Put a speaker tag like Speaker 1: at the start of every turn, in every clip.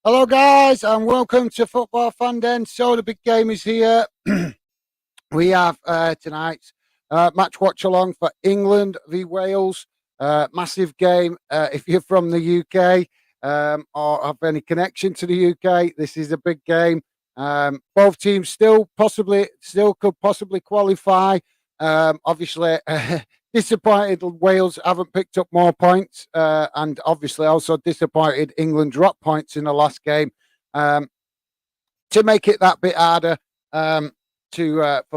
Speaker 1: Hello, guys, and welcome to Football Fan Den. So the big game is here. We have tonight's match watch along for England v Wales. Massive game. If you're from the UK or have any connection to the UK, this is a big game. Both teams still could possibly qualify. Obviously, disappointed Wales haven't picked up more points, and obviously also disappointed England dropped points in the last game. Um, to make it that bit harder, for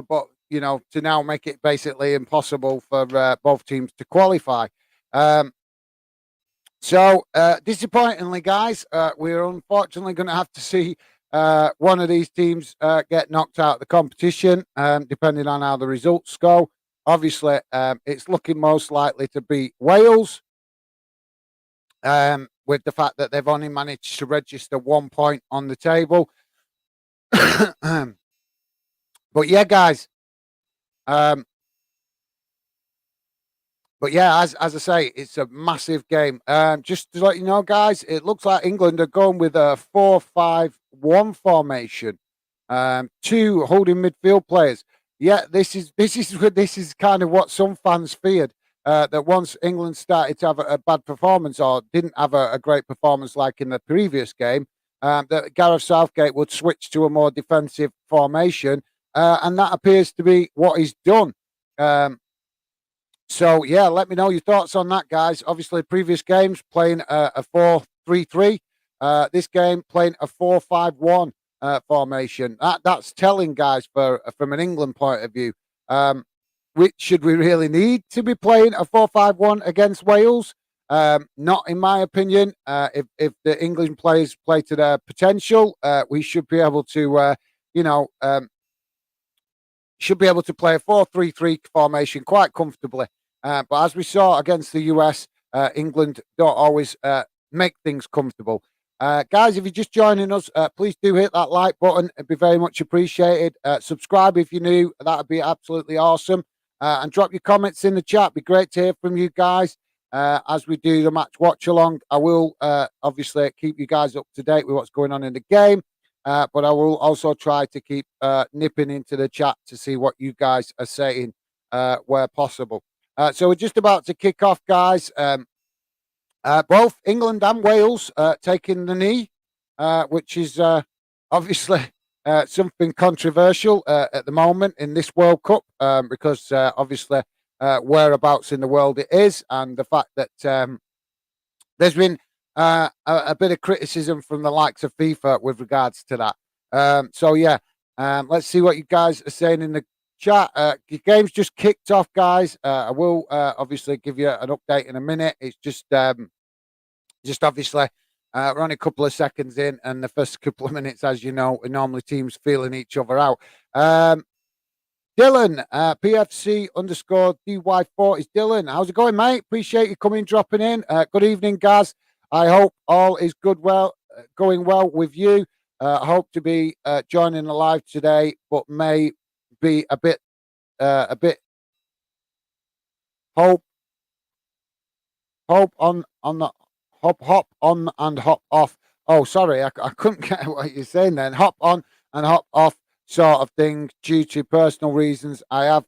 Speaker 1: both, to now make it basically impossible for both teams to qualify. Um, Disappointingly, guys, we're unfortunately going to have to see one of these teams get knocked out of the competition, depending on how the results go. Obviously, it's looking most likely to be Wales, with the fact that they've only managed to register 1 point on the table. But yeah, guys. Um, but yeah, as I say, it's a massive game. Just to let you know, guys, it looks like England are going with a 4-5-1 formation. Two holding midfield players. Yeah, this is kind of what some fans feared. That once England started to have a bad performance or didn't have a great performance like in the previous game, that Gareth Southgate would switch to a more defensive formation, and that appears to be what he's done. Um, so yeah, let me know your thoughts on that, guys. Obviously, previous games playing a 4-3-3. This game playing a 4-5-1 formation. That's telling, guys, for from an England point of view. Which should we really need to be playing a 4-5-1 against Wales? Not in my opinion. If the England players play to their potential, we should be able to, you know, um, should be able to play a 4-3-3 formation quite comfortably. But as we saw against the US, England don't always make things comfortable. Guys, if you're just joining us, please do hit that like button. It'd be very much appreciated. Subscribe if you're new. That would be absolutely awesome. And drop your comments in the chat. It'd be great to hear from you guys as we do the match watch along. I will obviously keep you guys up to date with what's going on in the game. But I will also try to keep nipping into the chat to see what you guys are saying where possible. So we're just about to kick off, guys. Both England and Wales taking the knee, which is obviously something controversial at the moment in this World Cup, because obviously whereabouts in the world it is, and the fact that there's been a bit of criticism from the likes of FIFA with regards to that. Let's see what you guys are saying in the chat. The game's just kicked off, guys. I will obviously give you an update in a minute. It's just obviously we're only a couple of seconds in, and the first couple of minutes, as you know, are normally teams feeling each other out. Dylan, PFC underscore DY4 is Dylan. How's it going, mate? Appreciate you coming, dropping in. Good evening, guys. I hope all is going well with you. I hope to be joining the live today, but may be a bit hope on the hop on and hop off. Oh, sorry, I couldn't get what you're saying then. Hop on and hop off sort of thing due to personal reasons. I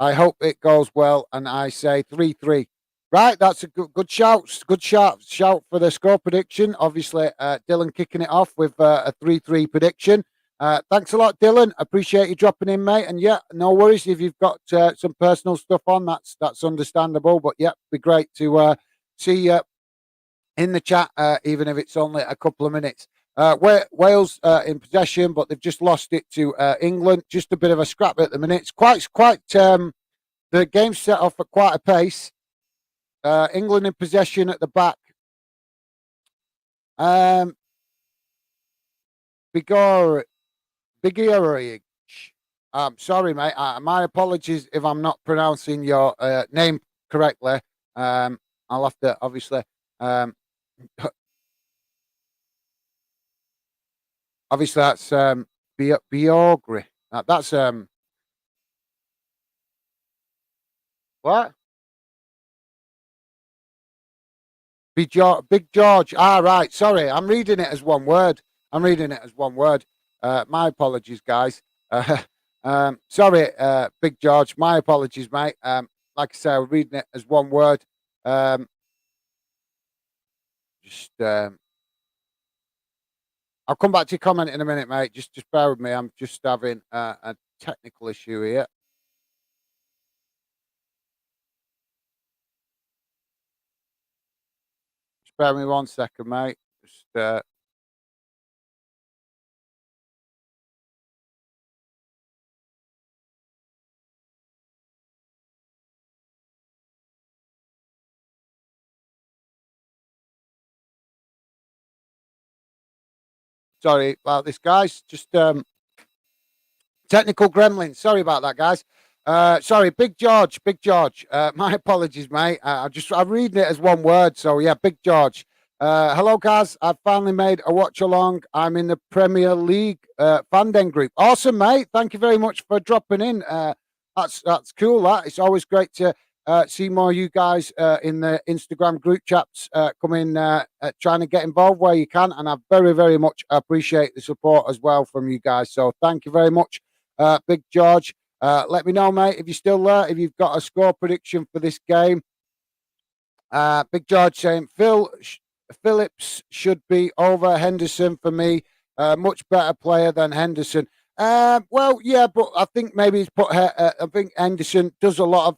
Speaker 1: hope it goes well, and I say 3-3. Right, that's a good shout. Good shout for the score prediction. Obviously, Dylan kicking it off with a 3-3 prediction. Thanks a lot, Dylan. Appreciate you dropping in, mate. And yeah, no worries if you've got some personal stuff on. That's understandable. But yeah, be great to see you in the chat, even if it's only a couple of minutes. Wales in possession, but they've just lost it to England. Just a bit of a scrap at the minute. It's quite. The game's set off at quite a pace. England in possession at the back. Bigorich. Sorry, mate. My apologies if I'm not pronouncing your name correctly. I'll have to obviously. Obviously, that's Biogri. That's what? Big George. Ah, right. Sorry, I'm reading it as one word. I'm reading it as one word. My apologies, guys. Uh, sorry, Big George. My apologies, mate. Like I say, I'm reading it as one word. Um, just, I'll come back to your comment in a minute, mate. Just bear with me. I'm just having a technical issue here. Just bear with me 1 second, mate. Just sorry about this, guys. Just technical gremlin. Sorry about that, guys. Sorry, Big George. Big George. My apologies, mate. I'm reading it as one word. So yeah, Big George. Hello, guys. I've finally made a watch along. I'm in the Premier League fandom group. Awesome, mate. Thank you very much for dropping in. That's cool. That it's always great to see more of you guys in the Instagram group chats coming, trying to get involved where you can. And I very much appreciate the support as well from you guys. So thank you very much, Big George. Let me know, mate, if you're still there, if you've got a score prediction for this game. Big George saying Phillips should be over Henderson for me. Much better player than Henderson. Well, yeah, but I think maybe he's put. I think Henderson does a lot of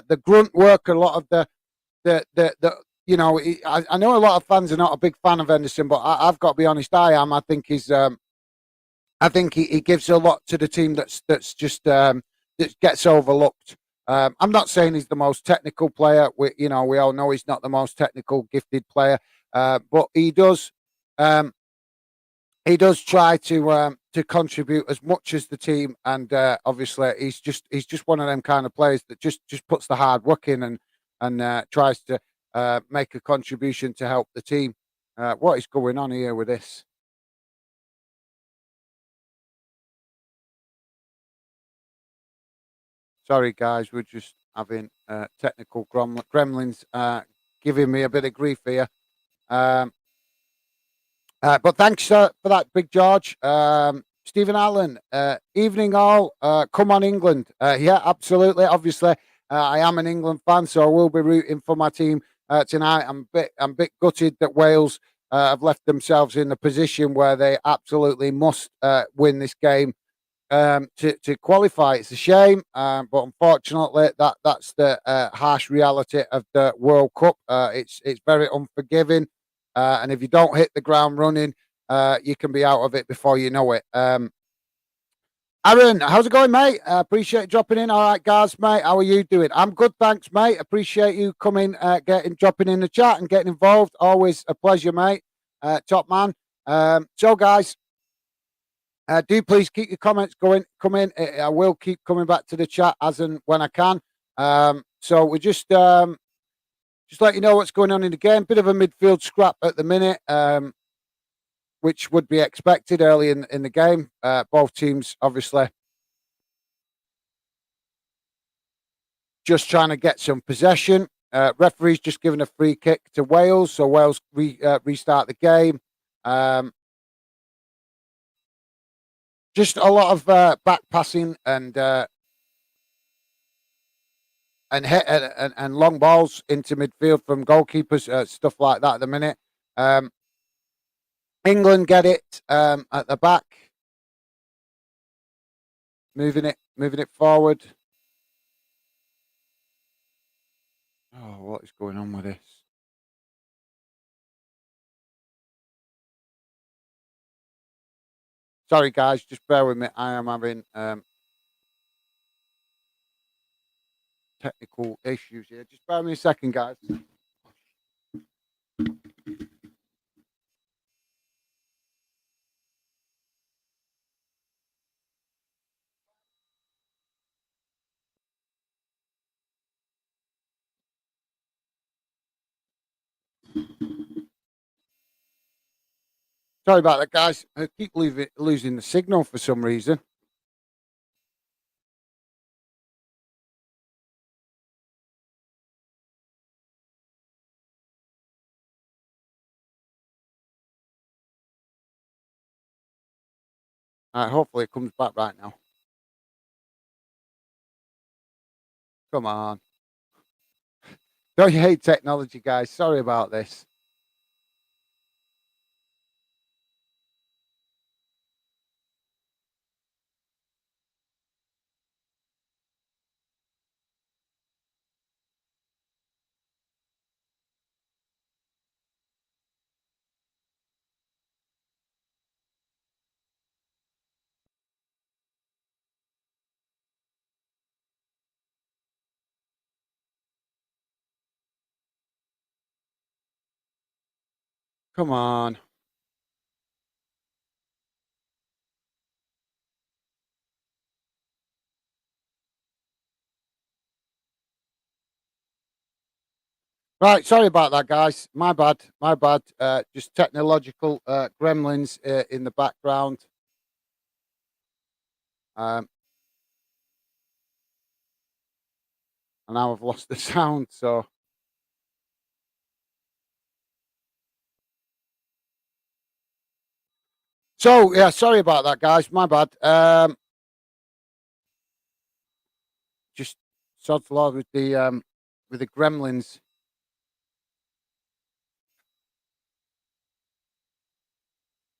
Speaker 1: the grunt work, a lot of the. You know, I know a lot of fans are not a big fan of Henderson, but I've got to be honest, I am. I think he's. I think he gives a lot to the team that's just that gets overlooked. I'm not saying he's the most technical player. We all know he's not the most technical gifted player, but he does try to contribute as much as the team, and obviously he's just one of them kind of players that just puts the hard work in and tries to make a contribution to help the team. What is going on here with this? Sorry, guys, we're just having technical gremlins giving me a bit of grief here. Um, but thanks for that, Big George. Stephen Allen, evening all. Come on, England. Yeah, absolutely. Obviously, I am an England fan, so I will be rooting for my team tonight. I'm a bit gutted that Wales have left themselves in a position where they absolutely must win this game to qualify. It's a shame, but unfortunately, that's the harsh reality of the World Cup. It's very unforgiving, and if you don't hit the ground running, you can be out of it before you know it. Aaron, how's it going, mate? Appreciate you dropping in. All right, guys, mate. How are you doing? I'm good, thanks, mate. Appreciate you coming, dropping in the chat and getting involved. Always a pleasure, mate. Top man. So, guys, do please keep your comments coming. I will keep coming back to the chat as and when I can. So we just let you know what's going on in the game. Bit of a midfield scrap at the minute, which would be expected early in the game. Both teams obviously just trying to get some possession. Referee's just given a free kick to Wales, so Wales restart the game. Just a lot of back passing and long balls into midfield from goalkeepers, stuff like that at the minute. England get it at the back, moving it forward. Oh, what is going on with this? Sorry, guys, just bear with me. I am having technical issues here. Just bear with me a second, guys. Sorry about that, guys. I keep losing the signal for some reason. Hopefully it comes back right now. Come on. Don't you hate technology, guys? Sorry about this. Come on. Right, sorry about that, guys. My bad. My bad. Just technological gremlins in the background. Um, and now I've lost the sound. So yeah, sorry about that, guys. My bad. Just sod's law with the gremlins.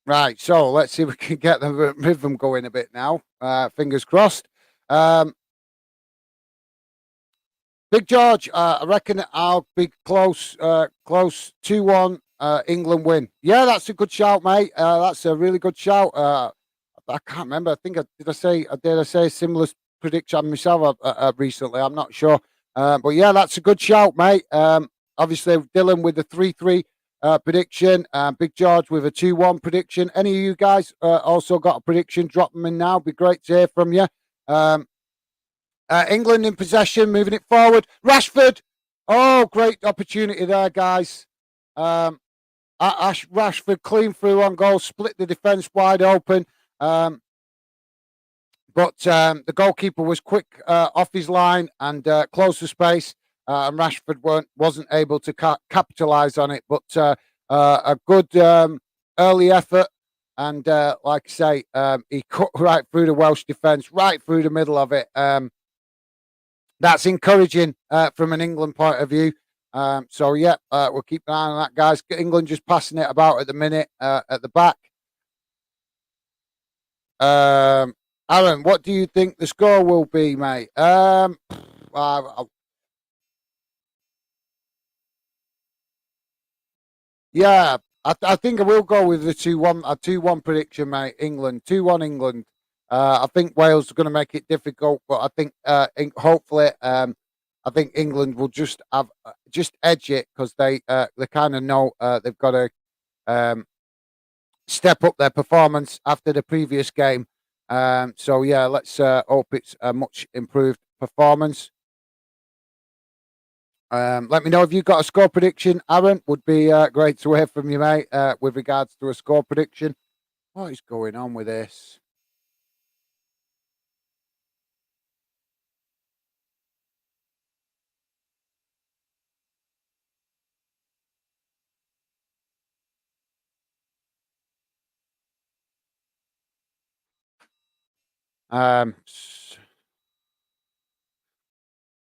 Speaker 1: Right, so let's see if we can get the rhythm going a bit now. Fingers crossed. Um, Big George, I reckon I'll be close 2-1 England win. Yeah, that's a good shout, mate. That's a really good shout. I can't remember. I think did I say a similar prediction myself recently? I'm not sure. But yeah, that's a good shout, mate. Obviously, Dylan with the 3-3 prediction, Big George with a 2-1 prediction. Any of you guys also got a prediction? Drop them in now. Be great to hear from you. Um, England in possession, moving it forward. Rashford. Oh, great opportunity there, guys. Um, Ash Rashford clean through on goal, split the defence wide open. But the goalkeeper was quick off his line and closed the space, and Rashford wasn't able to capitalise on it. But a good early effort, and like I say, he cut right through the Welsh defence, right through the middle of it. That's encouraging from an England point of view. So yeah, we'll keep an eye on that, guys. England just passing it about at the minute at the back. Aaron, what do you think the score will be, mate? Uh, yeah, I think I will go with the 2-1, a 2-1 prediction, mate. England, 2-1 England. I think Wales are going to make it difficult, but I think hopefully, I think England will just have just edge it because they kind of know they've got to um, step up their performance after the previous game. So yeah, let's hope it's a much improved performance. Let me know if you've got a score prediction, Aaron. Would be great to hear from you, mate, with regards to a score prediction. What is going on with this? Um,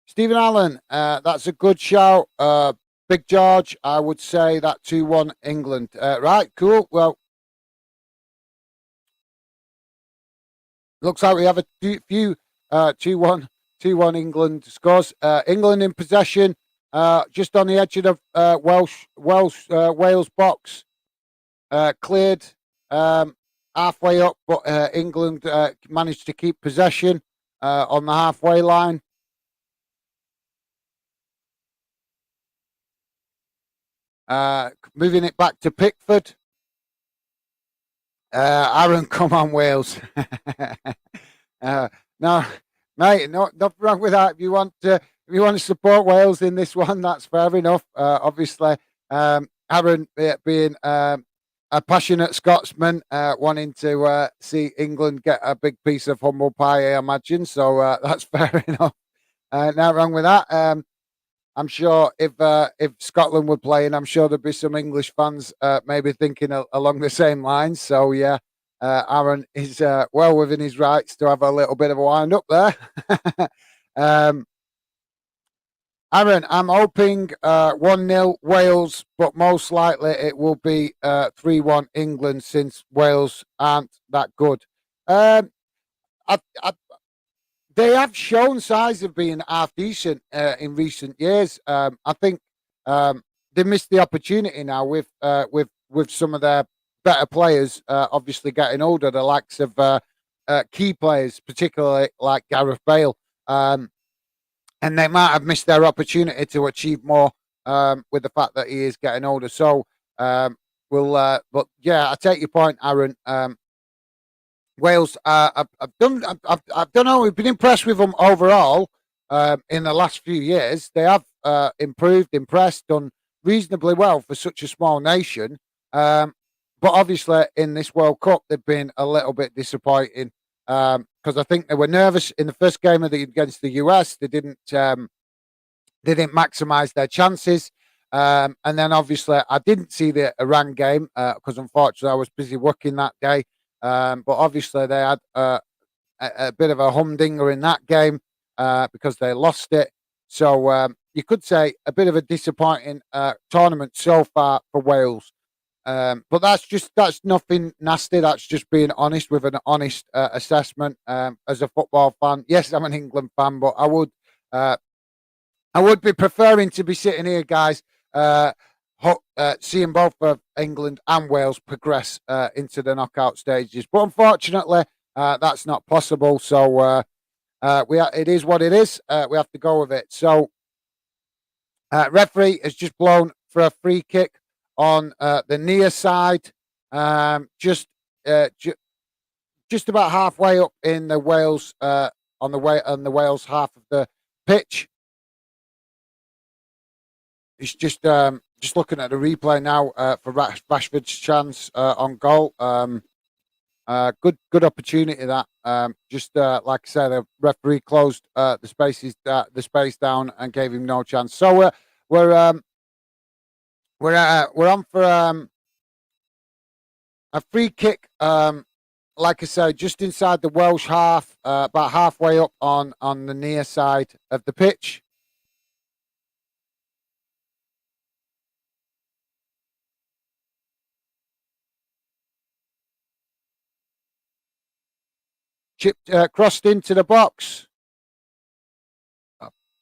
Speaker 1: Stephen Allen, that's a good shout. Big George, I would say that 2-1 England. Right, cool. Well, looks like we have a few 2-1 2-1 England scores. England in possession, just on the edge of the Wales box, cleared halfway up, but England managed to keep possession on the halfway line. Moving it back to Pickford. Aaron, come on, Wales. No, mate, nothing wrong with that. If you want to support Wales in this one, that's fair enough. Obviously, Aaron being a passionate Scotsman, wanting to see England get a big piece of humble pie, I imagine. So that's fair enough. Not wrong with that. I'm sure if Scotland were playing, I'm sure there'd be some English fans maybe thinking along the same lines. So yeah, Aaron is well within his rights to have a little bit of a wind up there. um, Aaron, I'm hoping 1-0 Wales, but most likely it will be 3-1 England since Wales aren't that good. Um, I, they have shown signs of being half decent in recent years. I think they missed the opportunity now with some of their better players, obviously getting older. The likes of key players, particularly like Gareth Bale, and they might have missed their opportunity to achieve more with the fact that he is getting older. So but yeah, I take your point, Aaron. Wales, I've done know. We've been impressed with them overall in the last few years. They have improved, impressed, done reasonably well for such a small nation. But obviously, in this World Cup, they've been a little bit disappointing because I think they were nervous in the first game against the US. They didn't maximise their chances. And then obviously, I didn't see the Iran game because unfortunately I was busy working that day. But obviously, they had a bit of a humdinger in that game because they lost it. So you could say a bit of a disappointing tournament so far for Wales. But that's nothing nasty. That's just being honest with an honest assessment as a football fan. Yes, I'm an England fan, but I would be preferring to be sitting here, guys, seeing both of England and Wales progress into the knockout stages. But unfortunately, that's not possible. So it is what it is. We have to go with it. So referee has just blown for a free kick on the near side, just about halfway up in the Wales on the Wales half of the pitch. It's just looking at the replay now for Rashford's chance on goal. Good opportunity that. Like I said, the referee closed the space down and gave him no chance. So we're on for a free kick. Like I said, just inside the Welsh half, about halfway up on the near side of the pitch. Chipped, crossed into the box.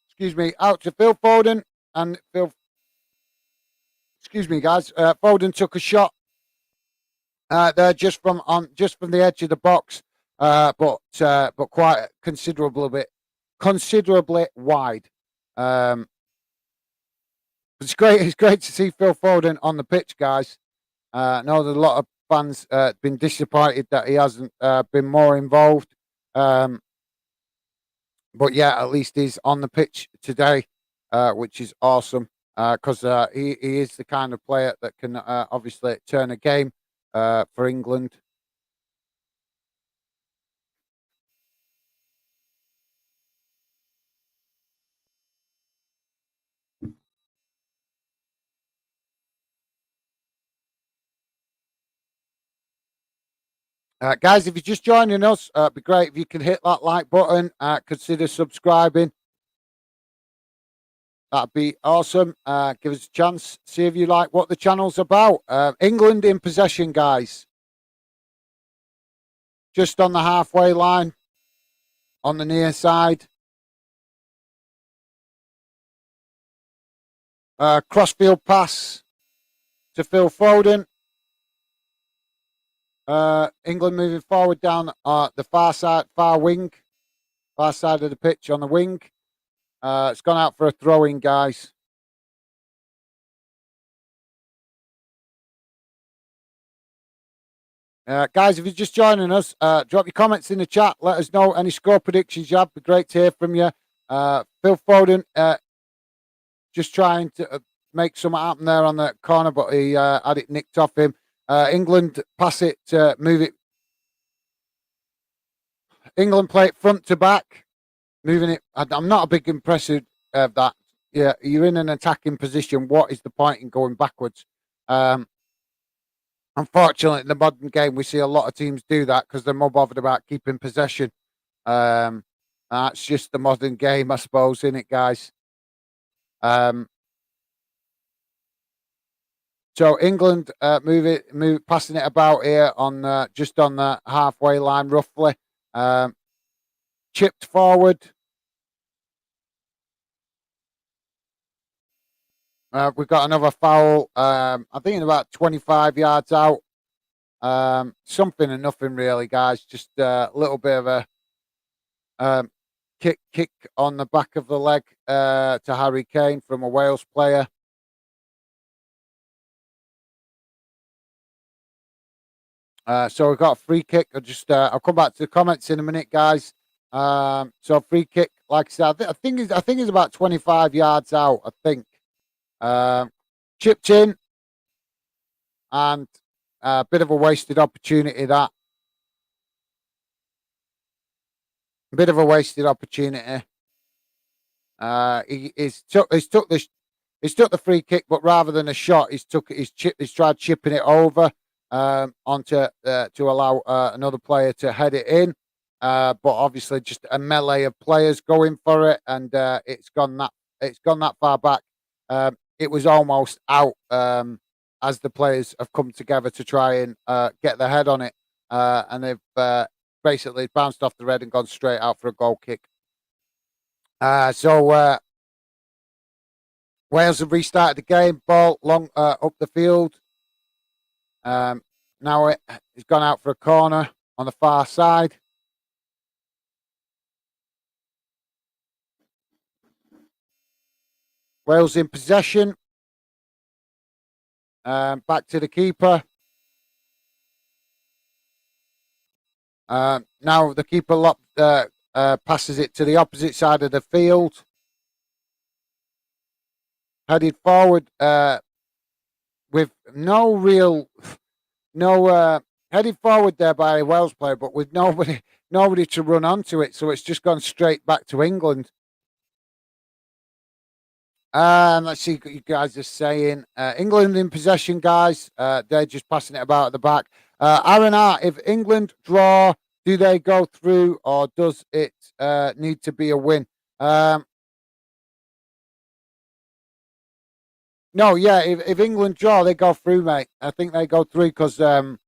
Speaker 1: Excuse me, out to Phil Foden, and excuse me, guys. Foden took a shot there just from the edge of the box, but quite considerably wide. It's great. It's great to see Phil Foden on the pitch, guys. I know that a lot of fans been disappointed that he hasn't been more involved. But yeah, at least he's on the pitch today, which is awesome because he is the kind of player that can obviously turn a game for England. Guys, if you're just joining us, it'd be great if you can hit that like button. Consider subscribing. That'd be awesome. Give us a chance. See if you like what the channel's about. England in possession, guys. Just on the halfway line, on the near side. Crossfield pass to Phil Foden. England moving forward down the far side of the pitch on the wing. It's gone out for a throw-in, guys. Guys, if you're just joining us, drop your comments in the chat. Let us know any score predictions you have. It'd be great to hear from you. Phil Foden just trying to make something happen there on the corner, but he had it nicked off him. England pass it, move it. England play it front to back, moving it. I'm not a big impressive of that. Yeah, you're in an attacking position. What is the point in going backwards? Unfortunately, in the modern game, we see a lot of teams do that because they're more bothered about keeping possession. Um, that's just the modern game, I suppose, isn't it, guys? Um, so England passing it about here on just on the halfway line, roughly. Um, chipped forward. We've got another foul. I think about 25 yards out. Something and nothing, really, guys. Just a little bit of a um, kick on the back of the leg to Harry Kane from a Wales player. So we've got a free kick. I'll come back to the comments in a minute, guys. So free kick, like I said, I think it's about 25 yards out. I think chipped in, and a bit of a wasted opportunity. That a bit of a wasted opportunity. He's took the free kick, but rather than a shot, he's tried chipping it over onto to allow another player to head it in. But obviously, just a melee of players going for it, and it's gone that far back. It was almost out as the players have come together to try and get their head on it, and they've basically bounced off the red and gone straight out for a goal kick. So Wales have restarted the game. Ball long up the field. Now it's gone out for a corner on the far side. Wales in possession. Back to the keeper. Now the keeper passes it to the opposite side of the field. Headed forward with headed forward there by a Wales player, but with nobody to run onto it. So it's just gone straight back to England. Let's see what you guys are saying. England in possession, guys. They're just passing it about at the back. Aaron R, if England draw, do they go through or does it need to be a win? No, yeah, if England draw, they go through, mate. I think they go through because Iran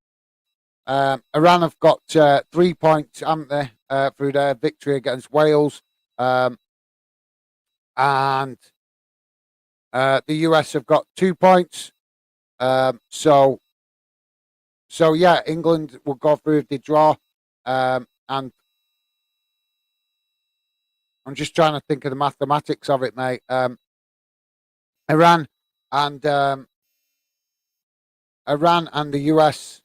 Speaker 1: have got 3 points, haven't they, through their victory against Wales. And the US have got 2 points. So yeah, England will go through if they draw. And I'm just trying to think of the mathematics of it, mate. Iran and the US.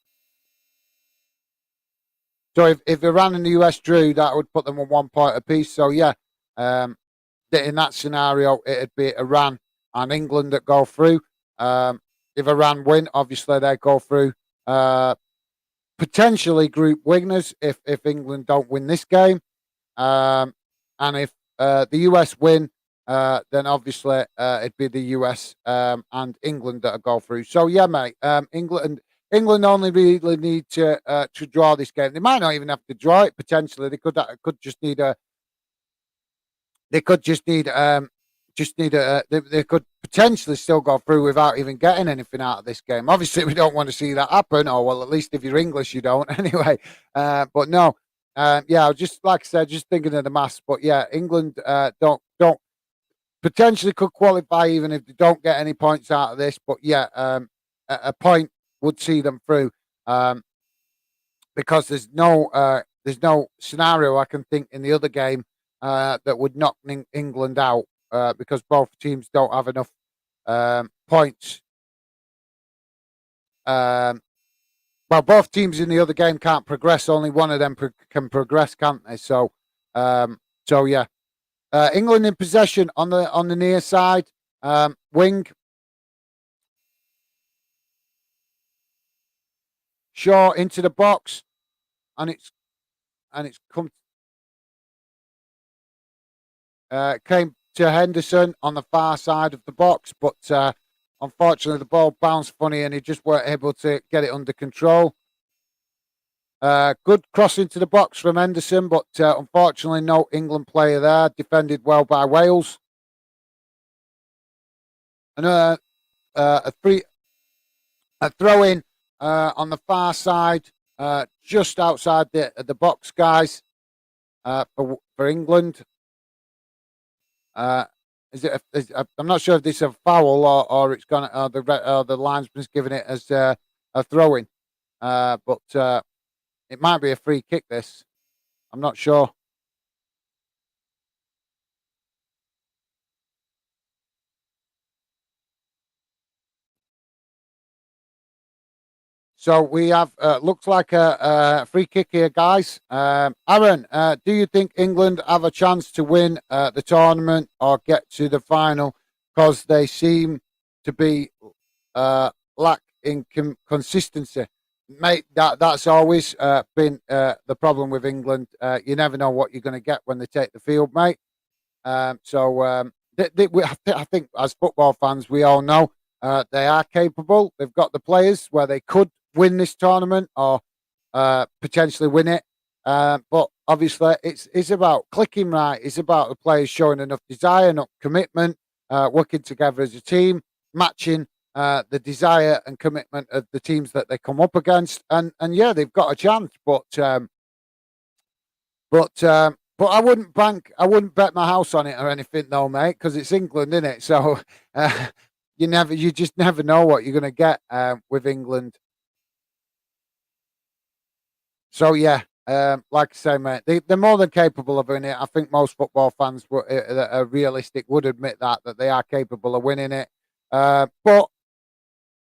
Speaker 1: So if Iran and the US drew, that would put them on 1 point apiece. So yeah, in that scenario, it'd be Iran and England that go through. If Iran win, obviously they go through. Potentially group winners if England don't win this game, and if the US win, then obviously it'd be the US and England that go through. So yeah, mate, England only really need to draw this game. They might not even have to draw it. Potentially, they could just need a. They could they could potentially still go through without even getting anything out of this game. Obviously, we don't want to see that happen, or well, at least if you're English, you don't anyway. But no, yeah, just like I said, just thinking of the maths. But yeah, England don't potentially could qualify even if they don't get any points out of this. But yeah, a point would see them through because there's no scenario I can think in the other game that would knock England out. Because both teams don't have enough points. Well, both teams in the other game can't progress. Only one of them can progress, can't they? So yeah. England in possession on the near side, wing. Shaw into the box, and it's come. Came to Henderson on the far side of the box, but unfortunately, the ball bounced funny and he just weren't able to get it under control. Good cross into the box from Henderson, but unfortunately, no England player there. Defended well by Wales. And a throw in on the far side, just outside the box, guys, for England. I'm not sure if this is a foul or it's gonna the linesman's giving it as a throw in, but it might be a free kick. This I'm not sure. So we have looks like a free kick here, guys. Aaron, do you think England have a chance to win the tournament or get to the final? Because they seem to be lack in consistency. Mate, that's always been the problem with England. You never know what you're going to get when they take the field, mate. I think as football fans, we all know they are capable. They've got the players where they could win this tournament or potentially win it. But obviously, it's about clicking right. It's about the players showing enough desire, enough commitment, working together as a team, matching the desire and commitment of the teams that they come up against. And yeah, they've got a chance. But I wouldn't bet my house on it or anything, though, mate, because it's England, isn't it? So uh, you just never know what you're going to get with England. So yeah, like I say, mate, they're more than capable of winning it. I think most football fans that are realistic would admit that they are capable of winning it. But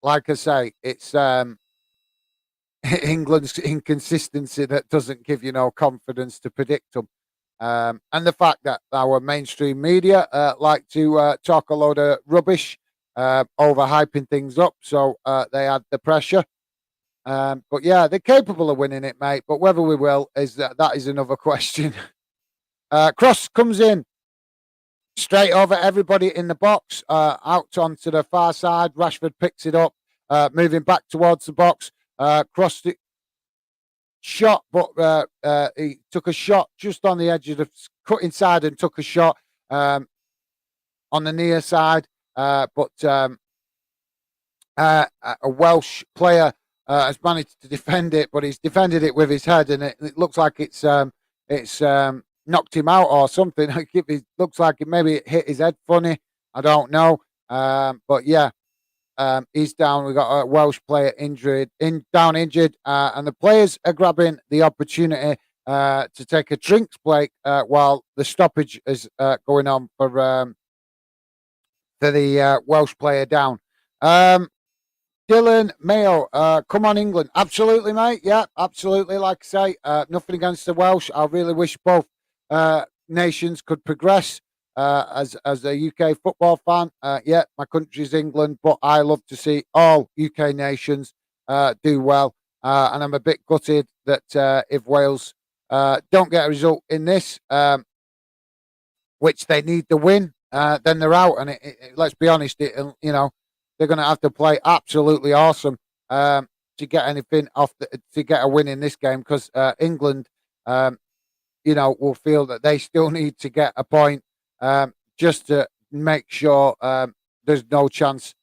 Speaker 1: like I say, it's England's inconsistency that doesn't give you no confidence to predict them. And the fact that our mainstream media like to talk a load of rubbish, overhyping things up, so they add the pressure. But yeah, they're capable of winning it, mate. But whether we will that is another question. Cross comes in straight over everybody in the box, out onto the far side. Rashford picks it up, moving back towards the box. Crossed it, shot, but he took a shot just on the edge of the cut inside and took a shot on the near side. But a Welsh player has managed to defend it, but he's defended it with his head, and it looks like it's knocked him out or something. It looks like maybe it hit his head funny. I don't know, but yeah, he's down. We've got a Welsh player injured, and the players are grabbing the opportunity to take a drinks break while the stoppage is going on for the Welsh player down. Dylan Mayo, come on, England. Absolutely, mate. Yeah, absolutely. Like I say, nothing against the Welsh. I really wish both nations could progress. As a UK football fan, yeah, my country's England, but I love to see all UK nations do well. And I'm a bit gutted that if Wales don't get a result in this, which they need to win, then they're out. And let's be honest, they're going to have to play absolutely awesome to get anything to get a win in this game because England, will feel that they still need to get a point just to make sure there's no chance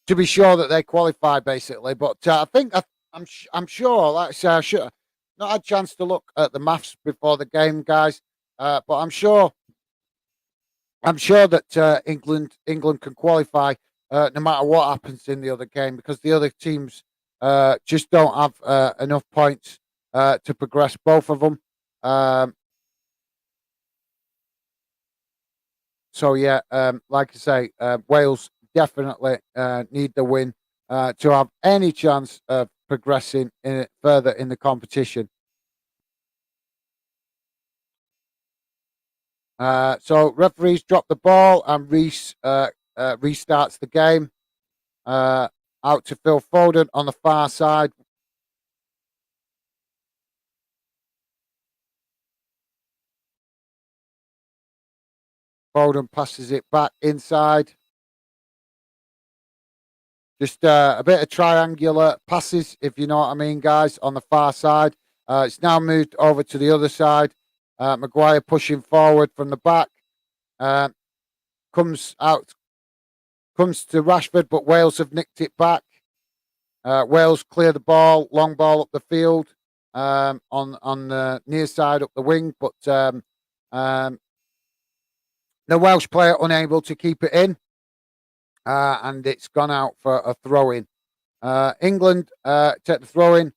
Speaker 1: to be sure that they qualify, basically. But I think I'm sure. Like I say, I should not had a chance to look at the maths before the game, guys. But I'm sure that England can qualify no matter what happens in the other game because the other teams just don't have enough points to progress both of them. Um, so yeah, like I say, Wales definitely need the win to have any chance of progressing further in the competition. So referees drop the ball and Reese restarts the game. Uh, Out to Phil Foden on the far side. Foden passes it back inside. Just a bit of triangular passes, if you know what I mean, guys, on the far side. It's now moved over to the other side. Maguire pushing forward from the back. Comes to Rashford, but Wales have nicked it back. Wales clear the ball, long ball up the field on the near side up the wing, but the Welsh player unable to keep it in, and it's gone out for a throw-in. England take the throw-in,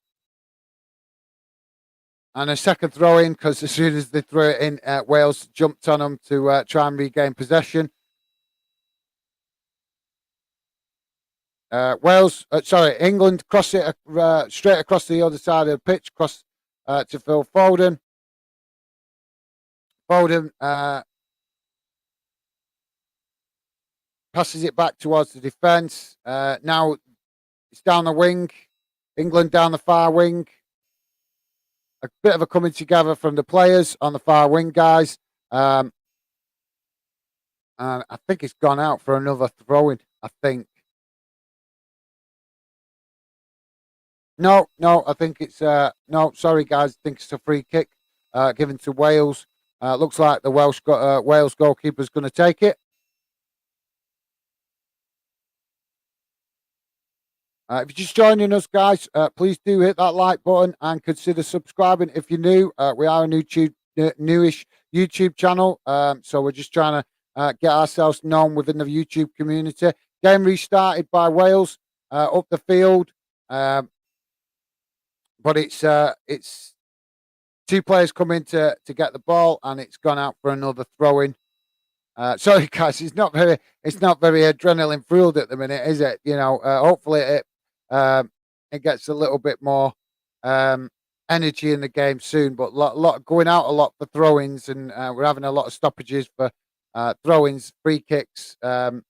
Speaker 1: and a second throw-in, because as soon as they threw it in, Wales jumped on them to try and regain possession. England cross it straight across the other side of the pitch, cross to Phil Foden. Foden passes it back towards the defence. Now it's down the wing. England down the far wing. A bit of a coming together from the players on the far wing, guys. And I think it's gone out for another throw-in, I think. No, I think it's no. Sorry, guys. I think it's a free kick given to Wales. Looks like the Wales goalkeeper's going to take it. If you're just joining us, guys, please do hit that like button and consider subscribing if you're new. We are a newish YouTube channel, so we're just trying to get ourselves known within the YouTube community. Game restarted by Wales up the field. But it's two players come in to get the ball, and it's gone out for another throw-in. Sorry, guys, it's not very adrenaline fueled at the minute, is it? You know, hopefully it gets a little bit more energy in the game soon. But lot going out a lot for throw-ins, and we're having a lot of stoppages for throw-ins, free kicks,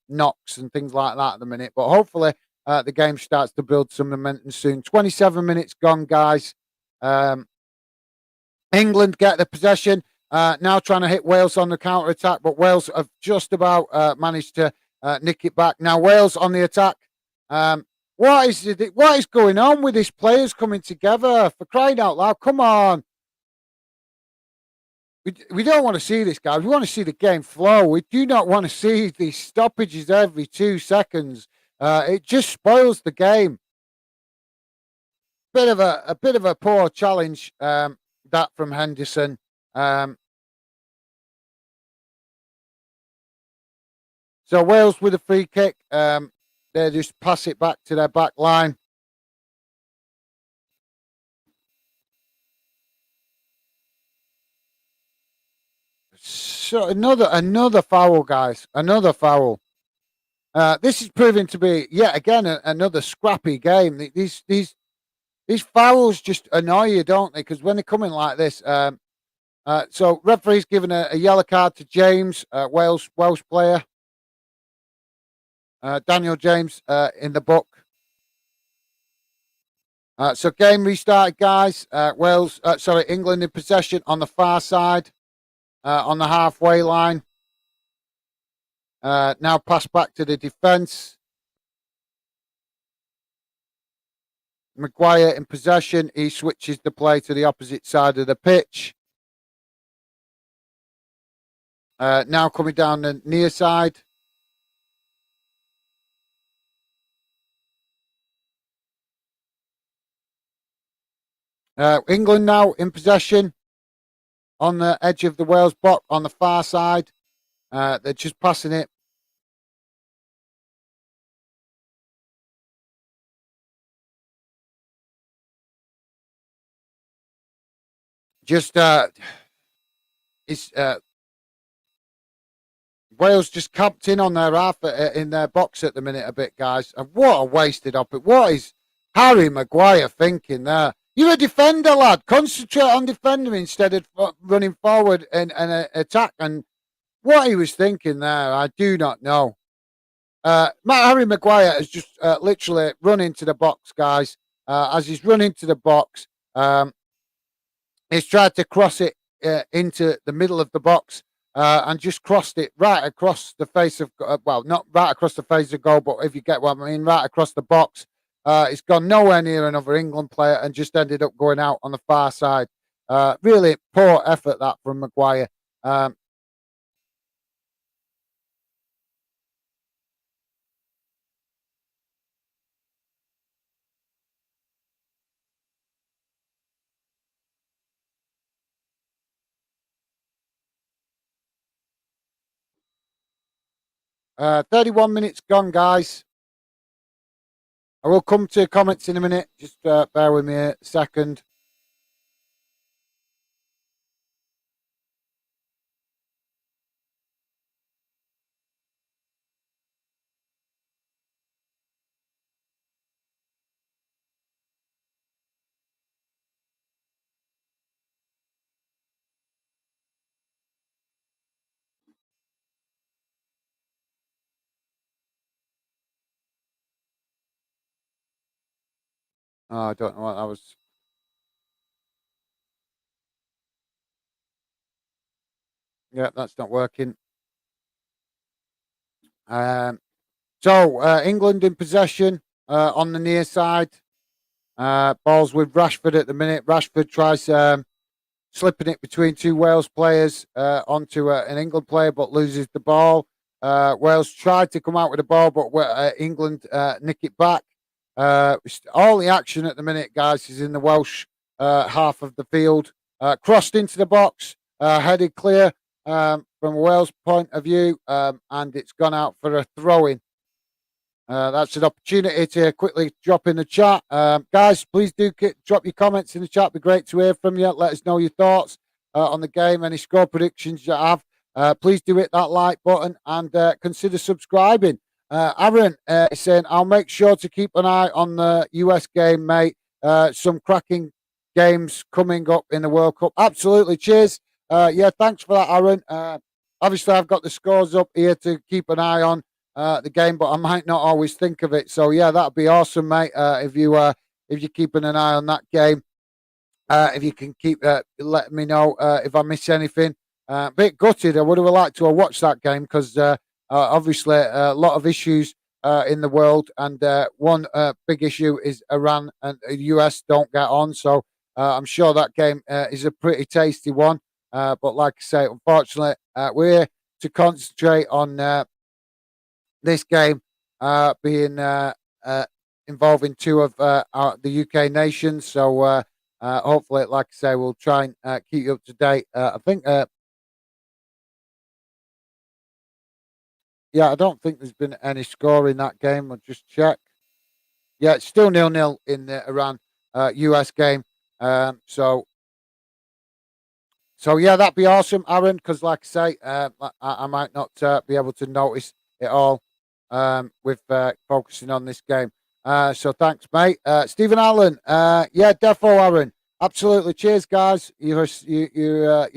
Speaker 1: knocks, and things like that at the minute. But hopefully. The game starts to build some momentum soon. 27 minutes gone, guys. England get the possession. Now trying to hit Wales on the counter attack, but Wales have just about managed to nick it back. Now Wales on the attack. What is going on with these players coming together? For crying out loud! Come on. We don't want to see this, guys. We want to see the game flow. We do not want to see these stoppages every 2 seconds. It just spoils the game. Bit of a poor challenge that from Henderson. So Wales with a free kick. They just pass it back to their back line. So another foul, guys. Another foul. This is proving to be yet again another scrappy game. These fouls just annoy you, don't they? Because when they come in like this, so referee's given a yellow card to James, Welsh player, Daniel James in the book. So game restarted, guys. England in possession on the far side, on the halfway line. Now pass back to the defence. Maguire in possession. He switches the play to the opposite side of the pitch. Now coming down the near side. England now in possession on the edge of the Wales box on the far side. They're just passing it. Wales just camped in on their half in their box at the minute a bit, guys. And what a wasted opportunity. What is Harry Maguire thinking there? You're a defender, lad. Concentrate on defending instead of running forward and attack. And what he was thinking there, I do not know. Harry Maguire has just literally run into the box, guys. As he's run into the box, he's tried to cross it into the middle of the box and just crossed it right across the face of, well, not right across the face of goal, but if you get what I mean, right across the box. It's gone nowhere near another England player and just ended up going out on the far side. Really poor effort that from Maguire. Um, 31 minutes gone, guys. I will come to comments in a minute. Just bear with me a second. Oh, I don't know what that was. Yeah, that's not working. Um, England in possession on the near side. Balls with Rashford at the minute. Rashford tries slipping it between two Wales players onto an England player, but loses the ball. Wales tried to come out with the ball, but England nick it back. All the action at the minute, guys, is in the Welsh half of the field. Crossed into the box, headed clear from a Wales point of view, and it's gone out for a throw in. That's an opportunity to quickly drop in the chat. Guys, please do drop your comments in the chat. It'd be great to hear from you. Let us know your thoughts on the game, any score predictions you have. Please do hit that like button and consider subscribing. Aaron is saying, I'll make sure to keep an eye on the US game, mate. Some cracking games coming up in the World Cup. Absolutely. Cheers. Yeah, thanks for that, Aaron. Obviously, I've got the scores up here to keep an eye on the game, but I might not always think of it. So yeah, that'd be awesome, mate. If you're keeping an eye on that game, if you can keep letting me know if I miss anything. A bit gutted. I would have liked to have watched that game because obviously a lot of issues in the world, and one big issue is Iran and the US don't get on. So I'm sure that game is a pretty tasty one. But like I say, unfortunately, we're here to concentrate on this game being involving two of the UK nations. So hopefully, like I say, we'll try and keep you up to date. I think, yeah, I don't think there's been any score in that game. I'll just check. Yeah, it's still 0-0 in the Iran US game. So yeah, that'd be awesome, Aaron. Because like I say, I might not be able to notice it all with focusing on this game. So thanks, mate. Stephen Allen. Yeah, defo, Aaron. Absolutely. Cheers, guys. You're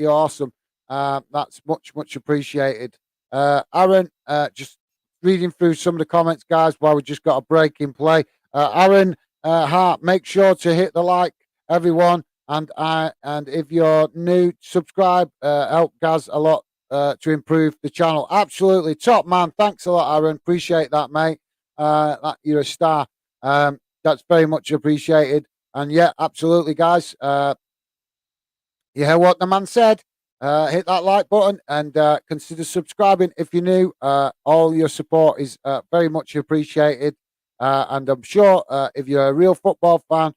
Speaker 1: awesome. That's much appreciated. Aaron, just reading through some of the comments, guys, while we just got a break in play. Aaron Hart, make sure to hit the like, everyone. And if you're new, subscribe. Help Gaz a lot to improve the channel. Absolutely, top man. Thanks a lot, Aaron. Appreciate that, mate. You're a star. That's very much appreciated. And yeah, absolutely, guys. You hear what the man said? Hit that like button and consider subscribing if you're new. All your support is very much appreciated. And I'm sure if you're a real football fan,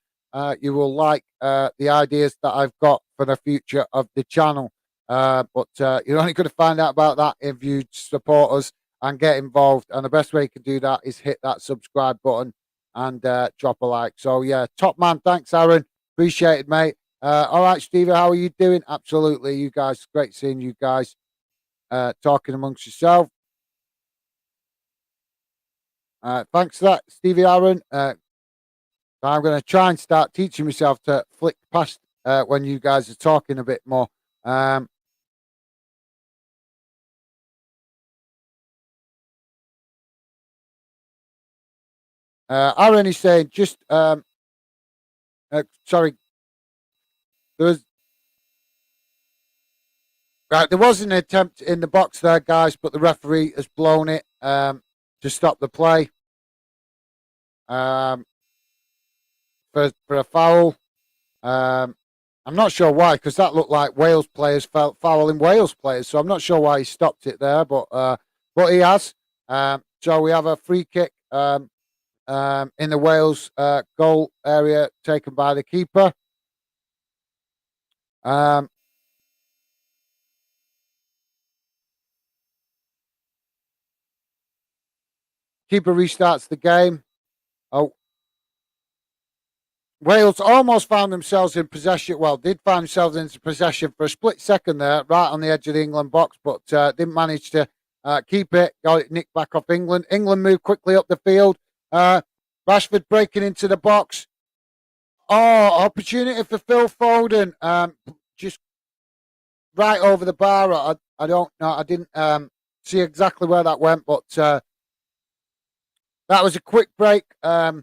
Speaker 1: you will like the ideas that I've got for the future of the channel. But you're only going to find out about that if you support us and get involved. And the best way you can do that is hit that subscribe button and drop a like. So, yeah, top man. Thanks, Aaron. Appreciate it, mate. All right, Stevie, how are you doing? Absolutely, you guys. Great seeing you guys talking amongst yourself. Thanks for that, Stevie Aaron. I'm going to try and start teaching myself to flick past when you guys are talking a bit more. Aaron is saying just sorry. There was Right, there was an attempt in the box there, guys, but the referee has blown it to stop the play um, for a foul. I'm not sure why, because that looked like Wales players fouling Wales players. So I'm not sure why he stopped it there, but he has. So we have a free kick in the Wales goal area taken by the keeper. Um, Keeper restarts the game. Oh, Wales almost found themselves in possession. Well, did find themselves in possession for a split second there, right on the edge of the England box, but didn't manage to keep it. Got it nicked back off England. England moved quickly up the field. Rashford breaking into the box. Oh, opportunity for Phil Foden. Just right over the bar. I don't know. I didn't see exactly where that went, but that was a quick break. Yeah,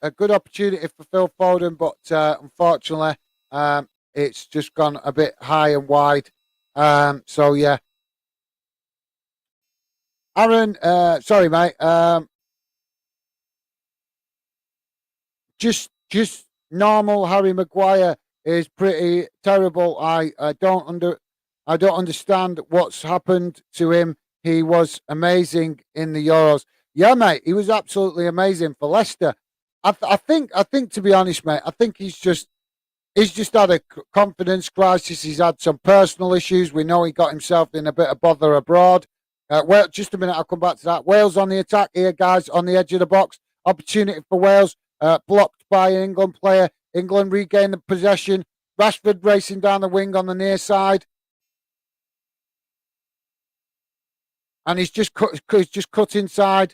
Speaker 1: a good opportunity for Phil Foden, but unfortunately, it's just gone a bit high and wide. So yeah, Aaron, sorry mate. Just normal Harry Maguire is pretty terrible. I don't understand what's happened to him. He was amazing in the Euros. Yeah, mate, he was absolutely amazing for Leicester. I think to be honest, mate, I think he's just had a confidence crisis. He's had some personal issues. We know he got himself in a bit of bother abroad. Well, just a minute, I'll come back to that. Wales on the attack here, guys, on the edge of the box. Opportunity for Wales, blocked by an England player. England regain the possession. Rashford racing down the wing on the near side. And he's just cut inside.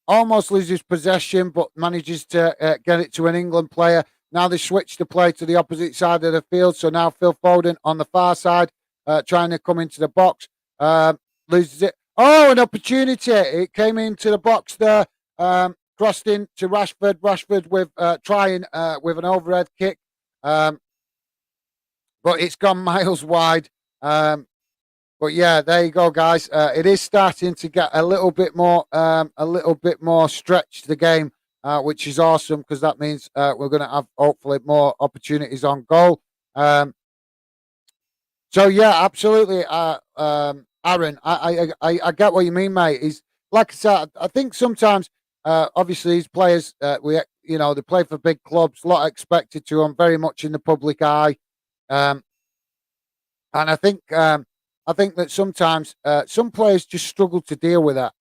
Speaker 1: Almost loses possession, but manages to get it to an England player. Now they switch the play to the opposite side of the field. So now Phil Foden on the far side, trying to come into the box, loses it. Oh, an opportunity! It came into the box there, crossed in to Rashford. Rashford with trying with an overhead kick, but it's gone miles wide. But yeah, there you go, guys. It is starting to get a little bit more stretched the game, which is awesome because that means we're going to have hopefully more opportunities on goal. So yeah, absolutely, Aaron. I get what you mean, mate. Is like I said, I think sometimes, obviously, these players, they play for big clubs, a lot expected to them, very much in the public eye, um, and I think that sometimes some players just struggle to deal with that.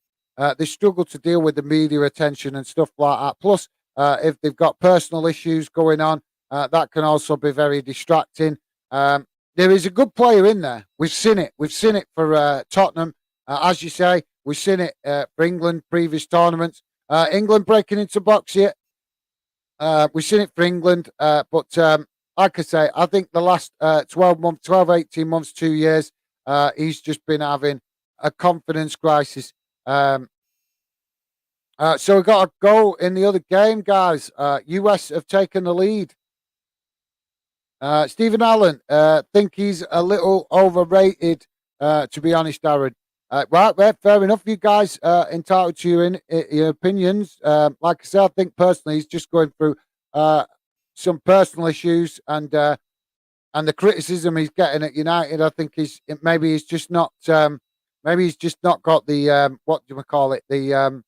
Speaker 1: They struggle to deal with the media attention and stuff like that. Plus, if they've got personal issues going on, that can also be very distracting. There is a good player in there. We've seen it. We've seen it for Tottenham, as you say. We've seen it for England, previous tournaments. England breaking into box here. We've seen it for England, but like I say, I think the last 12 months, 12, 18 months, 2 years, he's just been having a confidence crisis. So we got a goal in the other game, guys. US have taken the lead. Stephen Allen, think he's a little overrated, to be honest, Aaron. Right, fair enough. You guys entitled to your opinions. Like I said, I think personally he's just going through some personal issues and the criticism he's getting at United. I think maybe he's just not got the what do we call it, the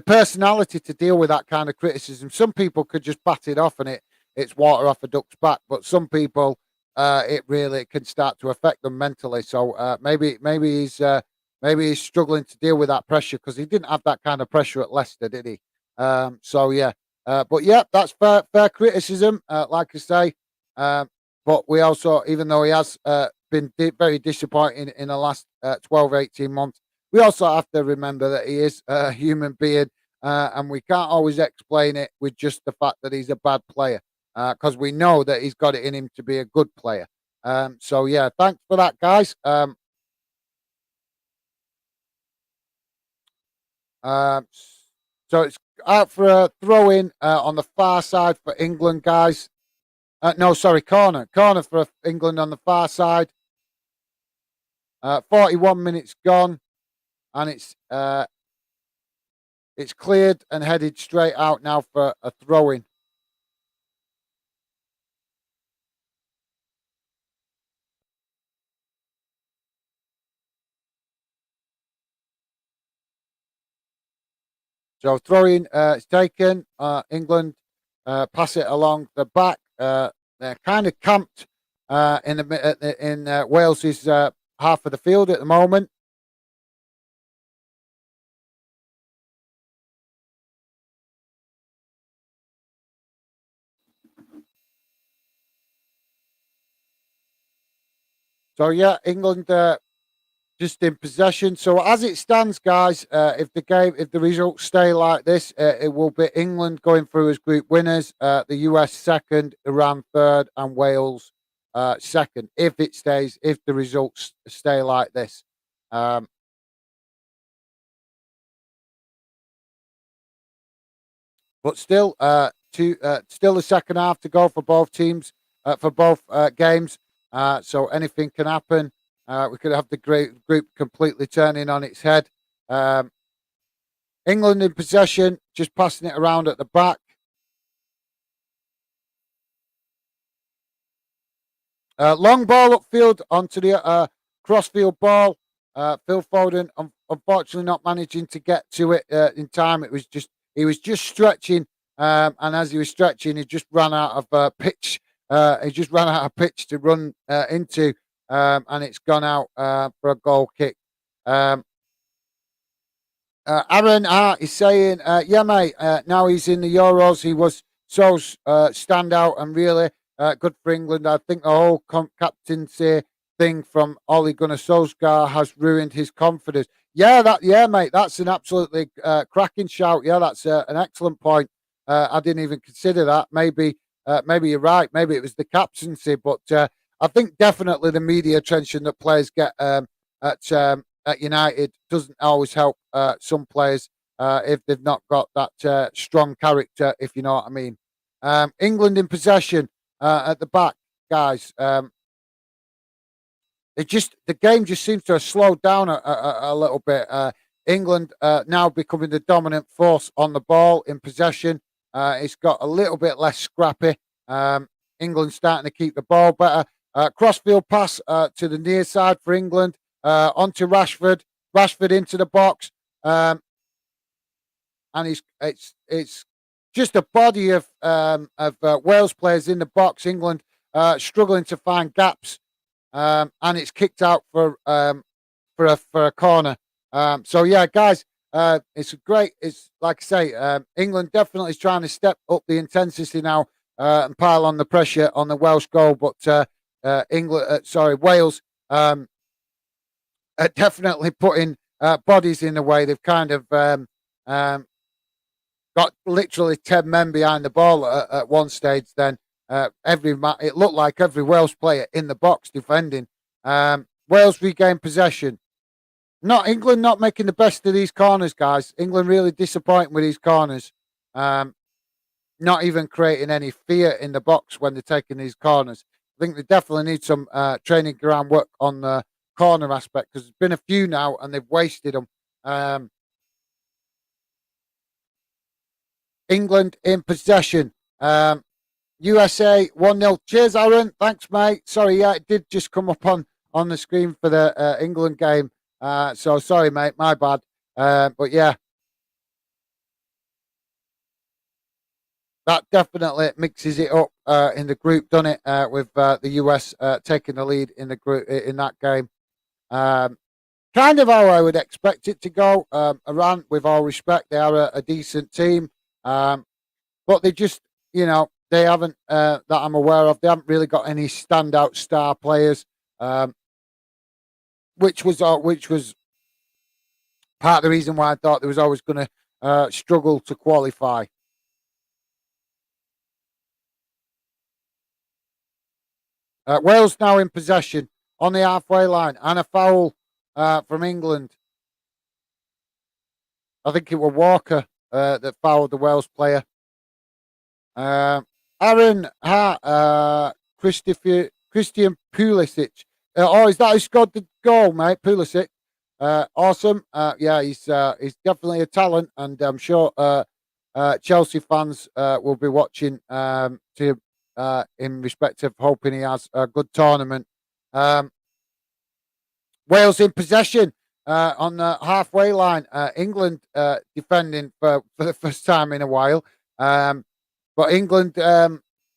Speaker 1: personality to deal with that kind of criticism. Some people could just bat it off and it's water off a duck's back, but some people it really can start to affect them mentally. So maybe he's struggling to deal with that pressure because he didn't have that kind of pressure at Leicester, did he? So yeah, but yeah, that's fair criticism. Like I say, but we also, even though he has been very disappointing in the last 12, 18 months, we also have to remember that he is a human being, and we can't always explain it with just the fact that he's a bad player, because we know that he's got it in him to be a good player. So yeah, thanks for that, guys. Um, so it's out for a throw in on the far side for England, guys. No, sorry, corner. Corner for England on the far side. 41 minutes gone, and it's cleared and headed straight out now for a throw in. So throwing it's taken. England pass it along the back. They're kind of camped in Wales's half of the field at the moment. So yeah, England just in possession. So as it stands, guys, if the results stay like this, it will be England going through as group winners, the US second, Iran third, and Wales second. If the results stay like this, but still, still the second half to go for both teams, for both games. So anything can happen. We could have the group completely turning on its head. England in possession, just passing it around at the back. Long ball upfield onto the crossfield ball. Phil Foden, unfortunately, not managing to get to it in time. He was just stretching, and as he was stretching, he just ran out of pitch. He just ran out of pitch to run into. And it's gone out for a goal kick. Aaron Hart is saying, yeah, mate, now he's in the Euros. He was so standout and really good for England. I think the whole captaincy thing from Ole Gunnar Solskjaer has ruined his confidence. Yeah, mate, that's an absolutely cracking shout. Yeah, that's an excellent point. I didn't even consider that. Maybe you're right. Maybe it was the captaincy, but I think definitely the media attention that players get at United doesn't always help some players if they've not got that strong character, if you know what I mean. England in possession at the back, guys. The game just seems to have slowed down a little bit. England now becoming the dominant force on the ball in possession. It's got a little bit less scrappy. England starting to keep the ball better. Crossfield pass to the near side for England. Onto Rashford. Rashford into the box. And it's just a body of Wales players in the box. England struggling to find gaps. And it's kicked out for a corner. So yeah, guys, it's great. It's like I say, England definitely is trying to step up the intensity now and pile on the pressure on the Welsh goal. But Wales are definitely putting bodies in the way. They've kind of got literally 10 men behind the ball at one stage. Then it looked like every Welsh player in the box defending. Wales regained possession. Not England not making the best of these corners, guys. England really disappointing with these corners. Not even creating any fear in the box when they're taking these corners. I think they definitely need some training ground work on the corner aspect because there's been a few now and they've wasted them. England in possession. USA 1-0. Cheers, Aaron. Thanks, mate. Sorry, yeah, it did just come up on the screen for the England game. So sorry, mate. My bad. But yeah, that definitely mixes it up in the group, done it with the US taking the lead in the group in that game. Kind of how I would expect it to go. Iran, with all respect, they are a decent team, but they just, they haven't that I'm aware of. They haven't really got any standout star players, which was part of the reason why I thought they was always going to struggle to qualify. Wales now in possession on the halfway line and a foul from England. I think it was Walker that fouled the Wales player. Aaron Hart, Christian Pulisic. Is that who scored the goal, mate? Pulisic. Awesome. Yeah, he's definitely a talent, and I'm sure Chelsea fans will be watching in respect of hoping he has a good tournament. Wales in possession on the halfway line. England defending for the first time in a while. But England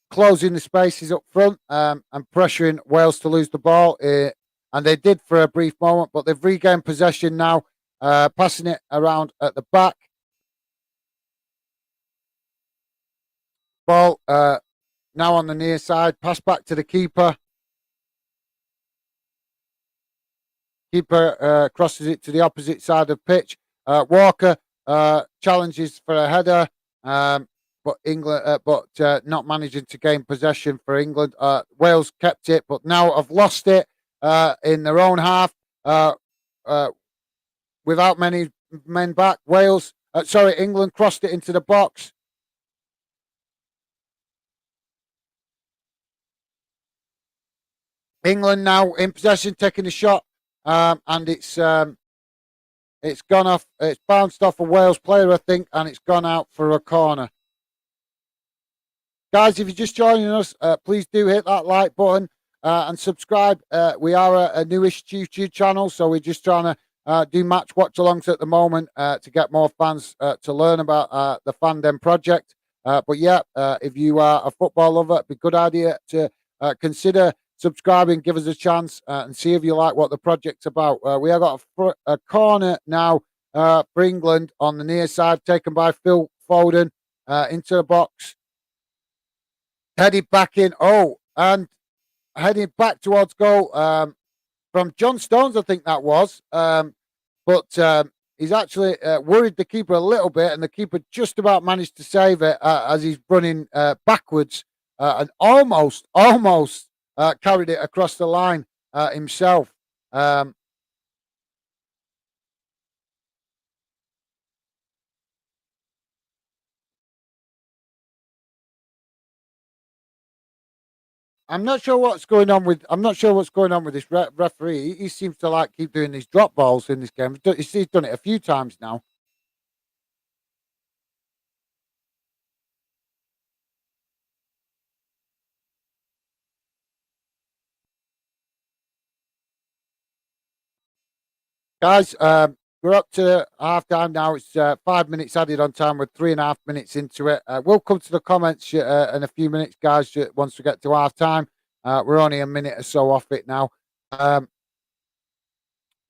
Speaker 1: closing the spaces up front and pressuring Wales to lose the ball. And they did for a brief moment, but they've regained possession now, passing it around at the back. Ball now on the near side, pass back to the keeper. Keeper crosses it to the opposite side of the pitch. Walker challenges for a header, but England, not managing to gain possession for England. Wales kept it, but now have lost it in their own half without many men back. England crossed it into the box. England now in possession, taking the shot, and it's gone off. It's bounced off a Wales player, I think, and it's gone out for a corner. Guys, if you're just joining us, please do hit that like button and subscribe. We are a newish YouTube channel, so we're just trying to do match watch alongs at the moment to get more fans to learn about the Fandom project. But yeah, if you are a football lover, it'd be a good idea to consider subscribing, give us a chance, and see if you like what the project's about. We have got a corner now for England on the near side, taken by Phil Foden into the box. Headed back in. And heading back towards goal from John Stones, I think that was. But he's actually worried the keeper a little bit, and the keeper just about managed to save it as he's running backwards and almost carried it across the line himself. I'm not sure what's going on with. I'm not sure what's going on with this referee. He seems to keep doing these drop balls in this game. He's done it a few times now. Guys, we're up to half time now. It's 5 minutes added on time. We're 3.5 minutes into it. We'll come to the comments in a few minutes, guys, once we get to half time. We're only a minute or so off it now.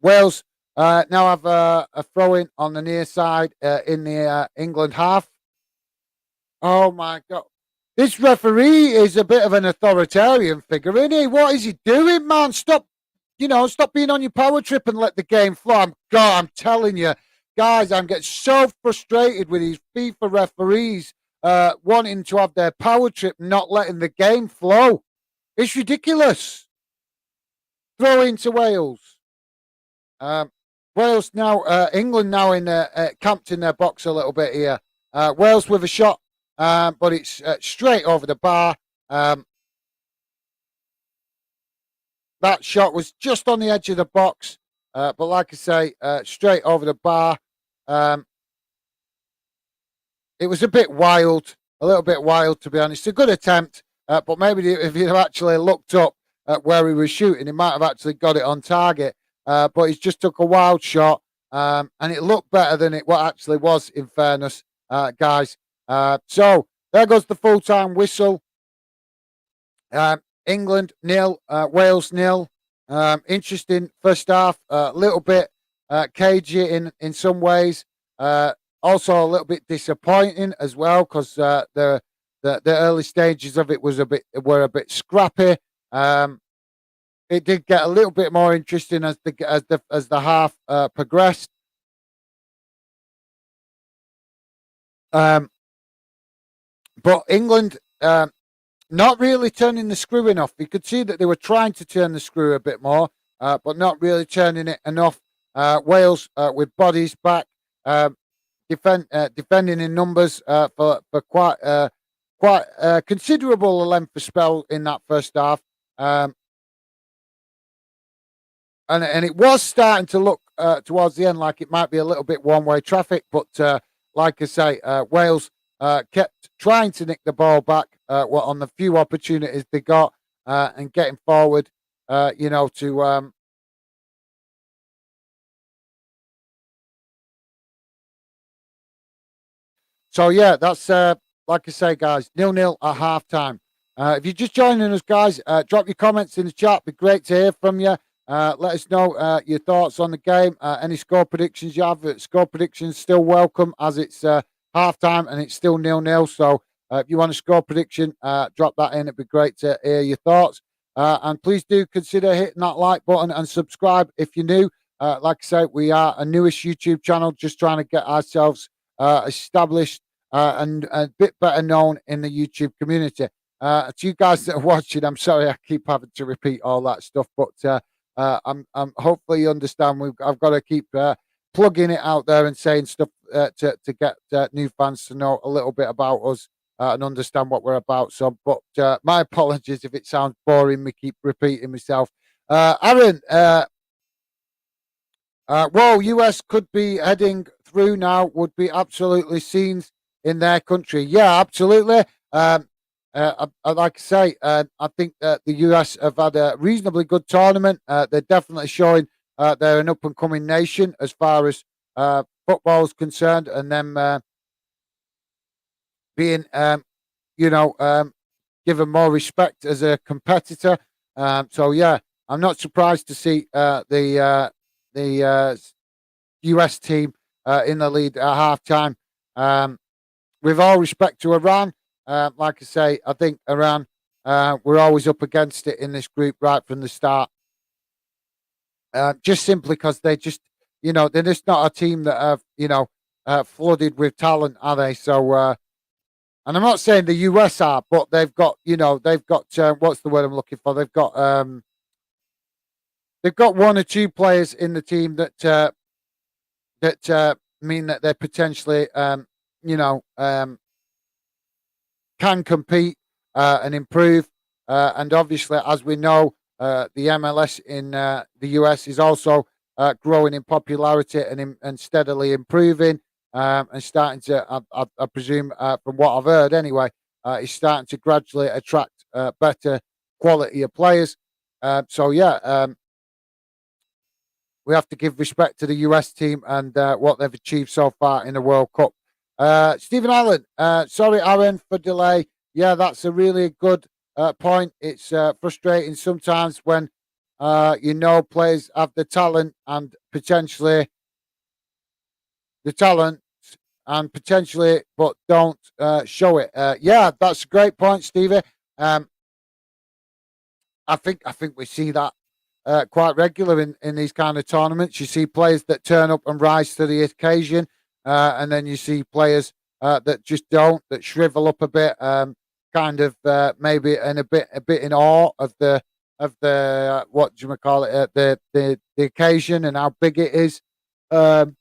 Speaker 1: Wales now have a throw in on the near side in the England half. Oh my God. This referee is a bit of an authoritarian figure, isn't he? What is he doing, man? Stop being on your power trip and let the game flow. I'm telling you, guys, I'm getting so frustrated with these FIFA referees wanting to have their power trip, not letting the game flow. It's ridiculous. Throw into Wales. Wales now, England now camped in their box a little bit here. Wales with a shot, but it's straight over the bar. That shot was just on the edge of the box, but like I say, straight over the bar. It was a little bit wild, to be honest. A good attempt, but maybe if he'd have actually looked up at where he was shooting, he might have actually got it on target. But he just took a wild shot, and it looked better than what actually was, in fairness, guys. So there goes the full-time whistle. England 0, Wales 0. Interesting first half, a little bit cagey in some ways. Also a little bit disappointing as well, because the early stages of it were a bit scrappy. It did get a little bit more interesting as the half progressed. But England not really turning the screw enough. You could see that they were trying to turn the screw a bit more, but not really turning it enough. Wales with bodies back, defending in numbers for quite considerable length of spell in that first half. Um, and it was starting to look towards the end like it might be a little bit one-way traffic, but like I say, Wales kept trying to nick the ball back on the few opportunities they got and getting forward, to so yeah, that's like I say, guys, 0-0 at half time. If you're just joining us, guys, drop your comments in the chat. Be great to hear from you. Let us know your thoughts on the game. Any score predictions you have. Score predictions still welcome as it's half time and it's still 0-0. So if you want a score prediction, drop that in. It'd be great to hear your thoughts. And please do consider hitting that like button and subscribe if you're new. Like I say, we are a newish YouTube channel, just trying to get ourselves established and a bit better known in the YouTube community. To you guys that are watching, I'm sorry I keep having to repeat all that stuff, but I'm hopefully you understand. I've got to keep plugging it out there and saying stuff to get new fans to know a little bit about us and understand what we're about. So, but my apologies if it sounds boring. Me keep repeating myself. Aaron, well, US could be heading through now. Would be absolutely scenes in their country. Yeah, absolutely. I like I say, I think that the US have had a reasonably good tournament. They're definitely showing they're an up and coming nation as far as football is concerned, and them being, given more respect as a competitor. So yeah, I'm not surprised to see the US team in the lead at half time. With all respect to Iran, like I say, I think Iran, we're always up against it in this group right from the start. Just simply because they're just not a team that have, flooded with talent, are they? So, and I'm not saying the US are, but they've got what's the word I'm looking for? They've got one or two players in the team that mean that they're potentially, can compete and improve. And obviously, as we know, the MLS in the US is also growing in popularity and steadily improving and starting to, I presume, from what I've heard anyway, is starting to gradually attract better quality of players. So, yeah, we have to give respect to the US team and what they've achieved so far in the World Cup. Stephen Allen, sorry, Aaron, for delay. Yeah, that's a really good point. It's frustrating sometimes when players have the talent and potentially the talent but don't show it. Yeah, that's a great point, Stevie. I think we see that quite regular in these kind of tournaments. You see players that turn up and rise to the occasion, and then you see players that just don't, that shrivel up a bit, kind of maybe a bit in awe of the what do you call it, the occasion and how big it is. Um,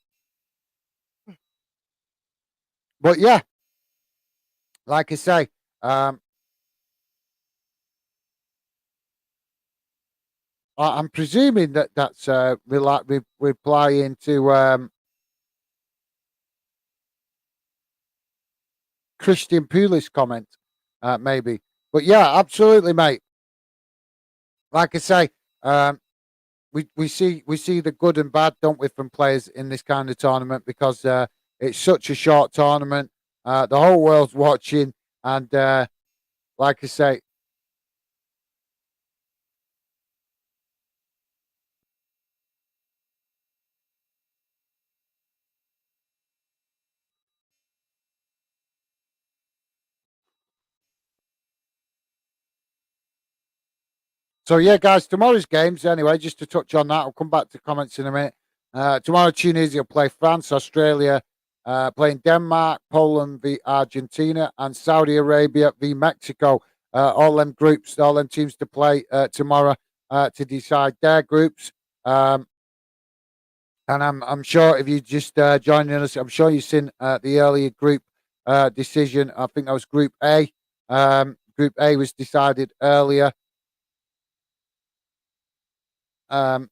Speaker 1: but yeah, like I say, um, I'm presuming that that's replying to Christian Pulis comment, maybe. But yeah, absolutely, mate. Like I say, um, we see the good and bad, don't we, from players in this kind of tournament because it's such a short tournament. The whole world's watching, and like I say, so yeah, guys, tomorrow's games anyway. Just to touch on that, I'll come back to comments in a minute. Tomorrow, Tunisia will play France, Australia playing Denmark, Poland v Argentina, and Saudi Arabia v Mexico. All them groups, all them teams to play tomorrow to decide their groups. Um, And I'm sure if you just joining us, I'm sure you've seen the earlier group decision. I think that was Group A. Group A was decided earlier. Um,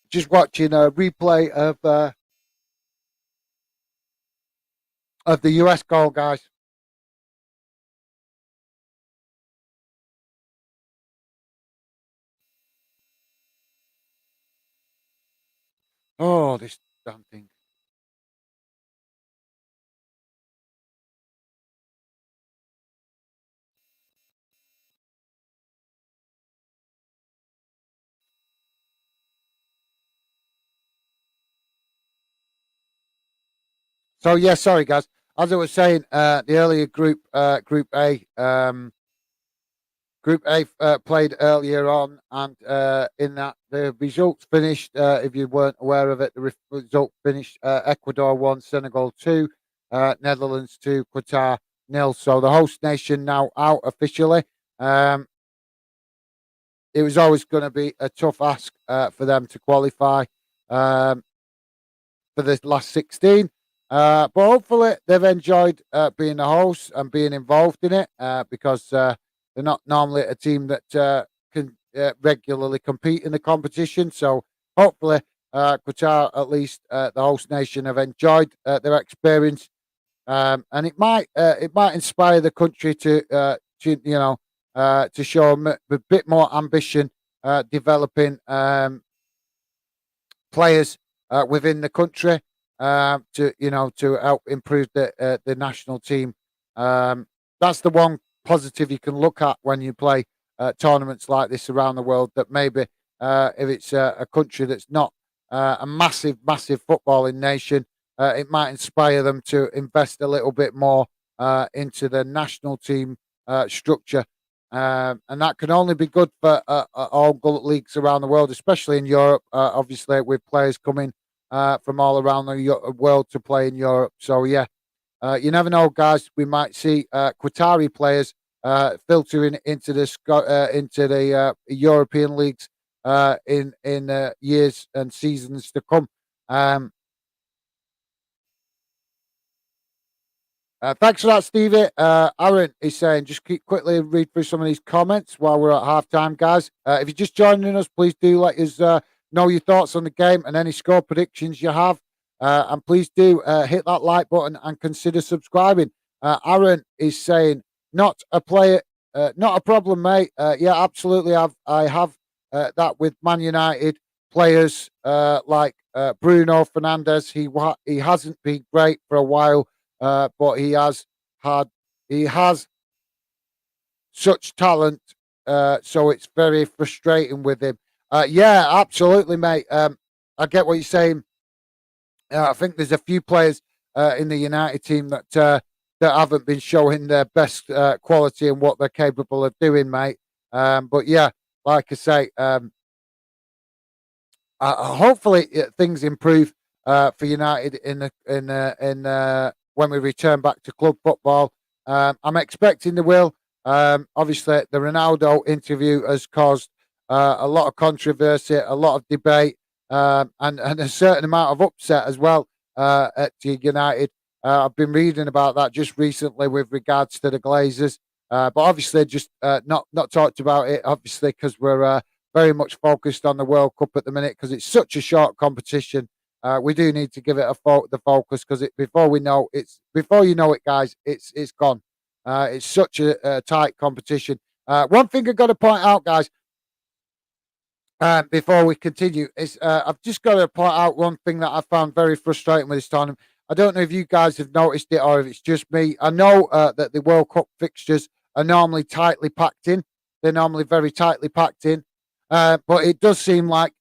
Speaker 1: just watching a replay of the US goal, guys. Oh, this damn thing. So yeah, sorry guys. As I was saying, the earlier Group A played earlier on, and in that the results finished. If you weren't aware of it, the result finished: Ecuador 1, Senegal 2, Netherlands 2, Qatar 0. So the host nation now out officially. Um, it was always going to be a tough ask for them to qualify. Um, for the last 16. But hopefully they've enjoyed being the host and being involved in it because they're not normally a team that can regularly compete in the competition. So hopefully Qatar, at least the host nation, have enjoyed their experience, and it might inspire the country to show a bit more ambition, developing players within the country to help improve the national team. That's the one positive you can look at when you play tournaments like this around the world. That maybe if it's a country that's not a massive footballing nation, it might inspire them to invest a little bit more into the national team structure. And that can only be good for all leagues around the world, especially in Europe. Obviously, with players coming from all around the world to play in Europe. So yeah, you never know, guys. We might see Qatari players filtering into the European leagues in years and seasons to come. Um, Thanks for that, Stevie. Aaron is saying, just keep quickly read through some of these comments while we're at halftime, guys. If you're just joining us, please do let us know your thoughts on the game and any score predictions you have. And please do hit that like button and consider subscribing. Aaron is saying, not a player, not a problem, mate. Yeah, absolutely. I have that with Man United players like Bruno Fernandes. He hasn't been great for a while, but had he has such talent, so it's very frustrating with him. Yeah, absolutely, mate. I get what you're saying. I think there's a few players in the United team that haven't been showing their best quality and what they're capable of doing, mate. But yeah, like I say, hopefully things improve for United in when we return back to club football. I'm expecting they will. Obviously, the Ronaldo interview has caused a lot of controversy, a lot of debate, and a certain amount of upset as well at United. I've been reading about that just recently with regards to the Glazers, but obviously just not talked about it. Obviously, because we're very much focused on the World Cup at the minute because it's such a short competition. We do need to give it the focus because before you know it, guys, it's gone. It's such a tight competition. One thing I got to point out, guys, before we continue is I've just got to point out one thing that I found very frustrating with this tournament. I don't know if you guys have noticed it or if it's just me. I know that the World Cup fixtures are normally tightly packed in. They're normally very tightly packed in. But it does seem like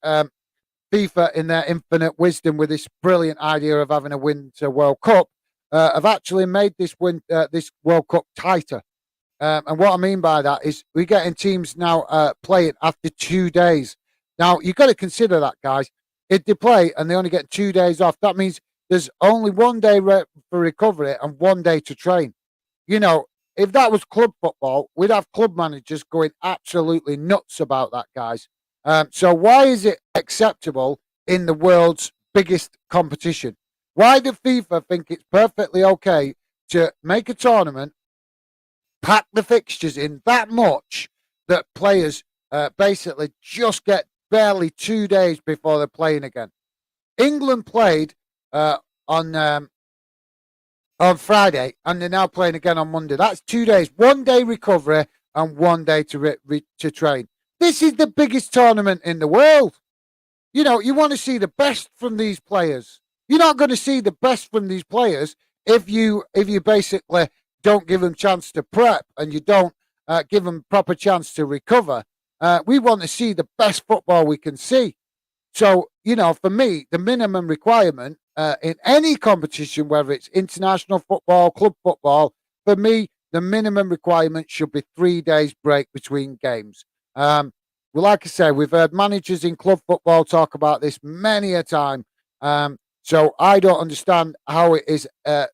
Speaker 1: FIFA, in their infinite wisdom, with this brilliant idea of having a Winter World Cup, have actually made this World Cup tighter. And what I mean by that is we're getting teams now playing after 2 days. Now, you've got to consider that, guys. If they play and they only get 2 days off, that means there's only 1 day for recovery and 1 day to train. You know, if that was club football, we'd have club managers going absolutely nuts about that, guys. So why is it acceptable in the world's biggest competition? Why do FIFA think it's perfectly okay to make a tournament, pack the fixtures in that much that players basically just get barely 2 days before they're playing again? England played on Friday, and they're now playing again on Monday. That's 2 days, 1 day recovery and 1 day to train. This is the biggest tournament in the world. You know, you want to see the best from these players. You're not going to see the best from these players if you basically don't give them chance to prep and you don't give them proper chance to recover. We want to see the best football we can see. So, you know, for me, the minimum requirement in any competition, whether it's international football, club football, for me, the minimum requirement should be 3 days break between games. Well, like I say, we've heard managers in club football talk about this many a time. So I don't understand how it is that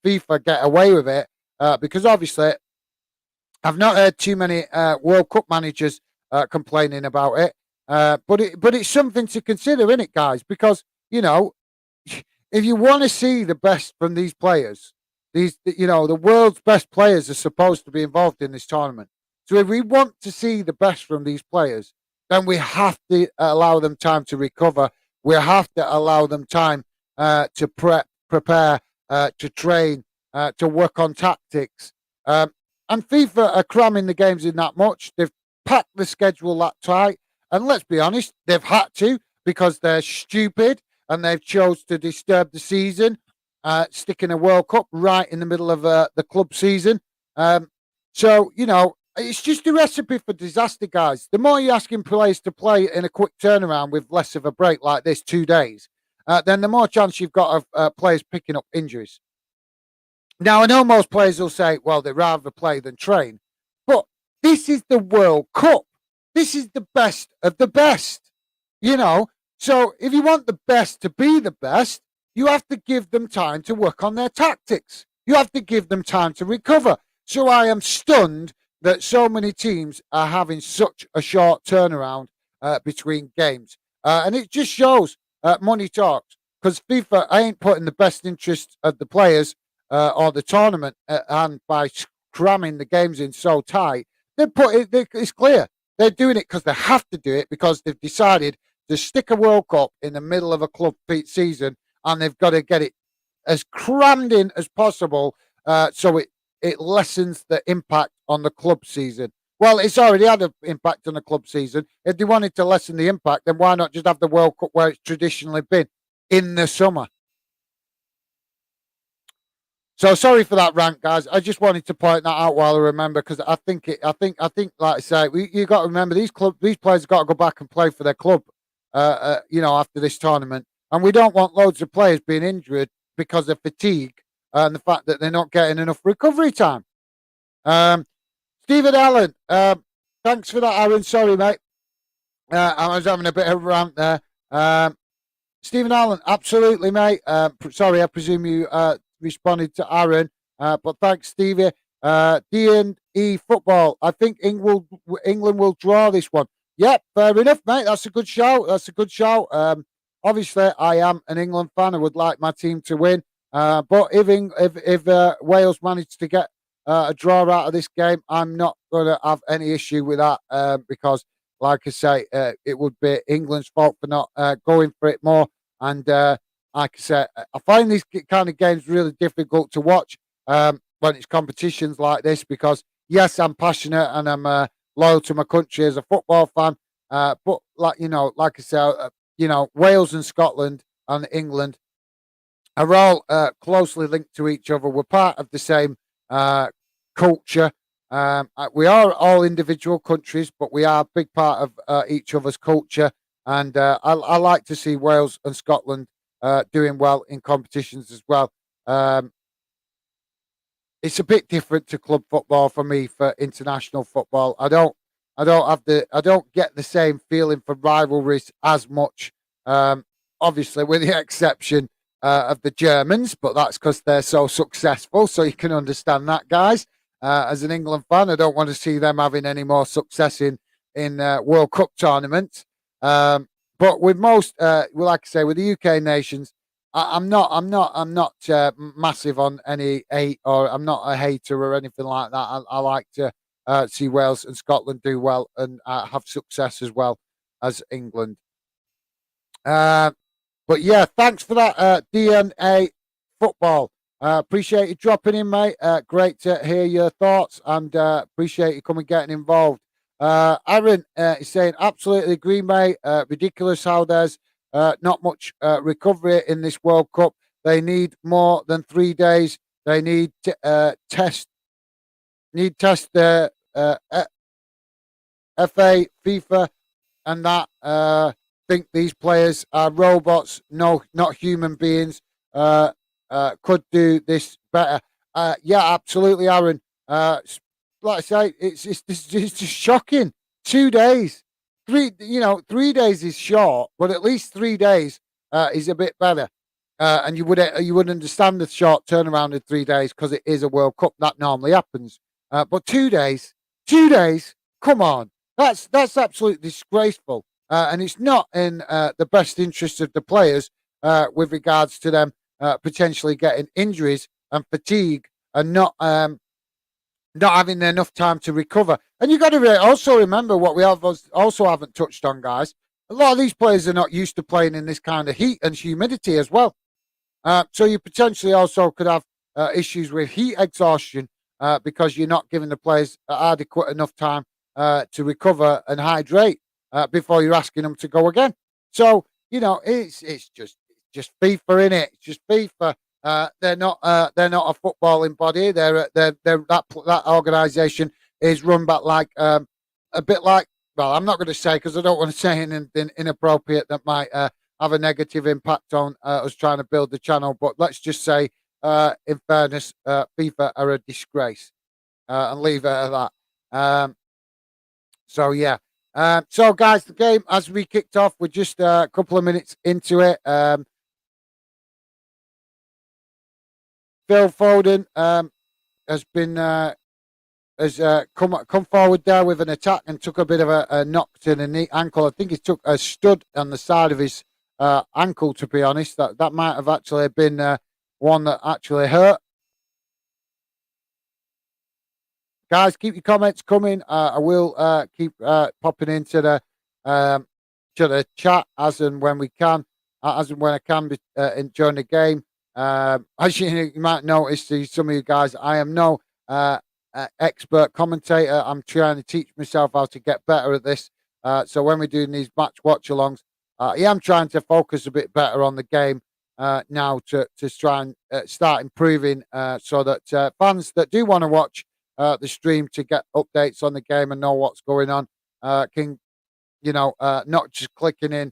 Speaker 1: FIFA get away with it, because obviously I've not heard too many World Cup managers complaining about it. But it's something to consider, isn't it, guys? Because, you know, if you want to see the best from these players, the world's best players are supposed to be involved in this tournament. So if we want to see the best from these players, then we have to allow them time to recover. We have to allow them time to prepare, to train, to work on tactics. And FIFA are cramming the games in that much. They've packed the schedule that tight. And let's be honest, they've had to, because they're stupid and they've chose to disturb the season, sticking a World Cup right in the middle of the club season. So, you know, it's just a recipe for disaster, guys. The more you're asking players to play in a quick turnaround with less of a break like this, 2 days, then the more chance you've got of players picking up injuries. Now, I know most players will say, well, they'd rather play than train, but this is the World Cup. This is the best of the best, you know. So if you want the best to be the best, you have to give them time to work on their tactics. You have to give them time to recover. So I am stunned that so many teams are having such a short turnaround between games. And it just shows money talks, because FIFA ain't putting the best interests of the players or the tournament and by cramming the games in so tight. It's clear. They're doing it because they have to do it, because they've decided to stick a World Cup in the middle of a club season, and they've got to get it as crammed in as possible so it lessens the impact on the club season. Well, it's already had an impact on the club season. If they wanted to lessen the impact, then why not just have the World Cup where it's traditionally been, in the summer? So sorry for that rant, guys. I just wanted to point that out while I remember, because I think, like I say, you got to remember these players got to go back and play for their club, you know, after this tournament, and we don't want loads of players being injured because of fatigue and the fact that they're not getting enough recovery time. Stephen Allen, thanks for that, Aaron. Sorry, mate. I was having a bit of a rant there. Stephen Allen, absolutely, mate. Sorry, I presume you responded to Aaron, but thanks, Stevie. D&E football. I think England will draw this one. Yep, fair enough, mate. That's a good shout. Obviously, I am an England fan. I would like my team to win. But if Wales manage to get a draw out of this game, I'm not going to have any issue with that, because, like I say, it would be England's fault for not going for it more. And like I said, I find these kind of games really difficult to watch when it's competitions like this, because, yes, I'm passionate and I'm loyal to my country as a football fan. But, like I said, Wales and Scotland and England are all closely linked to each other. We're part of the same culture. We are all individual countries, but we are a big part of each other's culture. And I like to see Wales and Scotland doing well in competitions as well. It's a bit different to club football for me. For international football, I don't get the same feeling for rivalries as much. Obviously, with the exception of the Germans, but that's because they're so successful. So you can understand that, guys. As an England fan, I don't want to see them having any more success in World Cup tournaments. But with most, well, like I say, with the UK nations, I'm not massive on any hate, or I'm not a hater or anything like that. I like to see Wales and Scotland do well and have success as well as England. Uh, but yeah, thanks for that, DNA football. Appreciate you dropping in, mate. Great to hear your thoughts, and appreciate you coming getting involved. Aaron is saying, absolutely agree, mate. Ridiculous how there's not much recovery in this World Cup. They need more than 3 days. They need test the FA, FIFA, and that think these players are robots, no, not human beings. Could do this better. Yeah, absolutely, Aaron. Like I say, it's just shocking. 2 days, 3 days is short, but at least 3 days is a bit better. And you would understand the short turnaround in 3 days because it is a World Cup that normally happens. But 2 days, 2 days, come on, that's absolutely disgraceful. And it's not in the best interest of the players with regards to them potentially getting injuries and fatigue and not having enough time to recover. And you've got to also remember what we also haven't touched on, guys. A lot of these players are not used to playing in this kind of heat and humidity as well. So you potentially also could have issues with heat exhaustion because you're not giving the players adequate enough time to recover and hydrate before you're asking them to go again. So it's just FIFA in it. It's just FIFA. They're not a footballing body. That organisation is run back like a bit like. Well, I'm not going to say because I don't want to say anything inappropriate that might have a negative impact on us trying to build the channel. But let's just say, in fairness, FIFA are a disgrace, and leave it at that. So yeah. So guys, the game as we kicked off, we're just a couple of minutes into it. Phil Foden has been has come forward there with an attack and took a bit of a knock to the knee ankle. I think he took a stud on the side of his ankle. To be honest, that might have actually been one that actually hurt. Guys, keep your comments coming. I will keep popping into the chat as and when we can, as and when I can during the game. As you might notice, some of you guys, I am no expert commentator. I'm trying to teach myself how to get better at this. So when we're doing these match watch alongs, I am trying to focus a bit better on the game now to try and start improving so that fans that do want to watch the stream to get updates on the game and know what's going on can, not just clicking in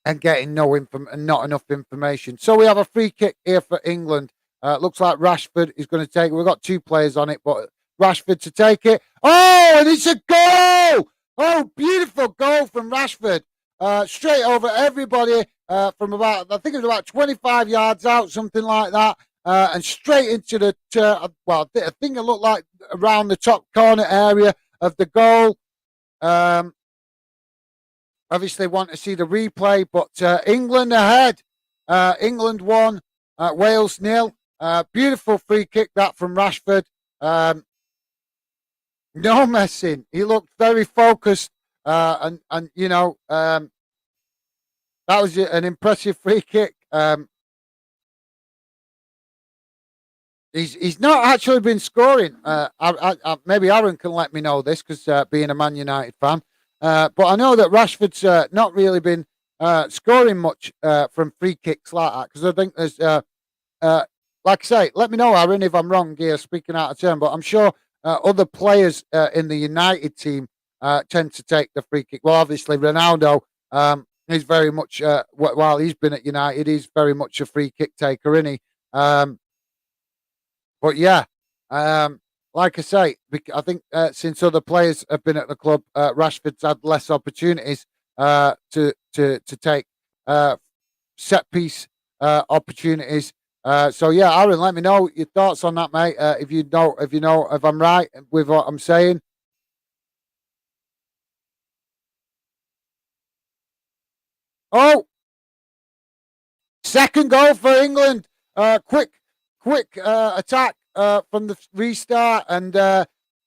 Speaker 1: and getting not enough information. So we have a free kick here for England. Looks like Rashford is going to take it. We've got two players on it, but Rashford to take it. Oh, and it's a goal! Oh, beautiful goal from Rashford. Straight over everybody from about, I think it was about 25 yards out, something like that. And straight into the, I think it looked like around the top corner area of the goal. Obviously want to see the replay, but England ahead. England 1, Wales 0. Beautiful free kick that from Rashford. No messing. He looked very focused, and that was an impressive free kick. He's not actually been scoring. Maybe Aaron can let me know this because being a Man United fan. But I know that Rashford's not really been scoring much from free kicks like that because I think there's, like I say, let me know, Aaron, if I'm wrong here, speaking out of turn. But I'm sure other players in the United team tend to take the free kick. Well, obviously, Ronaldo is very much, while he's been at United, he's very much a free kick taker, isn't he? But yeah, like I say, I think since other players have been at the club, Rashford's had less opportunities to take set piece opportunities. So yeah, Aaron, let me know your thoughts on that, mate. If I'm right with what I'm saying. Oh, second goal for England. Quick attack from the restart and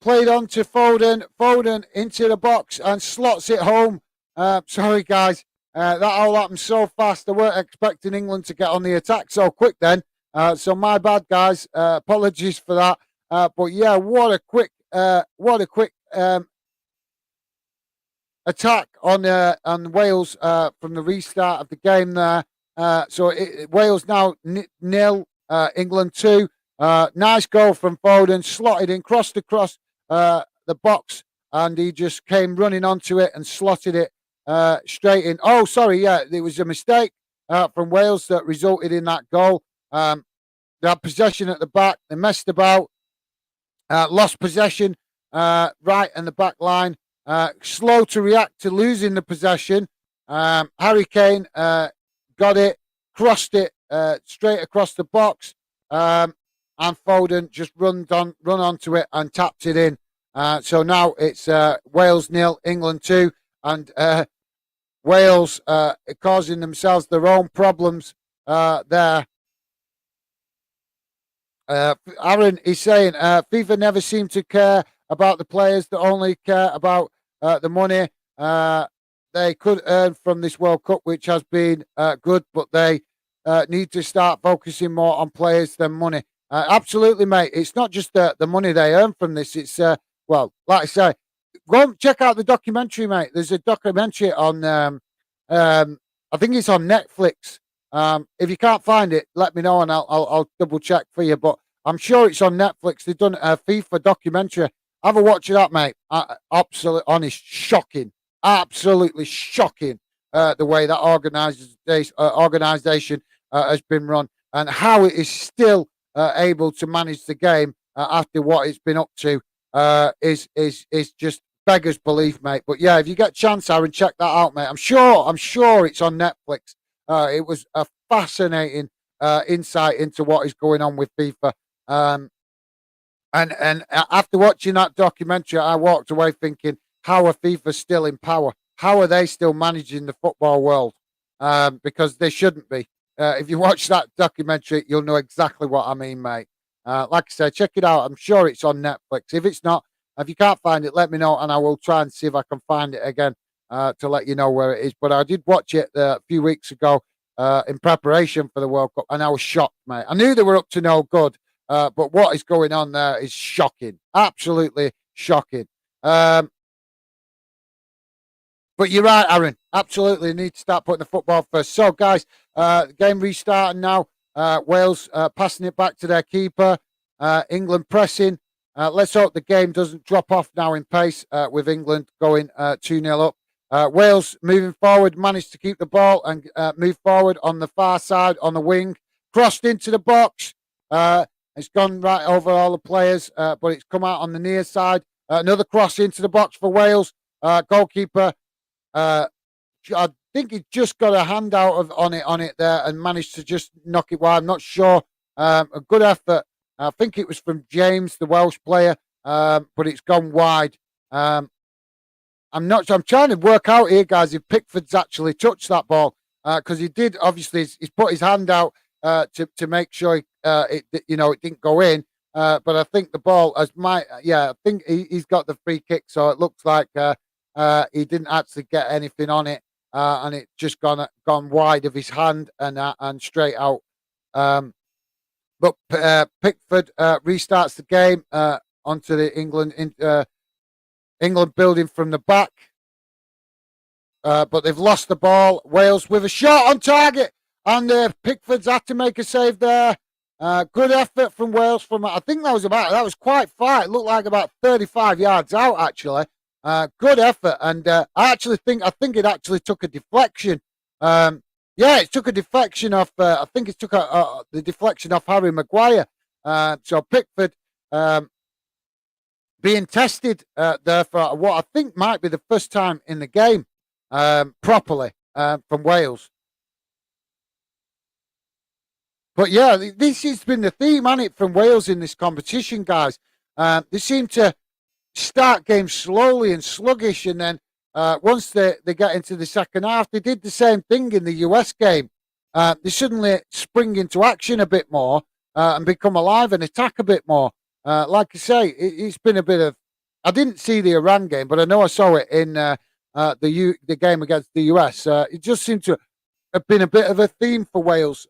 Speaker 1: played on to Foden. Foden into the box and slots it home. Sorry, guys. That all happened so fast. I weren't expecting England to get on the attack so quick then. So my bad, guys. Apologies for that. But yeah, what a quick attack on Wales from the restart of the game there. Wales now nil, England 2. Nice goal from Foden, slotted in, crossed across the box, and he just came running onto it and slotted it straight in. Oh, sorry, yeah, it was a mistake from Wales that resulted in that goal. They had possession at the back, they messed about, lost possession right in the back line. Slow to react to losing the possession. Harry Kane got it, crossed it straight across the box, and Foden just run onto it and tapped it in. So now it's Wales 0, England 2, and Wales causing themselves their own problems there. Aaron is saying FIFA never seem to care about the players, that only care about the money they could earn from this World Cup, which has been good, but they need to start focusing more on players than money. Absolutely, mate. It's not just the money they earn from this. It's, well, like I say, go and check out the documentary, mate. There's a documentary on, I think it's on Netflix. If you can't find it, let me know and I'll double check for you. But I'm sure it's on Netflix. They've done a FIFA documentary. Have a watch of that, mate. Absolutely honest, shocking, absolutely shocking. The way that organization has been run and how it is still able to manage the game after what it's been up to is just beggars belief, mate. But yeah, if you get a chance, Aaron, check that out, mate. I'm sure it's on Netflix. It was a fascinating insight into what is going on with FIFA. And after watching that documentary, I walked away thinking, how are FIFA still in power? How are they still managing the football world? Because they shouldn't be. If you watch that documentary, you'll know exactly what I mean, mate. Like I said, check it out. I'm sure it's on Netflix. If it's not, if you can't find it, let me know, and I will try and see if I can find it again to let you know where it is. But I did watch it a few weeks ago in preparation for the World Cup, and I was shocked, mate. I knew they were up to no good. But what is going on there is shocking, absolutely shocking. But you're right, Aaron. Absolutely need to start putting the football first. So, guys, the game restarting now. Wales passing it back to their keeper. England pressing. Let's hope the game doesn't drop off now in pace with England going 2-0 up. Wales moving forward, managed to keep the ball and move forward on the far side on the wing. Crossed into the box. It's gone right over all the players, but it's come out on the near side. Another cross into the box for Wales. Goalkeeper, I think he just got a hand out on it there and managed to just knock it wide. I'm not sure. A good effort. I think it was from James, the Welsh player, but it's gone wide. I'm trying to work out here, guys, if Pickford's actually touched that ball because he did. Obviously, he's put his hand out to make sure it didn't go in. But I think the ball I think he's got the free kick, so it looks like he didn't actually get anything on it, and it just gone wide of his hand and straight out. But Pickford restarts the game onto the England building from the back. But they've lost the ball. Wales with a shot on target. And Pickford's had to make a save there. Good effort from Wales. I think that was quite far. It looked like about 35 yards out, actually. Good effort. And I think it actually took a deflection. It took a deflection off. I think it took the deflection off Harry Maguire. So Pickford being tested there for what I think might be the first time in the game properly from Wales. But yeah, this has been the theme, hasn't it, from Wales in this competition, guys? They seem to start games slowly and sluggish, and then once they get into the second half, they did the same thing in the US game. They suddenly spring into action a bit more and become alive and attack a bit more. Like I say, it's been a bit of. I didn't see the Iran game, but I know I saw it in the game against the US. It just seemed to have been a bit of a theme for Wales.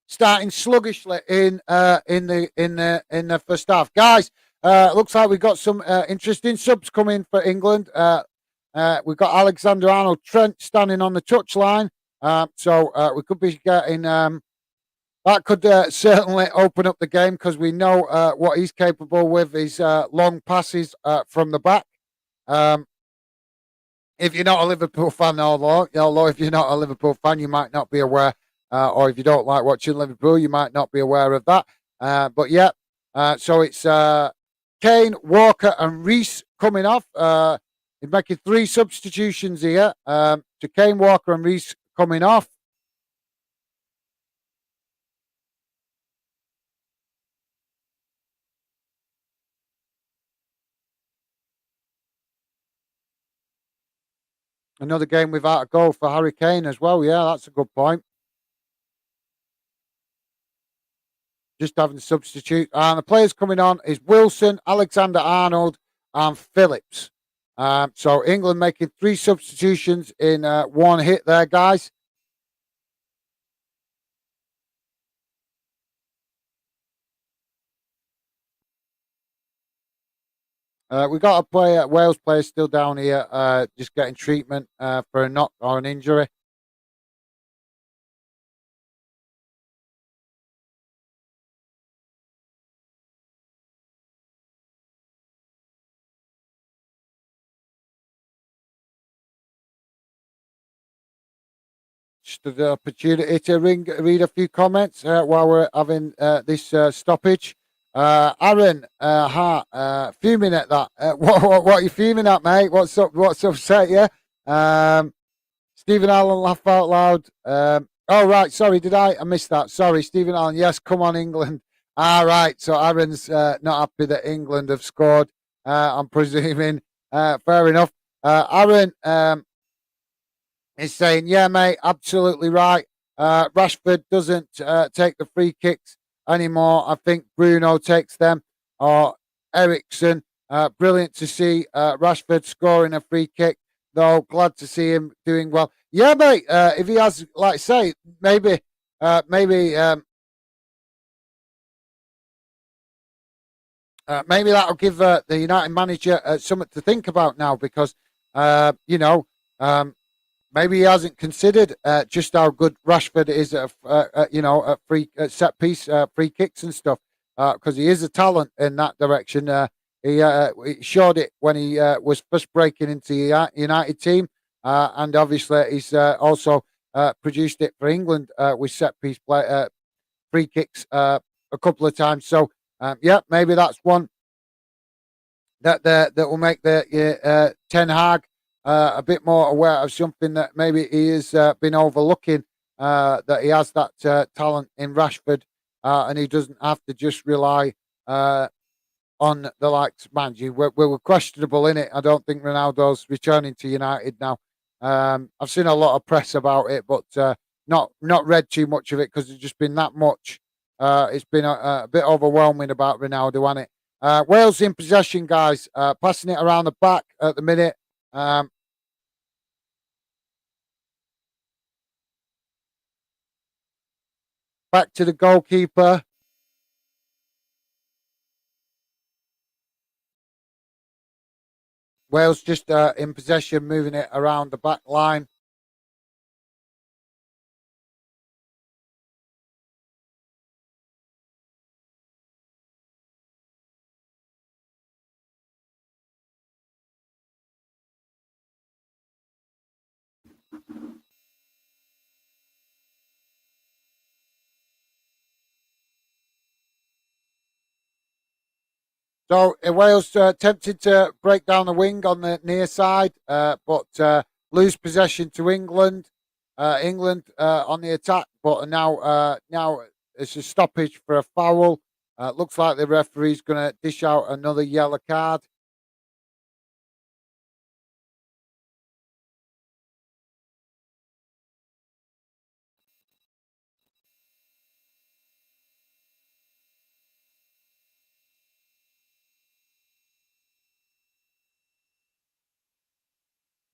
Speaker 1: Starting sluggishly in the first half. Guys, looks like we've got some interesting subs coming for England. We've got Alexander Arnold Trent standing on the touchline. So we could be getting that could certainly open up the game because we know what he's capable with his long passes from the back. If you're not a Liverpool fan, although if you're not a Liverpool fan, you might not be aware, or if you don't like watching Liverpool, you might not be aware of that. But yeah, so it's Kane, Walker, and Reece coming off. He's making 3 substitutions here. To Kane, Walker, and Reece coming off. Another game without a goal for Harry Kane as well. Yeah, that's a good point. Just having to substitute. And the players coming on is Wilson, Alexander Arnold, and Phillips. So England making 3 substitutions in one hit there, guys. We got a player, Wales player still down here, just getting treatment for a knock or an injury. Just the opportunity to read a few comments while we're having this stoppage. Aaron Hart, fuming at that. What are you fuming at, mate? What's up? What's upset you? Stephen Allen, laugh out loud. Oh, right. Sorry, I missed that? Sorry, Stephen Allen. Yes, come on, England. All right. So Aaron's not happy that England have scored. I'm presuming. Fair enough. Aaron is saying, yeah, mate, absolutely right. Rashford doesn't take the free kicks anymore. I think Bruno takes them, or Ericsson. Brilliant to see Rashford scoring a free kick, though. Glad to see him doing well. Yeah, mate. If he has, like I say, maybe that'll give the United manager something to think about now because, maybe he hasn't considered just how good Rashford is at, at free set piece free kicks and stuff. Because he is a talent in that direction. He showed it when he was first breaking into the United team, and obviously he's also produced it for England with set piece free kicks a couple of times. So yeah, maybe that's one that will make the Ten Hag a bit more aware of something that maybe he has been overlooking, that he has that talent in Rashford, and he doesn't have to just rely on the likes. Man, we were questionable in it. I don't think Ronaldo's returning to United now. I've seen a lot of press about it, but not read too much of it because there's just been that much. It's been a bit overwhelming about Ronaldo, hasn't it? Wales in possession, guys, passing it around the back at the minute. Back to the goalkeeper. Wales just in possession, moving it around the back line. So Wales attempted to break down the wing on the near side, but lose possession to England. England on the attack, but now it's a stoppage for a foul. Looks like the referee's going to dish out another yellow card.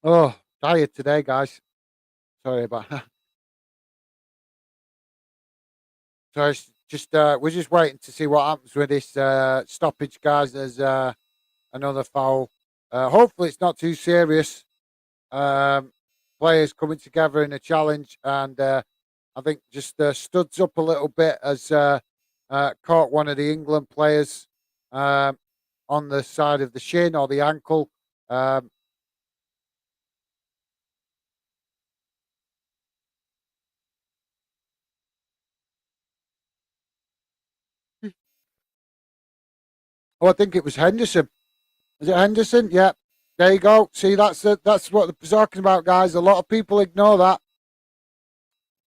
Speaker 1: Oh, tired today, guys. Sorry about that. So it's just we're just waiting to see what happens with this stoppage, guys. There's another foul. Hopefully, it's not too serious. Um, Players coming together in a challenge, and I think just studs up a little bit as caught one of the England players um, on the side of the shin or the ankle. Um, oh, I think it was Henderson. Is it Henderson? Yeah. There you go. See, that's what they're talking about, guys. A lot of people ignore that.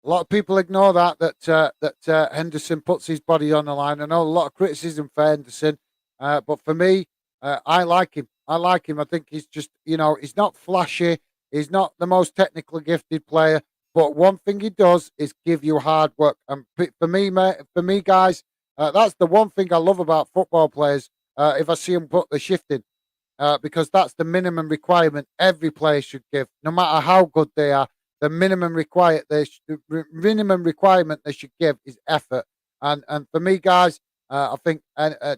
Speaker 1: A lot of people ignore that Henderson puts his body on the line. I know a lot of criticism for Henderson, but for me, I like him. I like him. I think he's just he's not flashy. He's not the most technically gifted player, but one thing he does is give you hard work. And for me, mate, for me, guys, that's the one thing I love about football players. If I see them put the shift in, because that's the minimum requirement every player should give, no matter how good they are. The minimum requirement they should give is effort. And for me, guys, I think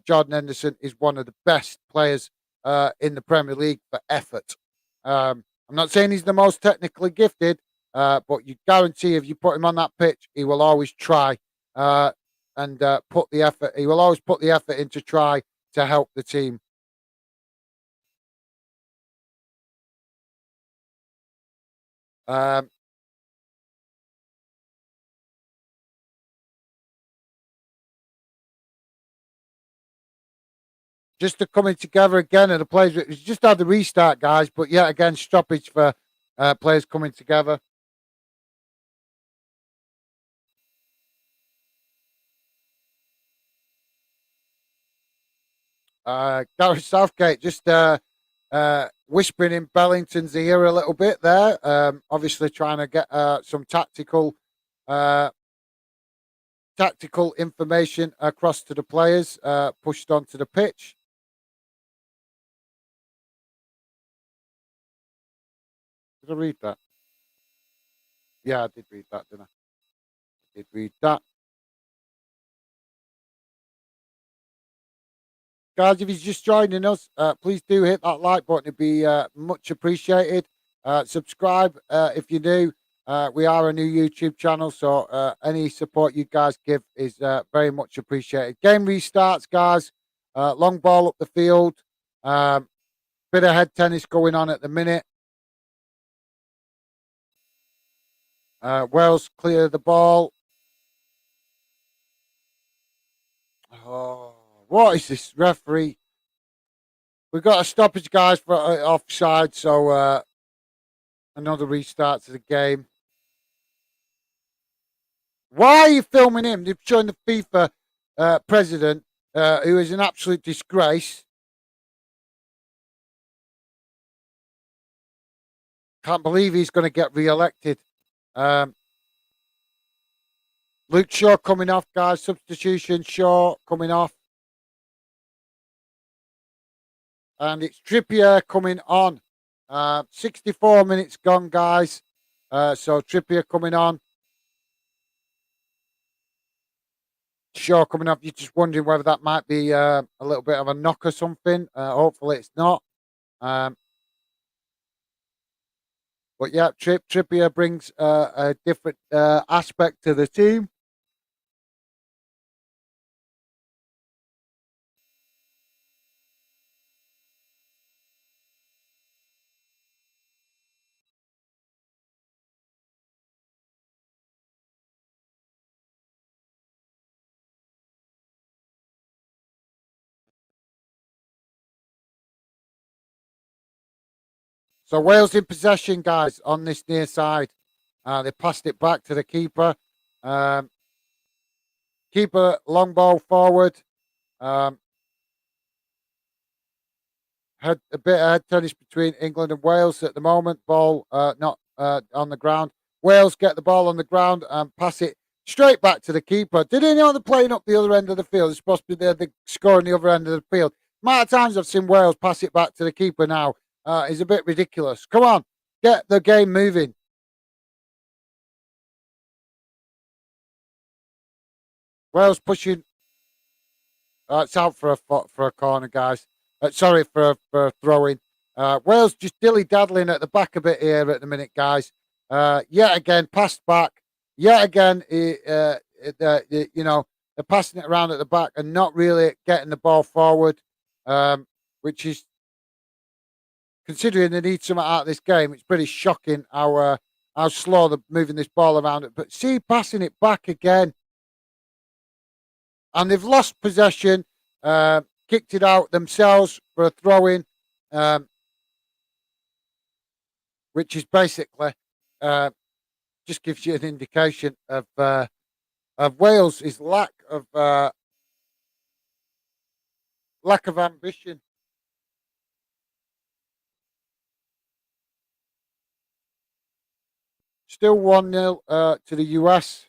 Speaker 1: Jordan Henderson is one of the best players in the Premier League for effort. I'm not saying he's the most technically gifted, but you guarantee if you put him on that pitch, he will always try and put the effort. He will always put the effort in to try to help the team. Um, just the coming together again of the players. It's just had the restart, guys, but yet again, stoppage for players coming together. Gareth Southgate just whispering in Bellington's ear a little bit there. Obviously, trying to get some uh, tactical information across to the players, pushed onto the pitch. Did I read that? Yeah, I did read that, didn't I? Did read that. Guys, if you're just joining us, please do hit that like button. It'd be much appreciated. Subscribe if you're new. We are a new YouTube channel, so any support you guys give is very much appreciated. Game restarts, guys. Long ball up the field. Um, Bit of head tennis going on at the minute. Wales clear the ball. Oh, what is this referee? We've got a stoppage, guys, for offside, so another restart to the game. Why are you filming him? They've shown the FIFA president, who is an absolute disgrace. Can't believe he's going to get re-elected. Um, Luke Shaw coming off, guys. Substitution, Shaw coming off. And it's Trippier coming on. 64 minutes gone, guys. So Trippier coming on. Shaw coming off. You're just wondering whether that might be a little bit of a knock or something. Hopefully it's not. Um, but yeah, Trippier brings a different aspect to the team. So Wales in possession, guys, on this near side. They passed it back to the keeper. Keeper long ball forward. Had a bit of head tennis between England and Wales at the moment. Ball not on the ground. Wales get the ball on the ground and pass it straight back to the keeper. Did he know they're playing up the other end of the field? It's supposed to be the score on the other end of the field. Amount of times I've seen Wales pass it back to the keeper now is a bit ridiculous. Come on, get the game moving. Wales pushing. It's out for a corner, guys. Sorry for a throw-in. Wales just dilly-daddling at the back a bit here at the minute, guys. Yet again, passed back. Yet again, you know, they're passing it around at the back and not really getting the ball forward, which is, considering they need something out of this game, it's pretty shocking how slow they're moving this ball around it. But see, passing it back again. And they've lost possession, kicked it out themselves for a throw-in, which is basically just gives you an indication of Wales' lack of ambition. Still 1-0 to the US.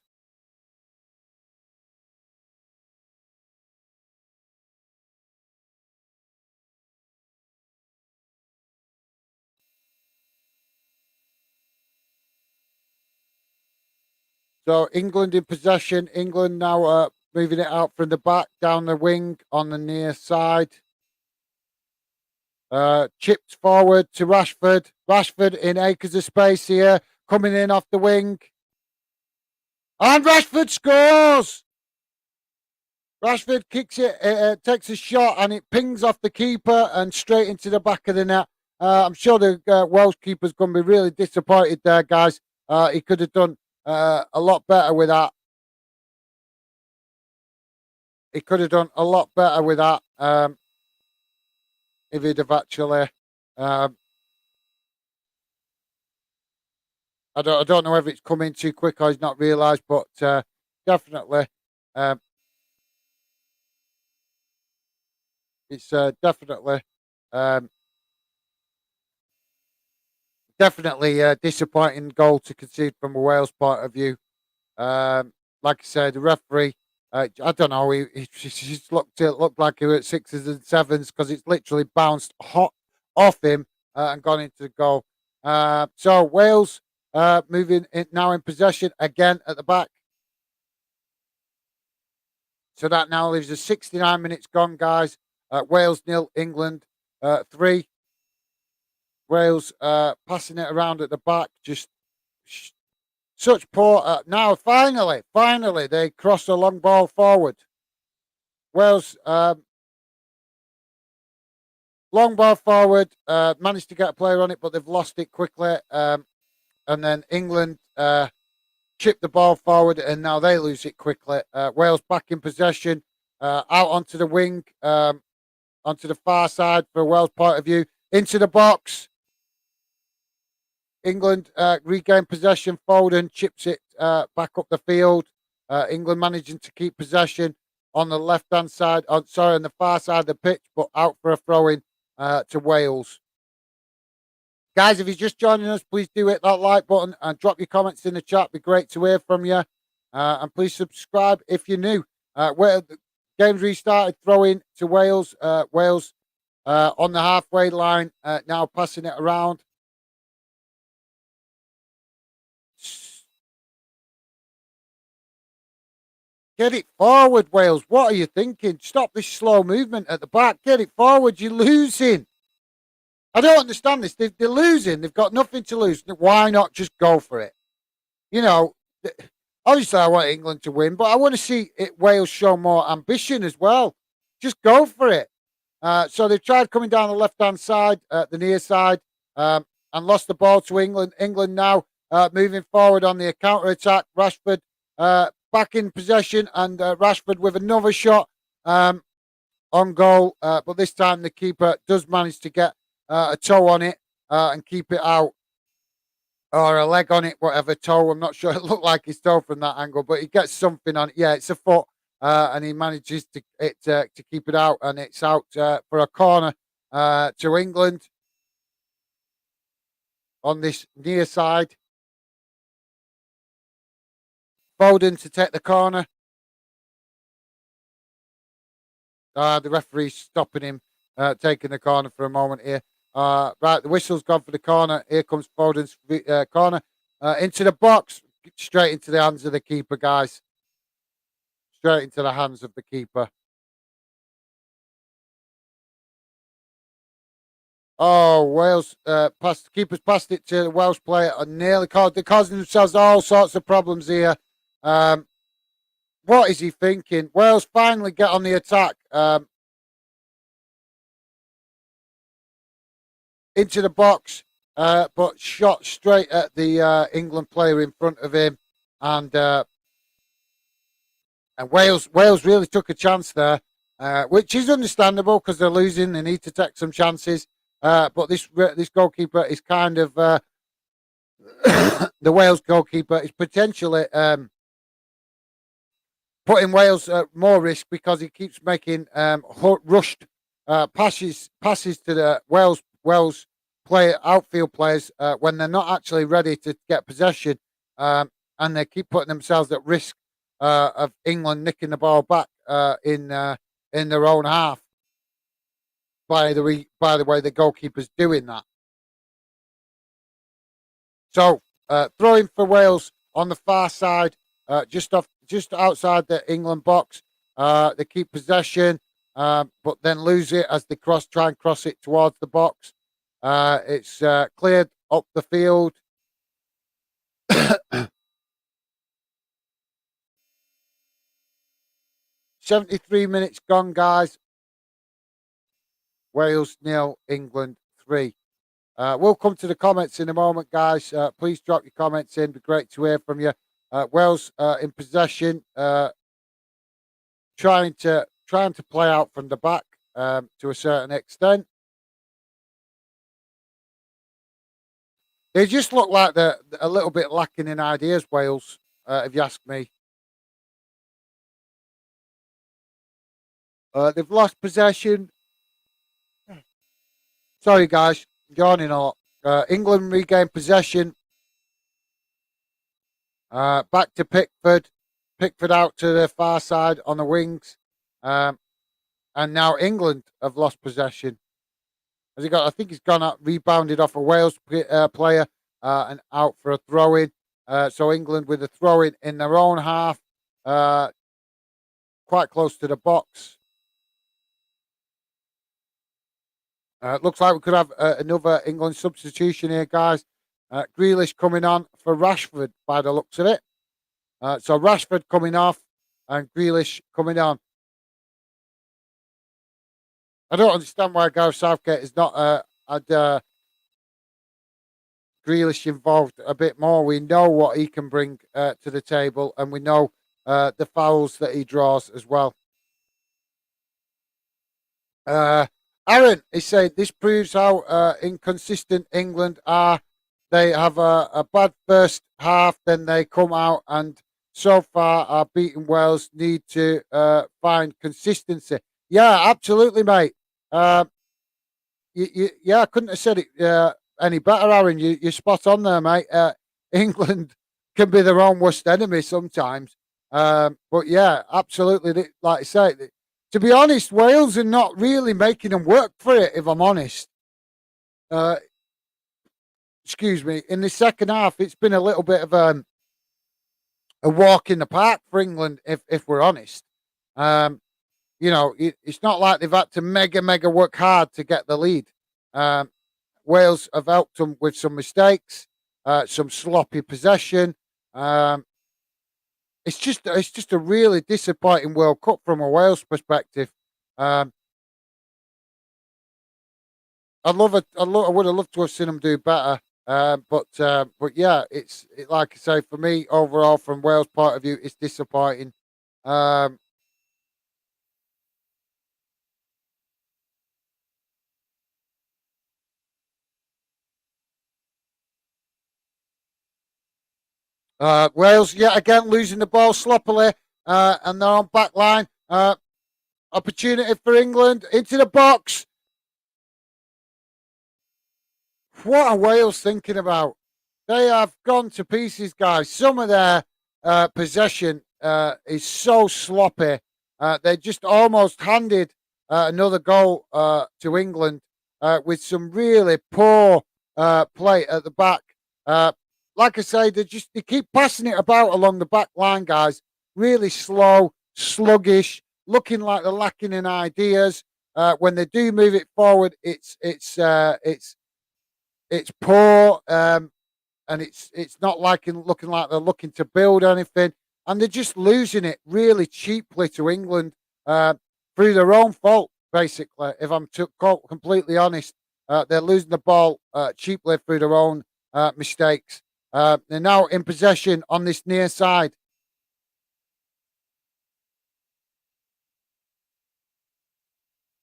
Speaker 1: So England in possession. England now moving it out from the back, down the wing on the near side. Chipped forward to Rashford. Rashford in acres of space here, coming in off the wing. And Rashford scores! Rashford kicks it, takes a shot, and it pings off the keeper and straight into the back of the net. I'm sure the Welsh keeper's going to be really disappointed there, guys. He could have done a lot better with that. He could have done a lot better with that if he'd have actually. I don't know if it's come in too quick or he's not realised, but definitely, it's definitely a disappointing goal to concede from a Wales point of view. Like I said, the referee, I don't know, he just looked like he was at sixes and sevens because it's literally bounced hot off him and gone into the goal. So Wales moving in, now in possession again at the back. So that now leaves us 69 minutes gone, guys. Wales 0, England 3. Wales passing it around at the back, just such poor. Now, finally, they cross a long ball forward. Wales long ball forward, managed to get a player on it, but they've lost it quickly. And then England chip the ball forward, and now they lose it quickly. Wales back in possession, out onto the wing, onto the far side for Wales' point of view, into the box. England regain possession. Foden chips it back up the field. England managing to keep possession on the left-hand side. On the far side of the pitch, but out for a throw-in to Wales. Guys, if you're just joining us, please do hit that like button and drop your comments in the chat. It'd be great to hear from you. And please subscribe if you're new. Where the game's restarted, throw-in to Wales. Wales on the halfway line, now passing it around. Get it forward, Wales. What are you thinking? Stop this slow movement at the back. Get it forward. You're losing. I don't understand this. They're losing. They've got nothing to lose. Why not just go for it? You know, obviously I want England to win, but I want to see Wales show more ambition as well. Just go for it. So they've tried coming down the left-hand side, the near side, and lost the ball to England. England now moving forward on the counter-attack. Rashford back in possession, and Rashford with another shot on goal. But this time the keeper does manage to get a toe on it and keep it out. or a leg on it, whatever toe. I'm not sure. It looked like his toe from that angle, but he gets something on it. Yeah, it's a foot, and he manages to keep it out, and it's out for a corner to England on this near side. Foden to take the corner. The referee's stopping him, taking the corner for a moment here. Right, the whistle's gone for the corner. Here comes Foden's corner into the box, straight into the hands of the keeper, guys. Straight into the hands of the keeper. Oh, Wales keeper's passed it to the Welsh player and nearly caused. They're causing themselves all sorts of problems here. Um, what is he thinking? Wales finally get on the attack. Into the box, but shot straight at the England player in front of him, and Wales really took a chance there, which is understandable because they're losing. They need to take some chances, but this goalkeeper is kind of the Wales goalkeeper is potentially putting Wales at more risk because he keeps making rushed passes to the Wales outfield players when they're not actually ready to get possession, and they keep putting themselves at risk of England nicking the ball back in their own half. By the way, the goalkeeper's doing that. So throwing for Wales on the far side, just outside the England box. They keep possession, but then lose it as they try and cross it towards the box. It's cleared up the field. 73 minutes gone, guys. Wales 0, England 3. We'll come to the comments in a moment, guys. Please drop your comments in. It'd be great to hear from you. Wales in possession, trying to play out from the back to a certain extent. They just look like they're a little bit lacking in ideas, Wales, if you ask me. They've lost possession. Sorry, guys, yawning a lot. England regained possession. Back to Pickford. Pickford out to the far side on the wings. And now England have lost possession. Has he got? I think he's gone out, rebounded off a Wales player and out for a throw in. So England with a throw in their own half, quite close to the box. Looks like we could have another England substitution here, guys. Grealish coming on for Rashford by the looks of it. So Rashford coming off and Grealish coming on. I don't understand why Gareth Southgate has not had Grealish involved a bit more. We know what he can bring to the table, and we know the fouls that he draws as well. Aaron is saying this proves how inconsistent England are. They have a bad first half, then they come out and so far are beating Wales. Need to find consistency. Yeah, absolutely, mate. Yeah, I couldn't have said it any better, Aaron. You're spot on there, mate. England can be their own worst enemy sometimes. But yeah, absolutely. Like I say, to be honest, Wales are not really making them work for it, if I'm honest. Excuse me. In the second half, it's been a little bit of a walk in the park for England, if we're honest. It's not like they've had to mega work hard to get the lead. Wales have helped them with some mistakes, some sloppy possession. It's just a really disappointing World Cup from a Wales perspective. I would have loved to have seen them do better. But yeah, like I say, for me overall, from Wales' point of view, it's disappointing. Um, Wales yet again losing the ball sloppily, and they're on back line. Opportunity for England into the box. What are Wales thinking about? They have gone to pieces, guys. Some of their possession is so sloppy. They just almost handed another goal to England with some really poor play at the back. Uh, like I say, they keep passing it about along the back line, guys. Really slow, sluggish, looking like they're lacking in ideas. When they do move it forward, it's poor, and it's not looking like they're looking to build anything, and they're just losing it really cheaply to England uh, through their own fault. Basically, if I'm completely honest, they're losing the ball cheaply through their own mistakes. They're now in possession on this near side.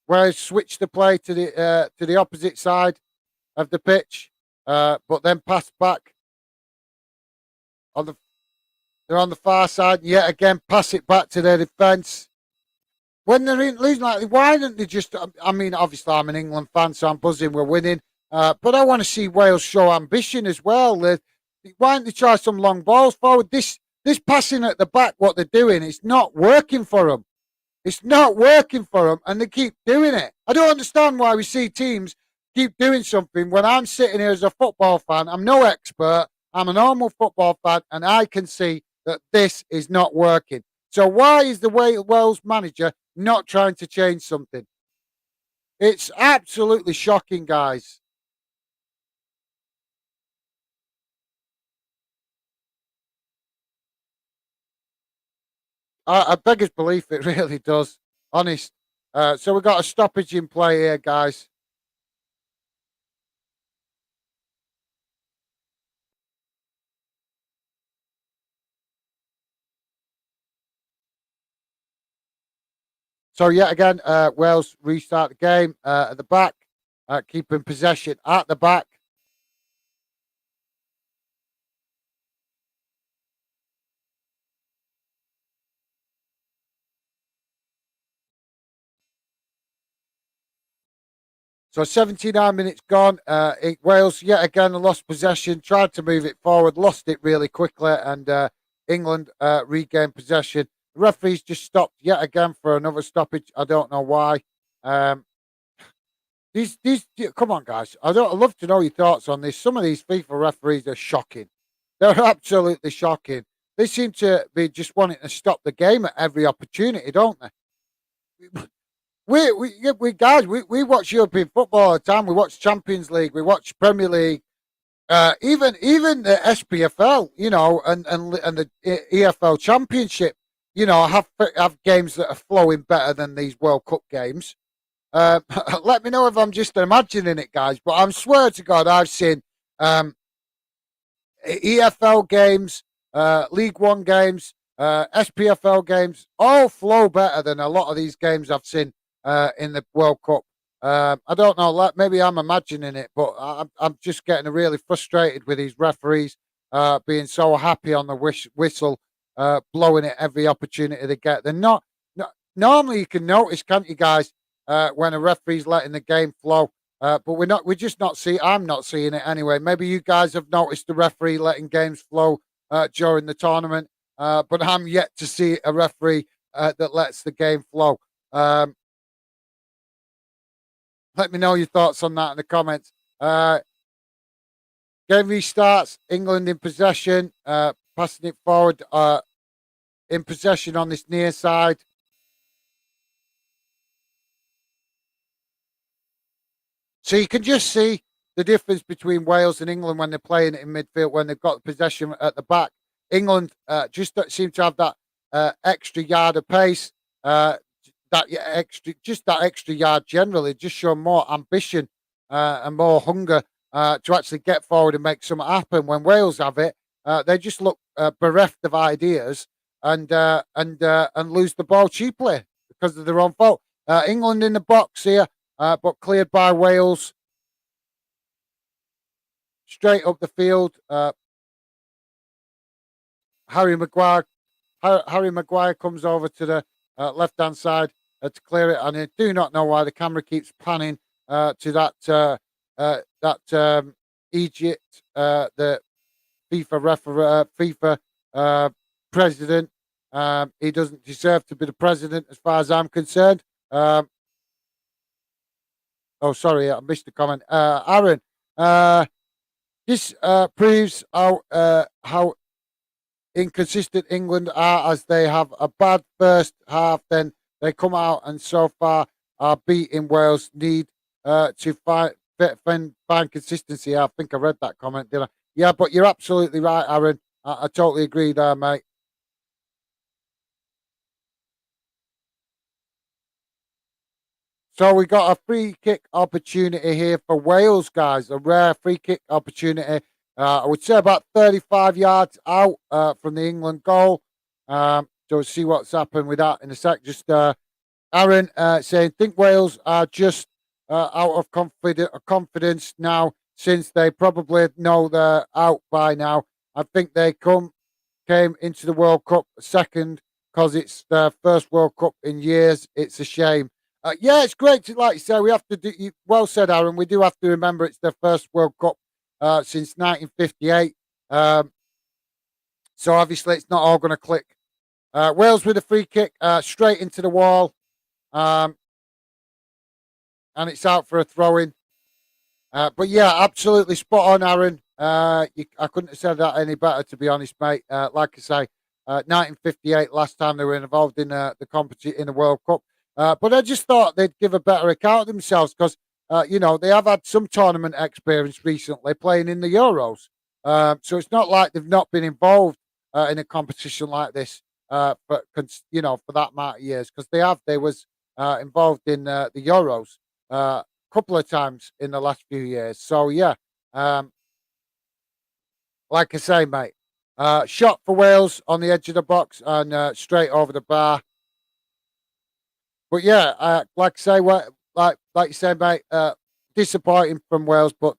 Speaker 1: Whereas switch the play to the opposite side of the pitch, but then pass back on the they're on the far side. Yet again, pass it back to their defence. When they're in losing like, why don't they just? I mean, obviously, I'm an England fan, so I'm buzzing. We're winning, but I want to see Wales show ambition as well. Why don't they try some long balls forward? This passing at the back, what they're doing, it's not working for them. It's not working for them, and they keep doing it. I don't understand why we see teams keep doing something when I'm sitting here as a football fan. I'm no expert. I'm a normal football fan, and I can see that this is not working. So why is the Wales manager not trying to change something? It's absolutely shocking, guys. I beg his belief, it really does. Honest. So we've got a stoppage in play here, guys. So yet again, Wales restart the game at the back, keeping possession at the back. So 79 minutes gone. Wales yet again lost possession, tried to move it forward, lost it really quickly, and England regained possession. The referees just stopped yet again for another stoppage. I don't know why. Um, come on, guys. I'd love to know your thoughts on this. Some of these FIFA referees are shocking. They're absolutely shocking. They seem to be just wanting to stop the game at every opportunity, don't they? We guys, we watch European football all the time. We watch Champions League, we watch Premier League, even the SPFL, and the EFL Championship. Have games that are flowing better than these World Cup games. Let me know if I'm just imagining it, guys. But I swear to God, I've seen EFL games, League One games, SPFL games, all flow better than a lot of these games I've seen in the World Cup. I don't know, maybe I'm imagining it, but I'm just getting really frustrated with these referees being so happy on the whistle, blowing it every opportunity they get. They're not, no, normally you can notice, can't you guys, when a referee's letting the game flow. But we're just not see. I'm not seeing it anyway. Maybe you guys have noticed the referee letting games flow during the tournament, but I'm yet to see a referee that lets the game flow. Let me know your thoughts on that in the comments. Game restarts. England in possession, passing it forward. In possession on this near side. So you can just see the difference between Wales and England when they're playing in midfield, when they've got possession at the back. England just seem to have that extra yard of pace, that extra yard generally, just show more ambition and more hunger to actually get forward and make something happen. When Wales have it, they just look bereft of ideas and lose the ball cheaply because of their own fault. England in the box here, but cleared by Wales. Straight up the field. Harry Maguire. Harry Maguire comes over to the left hand side to clear it, and I do not know why the camera keeps panning to that Egypt, the FIFA uh, president. He doesn't deserve to be the president, as far as I'm concerned. Oh, sorry, I missed the comment. Aaron, uh, this proves how inconsistent England are, as they have a bad first half, then they come out and so far are beating Wales. Need to find consistency. I think I read that comment, did I? Yeah, but you're absolutely right, Aaron. I totally agree there, mate. So we got a free kick opportunity here for Wales, guys. A rare free kick opportunity. I would say about 35 yards out from the England goal. So we'll see what's happened with that in a sec. Just Aaron saying, think Wales are just out of confidence now, since they probably know they're out by now. I think they came into the World Cup second because it's their first World Cup in years. It's a shame. Yeah, it's great to, like you say, we have to do, well said, Aaron. We do have to remember it's their first World Cup since 1958. So obviously it's not all going to click. Wales with a free kick straight into the wall. And it's out for a throw in. But yeah, absolutely spot on, Aaron. I couldn't have said that any better, to be honest, mate. Like I say, 1958, last time they were involved in the competition in the World Cup. But I just thought they'd give a better account of themselves because, they have had some tournament experience recently playing in the Euros. So it's not like they've not been involved in a competition like this for that amount of years, because they have. They was involved in the Euros a couple of times in the last few years. So yeah, um, like I say, mate, shot for Wales on the edge of the box and straight over the bar. But yeah, like I say, like you said, mate, disappointing from Wales. But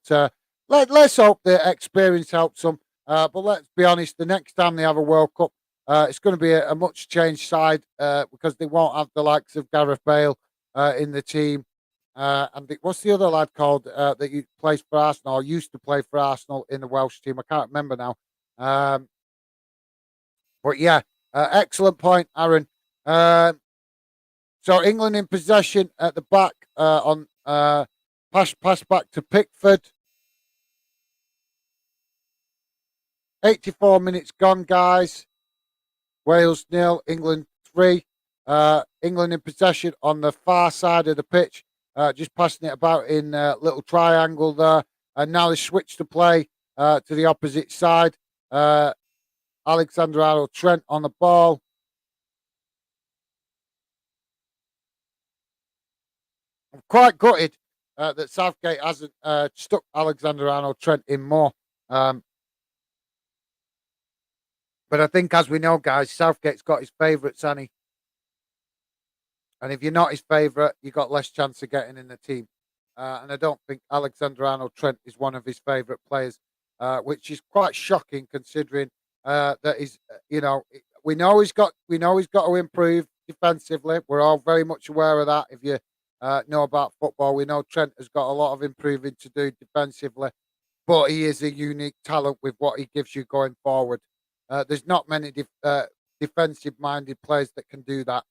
Speaker 1: let's hope the experience helps them. But let's be honest, the next time they have a World Cup, it's going to be a much changed side because they won't have the likes of Gareth Bale in the team. What's the other lad called that plays for Arsenal, or used to play for Arsenal in the Welsh team? I can't remember now. Um, but yeah, excellent point, Aaron. So England in possession at the back on pass back to Pickford. 84 minutes gone, guys. Wales 0, England 3. England in possession on the far side of the pitch, just passing it about in a little triangle there. And now they switch to play to the opposite side. Alexander-Arnold Trent on the ball. I'm quite gutted that Southgate hasn't stuck Alexander-Arnold Trent in more. But I think, as we know, guys, Southgate's got his favourites, Annie. And if you're not his favourite, you've got less chance of getting in the team. And I don't think Alexander-Arnold Trent is one of his favourite players, which is quite shocking considering that he's, we know he's got to improve defensively. We're all very much aware of that. If you know about football, we know Trent has got a lot of improving to do defensively, but he is a unique talent with what he gives you going forward. There's not many defensive-minded players that can do that.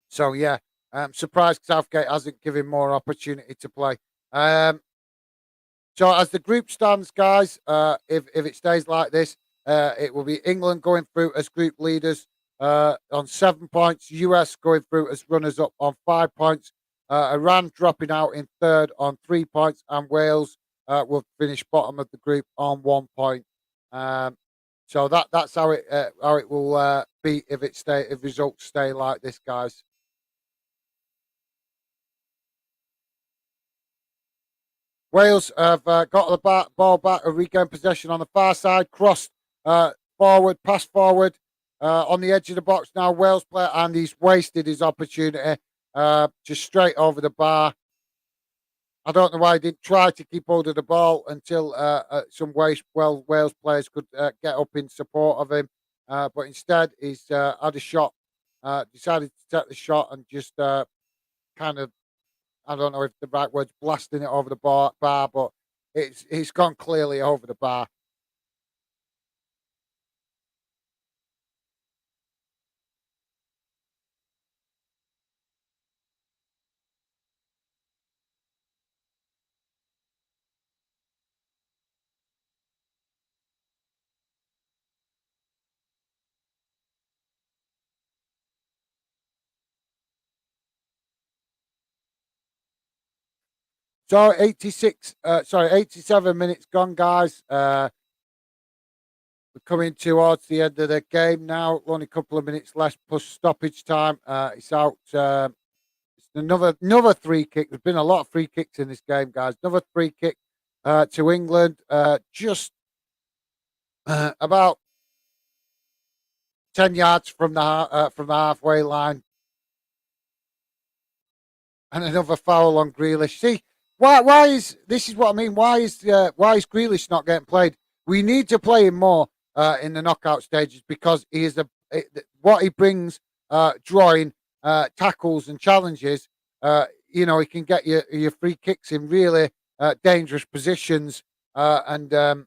Speaker 1: So yeah, I'm surprised Southgate hasn't given more opportunity to play. So as the group stands, guys, if it stays like this, it will be England going through as group leaders on 7 points, US going through as runners-up on 5 points, Iran dropping out in third on 3 points, and Wales will finish bottom of the group on 1 point. So that's how it will be if results stay like this, guys. Wales have got the ball back, a regain possession on the far side, crossed forward, pass forward on the edge of the box now. Wales player, and he's wasted his opportunity, just straight over the bar. I don't know why he didn't try to keep hold of the ball until some Wales players could get up in support of him. But instead, he's had a shot, decided to take the shot and just kind of, I don't know if the right word's blasting it over the bar, but it's gone clearly over the bar. So 87 minutes gone, guys. We're coming towards the end of the game now. Only a couple of minutes left plus stoppage time. It's out. It's another free kick. There's been a lot of free kicks in this game, guys. Another free kick to England. Just about 10 yards from the halfway line, and another foul on Grealish. See, why is this is what I mean? Why is Grealish not getting played? We need to play him more in the knockout stages because he is what he brings, drawing tackles and challenges. He can get your free kicks in really dangerous positions, and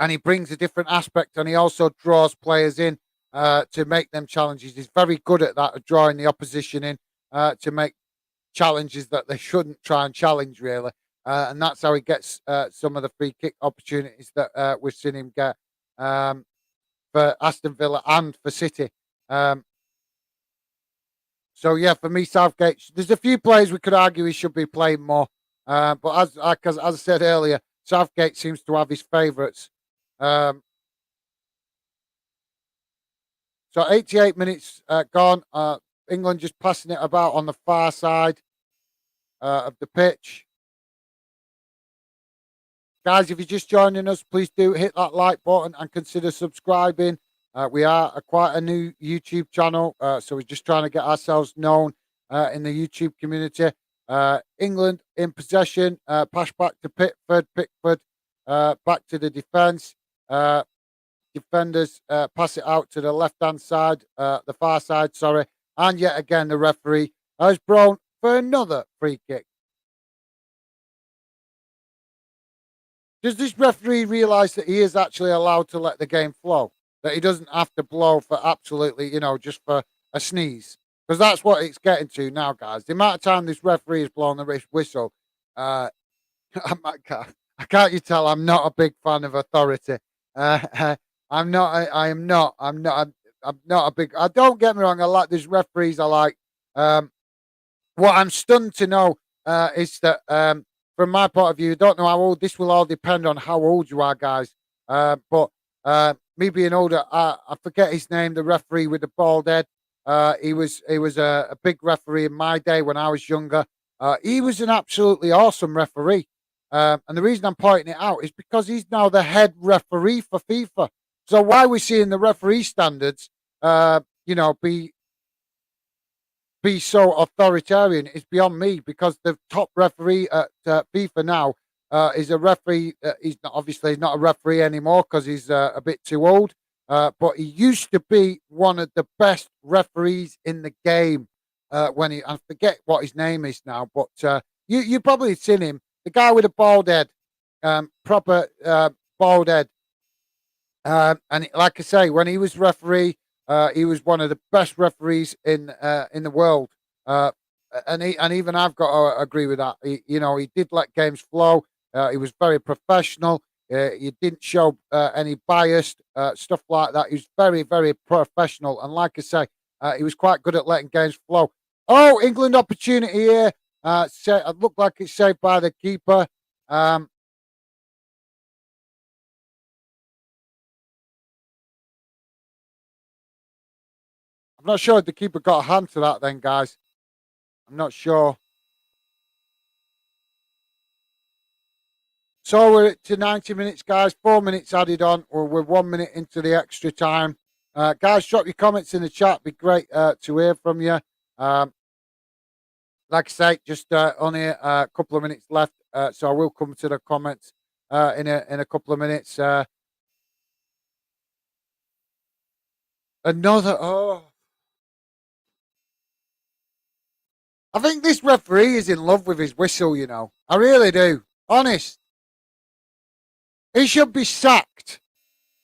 Speaker 1: he brings a different aspect, and he also draws players in to make them challenges. He's very good at that, of drawing the opposition in to make challenges that they shouldn't try and challenge, really. And that's how he gets some of the free kick opportunities that we've seen him get for Aston Villa and for City. So yeah, for me, Southgate. There's a few players we could argue he should be playing more, but as I said earlier, Southgate seems to have his favourites. So 88 minutes gone. England just passing it about on the far side of the pitch. Guys, if you're just joining us, please do hit that like button and consider subscribing. We are quite a new YouTube channel, so we're just trying to get ourselves known in the YouTube community. England in possession, pass back to Pickford, back to the defence. Defenders pass it out to the left-hand side, the far side, sorry. And yet again, the referee has blown for another free kick. Does this referee realise that he is actually allowed to let the game flow? That he doesn't have to blow for absolutely, just for a sneeze? Because that's what it's getting to now, guys. The amount of time this referee has blown the whistle, I can't you tell I'm not a big fan of authority. I'm not. I am not. I'm not. I'm not a big. I don't get me wrong. I like these referees. I like. What I'm stunned to know is that, from my point of view, I don't know how old. This will all depend on how old you are, guys. But me being older, I forget his name. The referee with the bald head. He was a big referee in my day when I was younger. He was an absolutely awesome referee. And the reason I'm pointing it out is because he's now the head referee for FIFA. So why we're seeing the referee standards, be so authoritarian is beyond me. Because the top referee at FIFA now is a referee. He's not a referee anymore because he's a bit too old. But he used to be one of the best referees in the game. I forget what his name is now, but you probably seen him. The guy with a bald head, proper bald head. Like I say, when he was referee, he was one of the best referees in the world. And even I've got to agree with that. He did let games flow. He was very professional. He didn't show any bias, stuff like that. He was very, very professional. And like I say, he was quite good at letting games flow. Oh, England opportunity here. It looked like it's saved by the keeper. I'm not sure if the keeper got a hand to that then, guys. I'm not sure. So we're to 90 minutes, guys. 4 minutes added on. We're 1 minute into the extra time. Guys, drop your comments in the chat. Be great to hear from you. like I say, just only a couple of minutes left, so I will come to the comments in a couple of minutes. Another I think this referee is in love with his whistle. You know, I really do. Honest, he should be sacked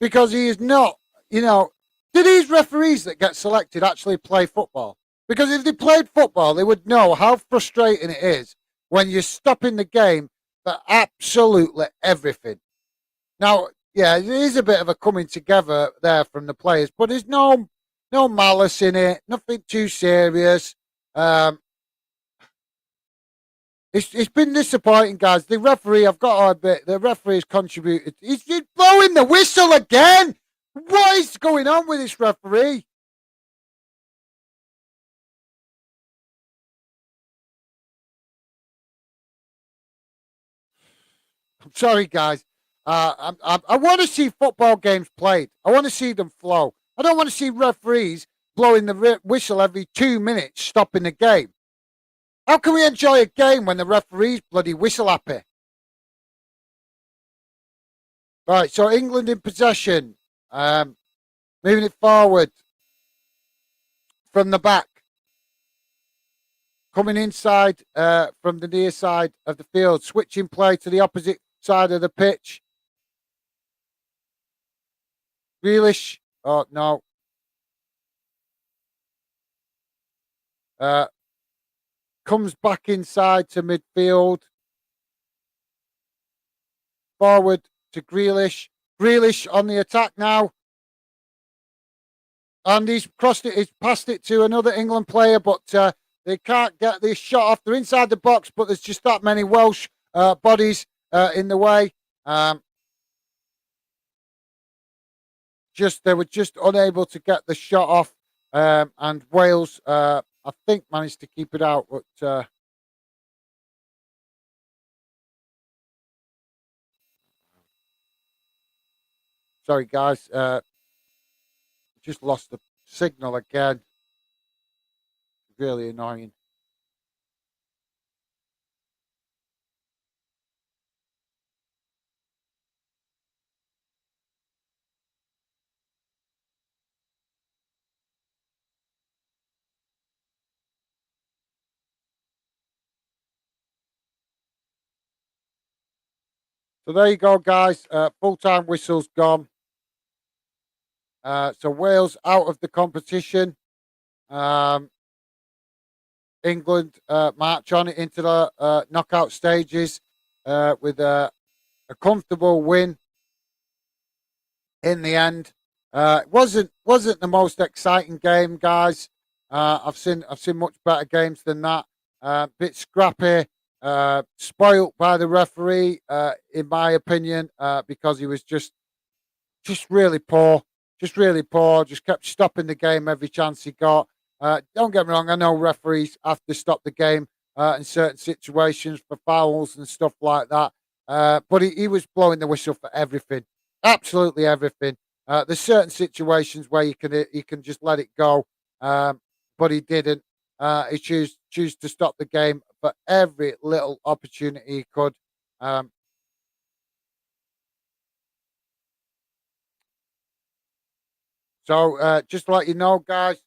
Speaker 1: because he is not. You know, do these referees that get selected actually play football? Because if they played football, they would know how frustrating it is when you're stopping the game for absolutely everything. Now, yeah, there is a bit of a coming together there from the players, but there's no malice in it, nothing too serious. Um, it's been disappointing, guys. The referee, I've got to admit, the referee has contributed. He's blowing the whistle again. What is going on with this referee? I'm sorry, guys. I want to see football games played. I want to see them flow. I don't want to see referees blowing the whistle every 2 minutes, stopping the game. How can we enjoy a game when the referee's bloody whistle happy? Right, so England in possession. Moving it forward from the back. Coming inside from the near side of the field. Switching play to the opposite side of the pitch. Grealish. Oh, no. Comes back inside to midfield. Forward to Grealish. Grealish on the attack now. And he's crossed it, he's passed it to another England player, but they can't get this shot off. They're inside the box, but there's just that many Welsh bodies in the way. They were just unable to get the shot off, and Wales, I think, managed to keep it out. But sorry, guys, just lost the signal again. Really annoying. So there you go, guys. Full time whistle's gone. So Wales out of the competition. Um, England march on it into the knockout stages with a comfortable win in the end. It wasn't the most exciting game, guys. I've seen much better games than that. Bit scrappy, spoilt by the referee, in my opinion, because he was just really poor, just really poor. Just kept stopping the game every chance he got. Don't get me wrong, I know referees have to stop the game in certain situations for fouls and stuff like that. But he was blowing the whistle for everything, absolutely everything. There's certain situations where you can just let it go, but he didn't. He choose to stop the game for every little opportunity he could. Um, just to let you know, guys,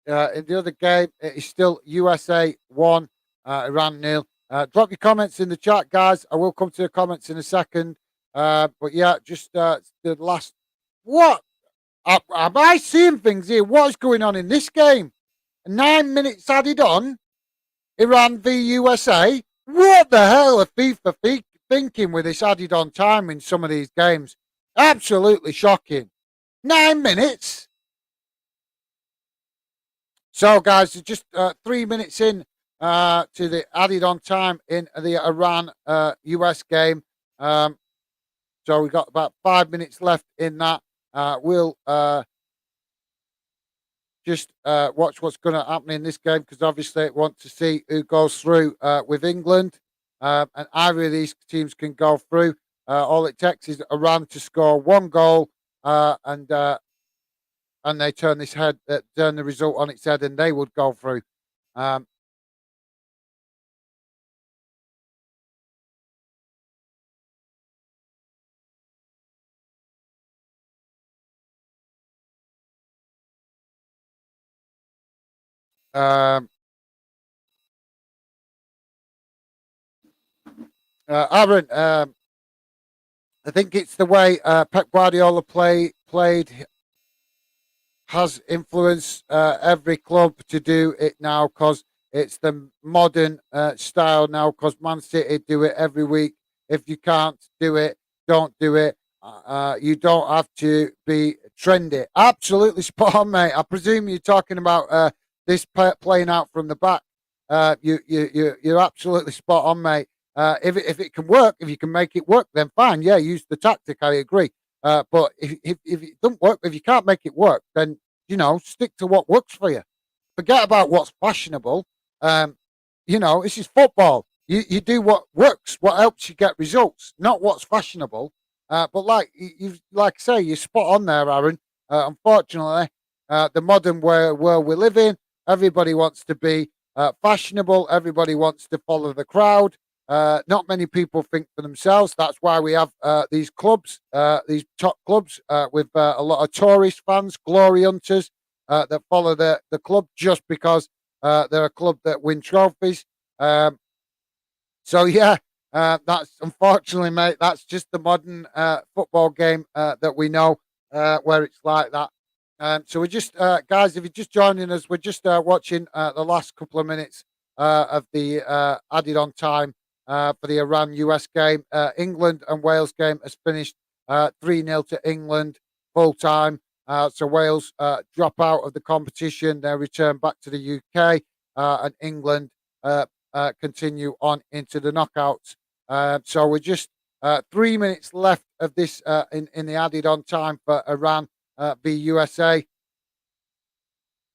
Speaker 1: in the other game, it is still USA 1, Iran nil. Drop your comments in the chat, guys. I will come to the comments in a second. But yeah, just the last. What? Am I seeing things here? What is going on in this game? 9 minutes added on. Iran v USA. What the hell are FIFA thinking with this added on time in some of these games? Absolutely shocking. 9 minutes. So, guys, just 3 minutes in to the added on time in the Iran US game. So, we've got about 5 minutes left in that. We'll just watch what's going to happen in this game because obviously I want to see who goes through with England. And either of these teams can go through. All it takes is Iran to score one goal, and they turn the result on its head, and they would go through. Um, Um, Aaron, I think it's the way Pep Guardiola played has influenced every club to do it now because it's the modern style now. Because Man City do it every week. If you can't do it, don't do it. You don't have to be trendy. Absolutely spot on, mate. I presume you're talking about this playing out from the back. You're absolutely spot on, mate. If it can work, if you can make it work, then fine. Yeah, use the tactic. I agree. But if it doesn't work, if you can't make it work, then stick to what works for you. Forget about what's fashionable. Um, this is football. You do what works, what helps you get results, not what's fashionable. But like I say, you're spot on there, Aaron. Unfortunately, the modern world we live in, everybody wants to be fashionable. Everybody wants to follow the crowd. Not many people think for themselves. That's why we have these clubs, these top clubs, with a lot of tourist fans, glory hunters that follow the club just because they're a club that win trophies. Um, so yeah, that's unfortunately, mate. That's just the modern football game that we know, where it's like that. So we're just, guys, if you're just joining us, we're just watching the last couple of minutes of the added on time for the Iran US game. England and Wales game has finished 3-0 to England full time. So Wales drop out of the competition. They return back to the UK, and England continue on into the knockouts. So we're just 3 minutes left of this in the added on time for Iran v USA.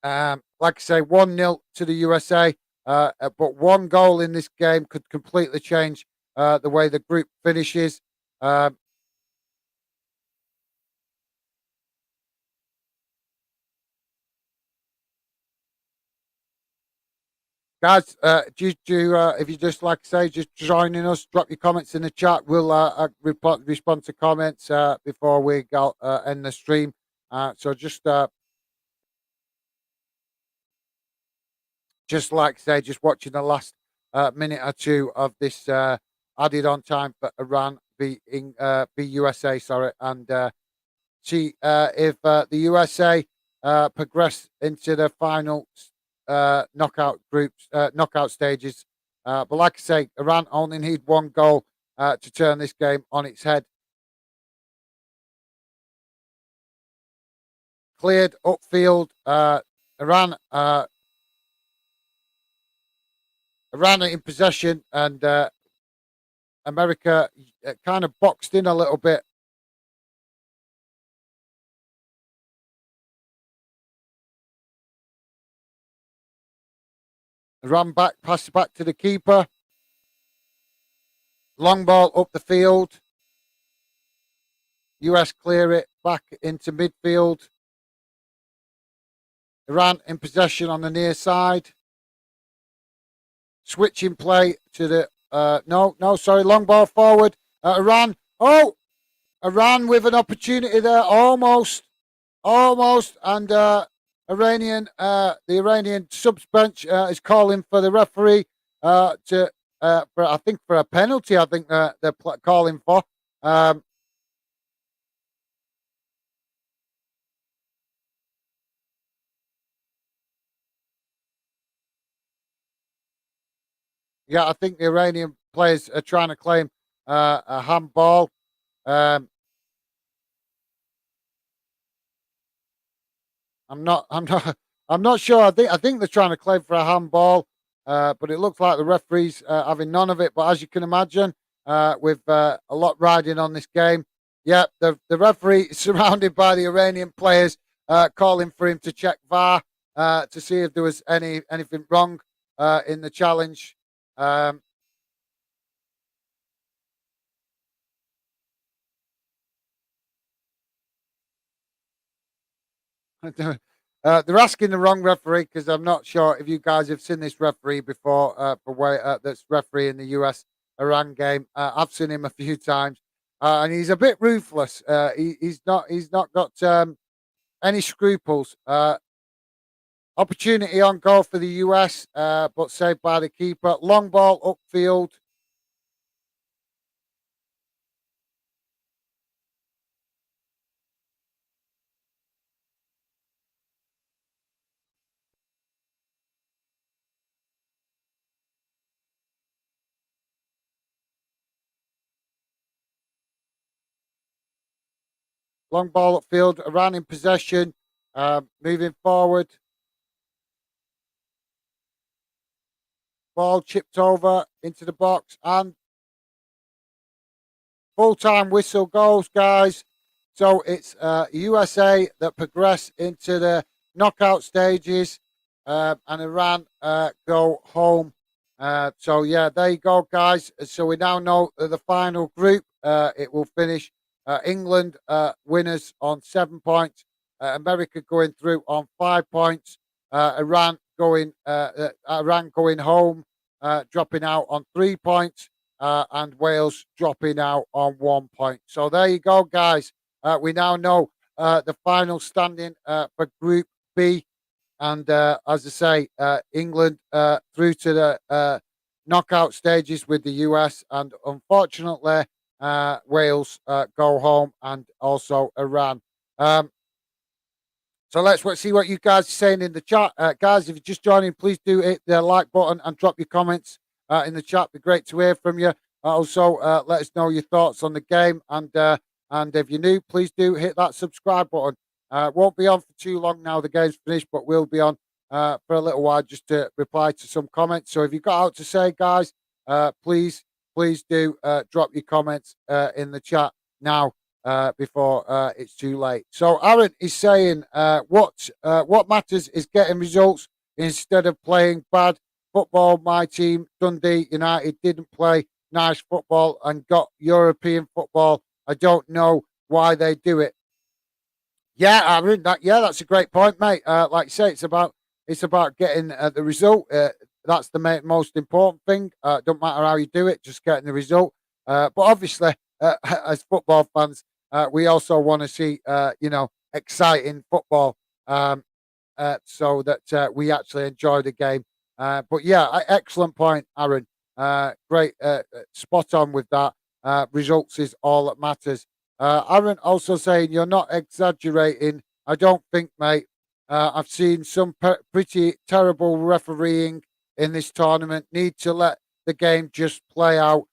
Speaker 1: Like I say, 1-0 to the USA, but one goal in this game could completely change the way the group finishes. Um, Guys, if you just like I say, just joining us, drop your comments in the chat. We'll respond to comments before we go end the stream. So just like I say, just watching the last minute or two of this added on time for Iran v USA. Sorry, and see if the USA progress into the final knockout stages. But like I say, Iran only need one goal to turn this game on its head. Cleared upfield. Iran Iran in possession, and America kind of boxed in a little bit. Run back, pass back to the keeper. Long ball up the field. US clear it back into midfield. Iran in possession on the near side. Switching play to the sorry, long ball forward. Iran. Oh, Iran with an opportunity there, almost, and the Iranian subs bench is calling for the referee for I think for a penalty. I think they're calling for. Yeah, I think the Iranian players are trying to claim a handball. Um, I'm not. I'm not. I'm not sure. I think they're trying to claim for a handball, but it looks like the referees having none of it. But as you can imagine, with a lot riding on this game, yeah, the referee is surrounded by the Iranian players calling for him to check VAR to see if there was anything wrong in the challenge. Um, they're asking the wrong referee because I'm not sure if you guys have seen this referee before. That's referee in the US Iran game. I've seen him a few times, and he's a bit ruthless. He's not got any scruples. Opportunity on goal for the US, but saved by the keeper. Long ball upfield. Long ball upfield. Iran in possession. Moving forward. Ball chipped over into the box and full time whistle goes, guys. So it's USA that progress into the knockout stages, and Iran go home. So yeah, there you go, guys. So we now know the final group. It will finish England winners on 7 points, America going through on 5 points, Iran going home, dropping out on 3 points, and Wales dropping out on 1 point. So there you go, guys. We now know the final standing for Group B. And as I say, England through to the knockout stages with the US. And unfortunately, Wales go home, and also Iran. Um, so let's see what you guys are saying in the chat. Guys, if you're just joining, please do hit the like button and drop your comments in the chat. It'd be great to hear from you. Also, let us know your thoughts on the game. And if you're new, please do hit that subscribe button. Won't be on for too long now. The game's finished, but we'll be on for a little while just to reply to some comments. So if you've got out to say, guys, please do drop your comments in the chat now before it's too late. So Aaron is saying what matters is getting results instead of playing bad football. My team, Dundee United, didn't play nice football and got European football. I don't know why they do it. Yeah, Aaron, that's a great point, mate. Like you say, it's about getting the result. That's the most important thing. Don't matter how you do it, just getting the result. But obviously, as football fans, we also want to see, exciting football, so that we actually enjoy the game. But yeah, excellent point, Aaron. Great, spot on with that. Results is all that matters. Aaron also saying you're not exaggerating. I don't think, mate. I've seen some pretty terrible refereeing in this tournament. Need to let the game just play out.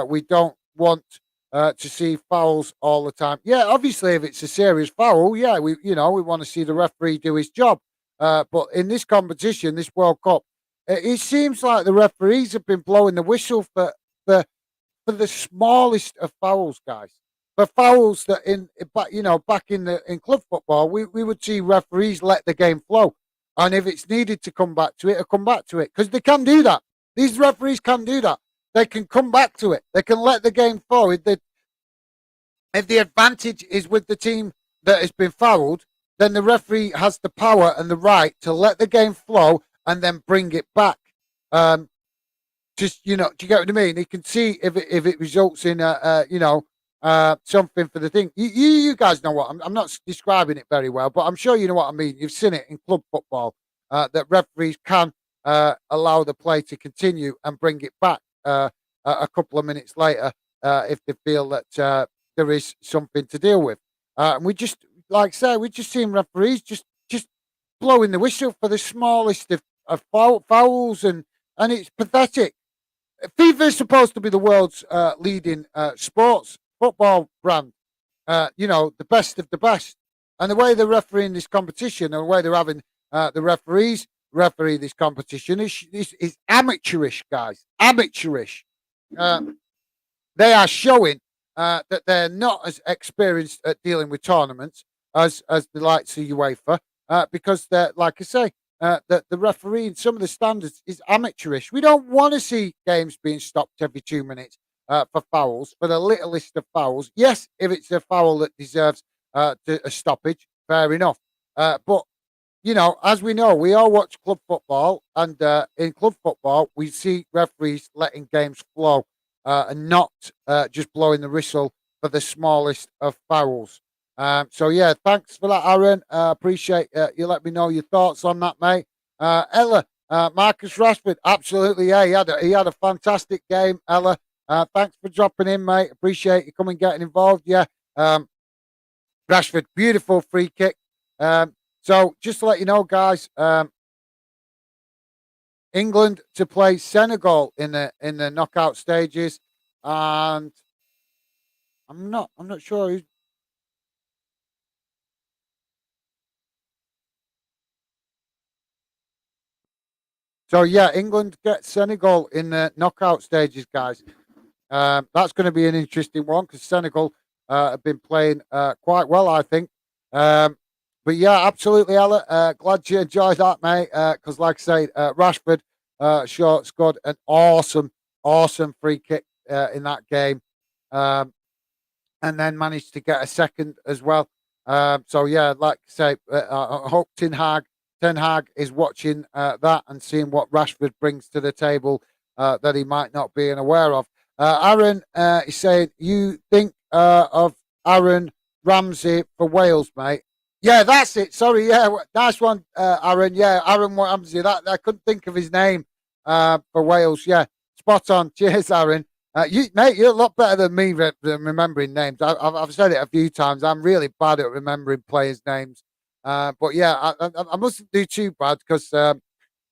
Speaker 1: We don't want to see fouls all the time. Yeah, obviously, if it's a serious foul, yeah, we want to see the referee do his job. But in this competition, this World Cup, it seems like the referees have been blowing the whistle for for the smallest of fouls, guys. For fouls that back in club football, we would see referees let the game flow, and if it's needed to come back to it, or come back to it, because they can do that. These referees can do that. They can come back to it. They can let the game flow. If the advantage is with the team that has been fouled, then the referee has the power and the right to let the game flow and then bring it back. Just do you get what I mean? He can see if it results in something for the thing. You guys know what I'm not describing it very well, but I'm sure you know what I mean. You've seen it in club football that referees can allow the play to continue and bring it back a couple of minutes later if they feel that there is something to deal with. And we just, like I say, we just seen referees just blowing the whistle for the smallest of fouls, and it's pathetic. FIFA is supposed to be the world's leading sports football brand, the best of the best. And the way they're refereeing this competition and the way they're having the referees referee this competition is amateurish, guys. Amateurish. They are showing that they're not as experienced at dealing with tournaments as the likes of UEFA, because they're, like I say, that the referee in some of the standards is amateurish. We don't want to see games being stopped every 2 minutes for fouls, for the littlest of fouls. Yes, if it's a foul that deserves a stoppage, fair enough. But as we know, we all watch club football, and in club football, we see referees letting games flow and not just blowing the whistle for the smallest of fouls. So yeah, thanks for that, Aaron. Appreciate you let me know your thoughts on that, mate. Ella, Marcus Rashford, absolutely, yeah, he had a fantastic game. Ella, thanks for dropping in, mate. Appreciate you coming getting involved. Yeah, um, Rashford, beautiful free kick. So just to let you know, guys, England to play Senegal in the knockout stages, and I'm not sure who's. So yeah, England get Senegal in the knockout stages, guys. That's going to be an interesting one because Senegal have been playing quite well, I think. Um, but yeah, absolutely, Ella. Glad you enjoyed that, mate. Because, like I say, Rashford sure scored an awesome free kick in that game, um, and then managed to get a second as well. So yeah, like I say, I hope Ten Hag is watching that and seeing what Rashford brings to the table that he might not be aware of. Aaron is saying, you think of Aaron Ramsey for Wales, mate? Yeah, that's it. Sorry, yeah, nice one, Aaron. Yeah, Aaron Ramsey. That I couldn't think of his name for Wales. Yeah, spot on. Cheers, Aaron. You, mate, you're a lot better than me remembering names. I've said it a few times. I'm really bad at remembering players' names. But yeah, I mustn't do too bad because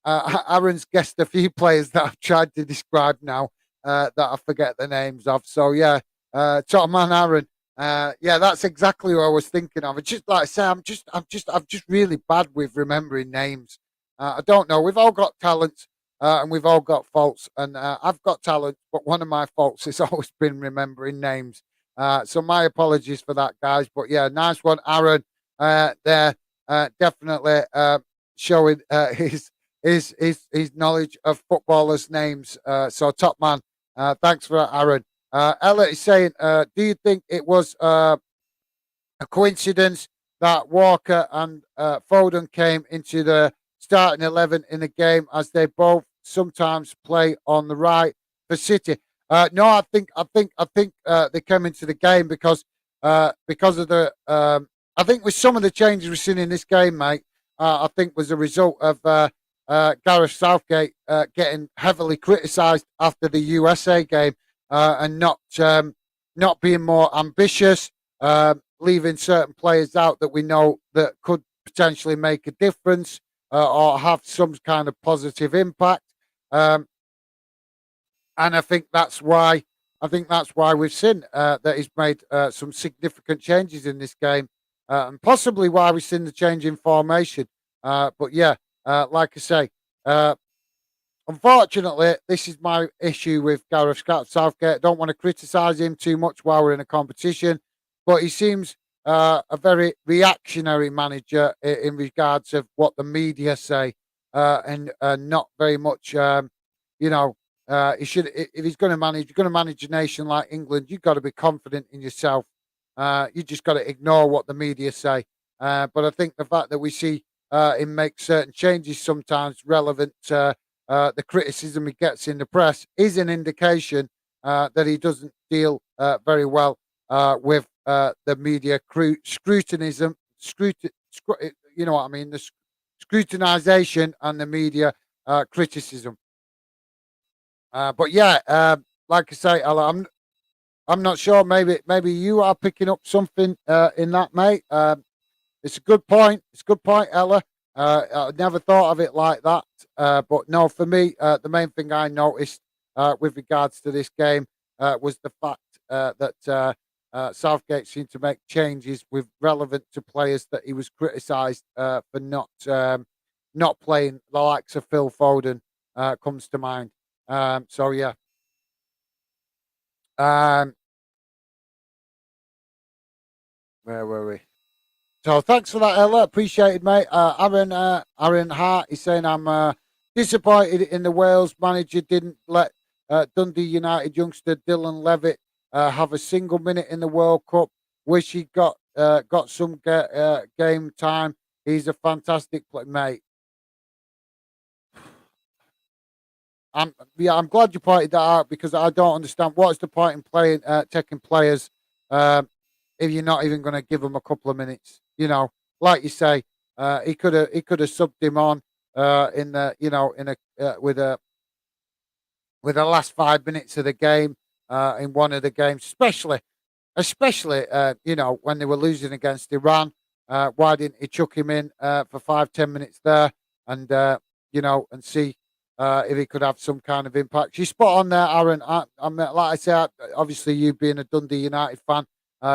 Speaker 1: Aaron's guessed a few players that I've tried to describe now that I forget the names of. So yeah, top man Aaron. Yeah, that's exactly what I was thinking of. It's just like I say, I'm just really bad with remembering names. I don't know. We've all got talents and we've all got faults. And I've got talent, but one of my faults has always been remembering names. So my apologies for that, guys. But yeah, nice one, Aaron. There, definitely showing his knowledge of footballers' names. So top man. Thanks for that, Aaron. Ella is saying, do you think it was a coincidence that Walker and Foden came into the starting 11 in the game as they both sometimes play on the right for City? No, I think they came into the game because of the I think with some of the changes we've seen in this game, mate. I think was a result of Gareth Southgate getting heavily criticised after the USA game and not being more ambitious, leaving certain players out that we know that could potentially make a difference or have some kind of positive impact. Um, and I think that's why we've seen that he's made some significant changes in this game, and possibly why we've seen the change in formation. But yeah, like I say, uh, unfortunately, this is my issue with Gareth Southgate. I don't want to criticise him too much while we're in a competition, but he seems a very reactionary manager in regards of what the media say, and not very much, you know. He should, if he's going to manage, you're going to manage a nation like England. You've got to be confident in yourself. You just got to ignore what the media say. But I think the fact that we see him make certain changes sometimes relevant. The criticism he gets in the press is an indication that he doesn't deal very well with the media you know what I mean, the scrutinization and the media criticism. But yeah, like I say, Ella, I'm not sure. Maybe you are picking up something in that, mate. It's a good point. It's a good point, Ella. I never thought of it like that. But no, for me, the main thing I noticed with regards to this game was the fact Southgate seemed to make changes with relevant to players that he was criticised for not playing. The likes of Phil Foden comes to mind. So yeah. Um, where were we? So thanks for that, Ella. Appreciated, mate. Aaron Hart is saying I'm disappointed in the Wales manager didn't let Dundee United youngster Dylan Levitt have a single minute in the World Cup. Wish he got some game time. He's a fantastic player, mate. I'm glad you pointed that out because I don't understand what's the point in playing taking players um, if you're not even going to give them a couple of minutes. You know, like you say, he could have subbed him on. in the in a with the last 5 minutes of the game in one of the games, especially when they were losing against Iran. Why didn't he chuck him in for 5-10 minutes there and and see if he could have some kind of impact? You spot on there, Aaron. Like I said, obviously you being a Dundee United fan,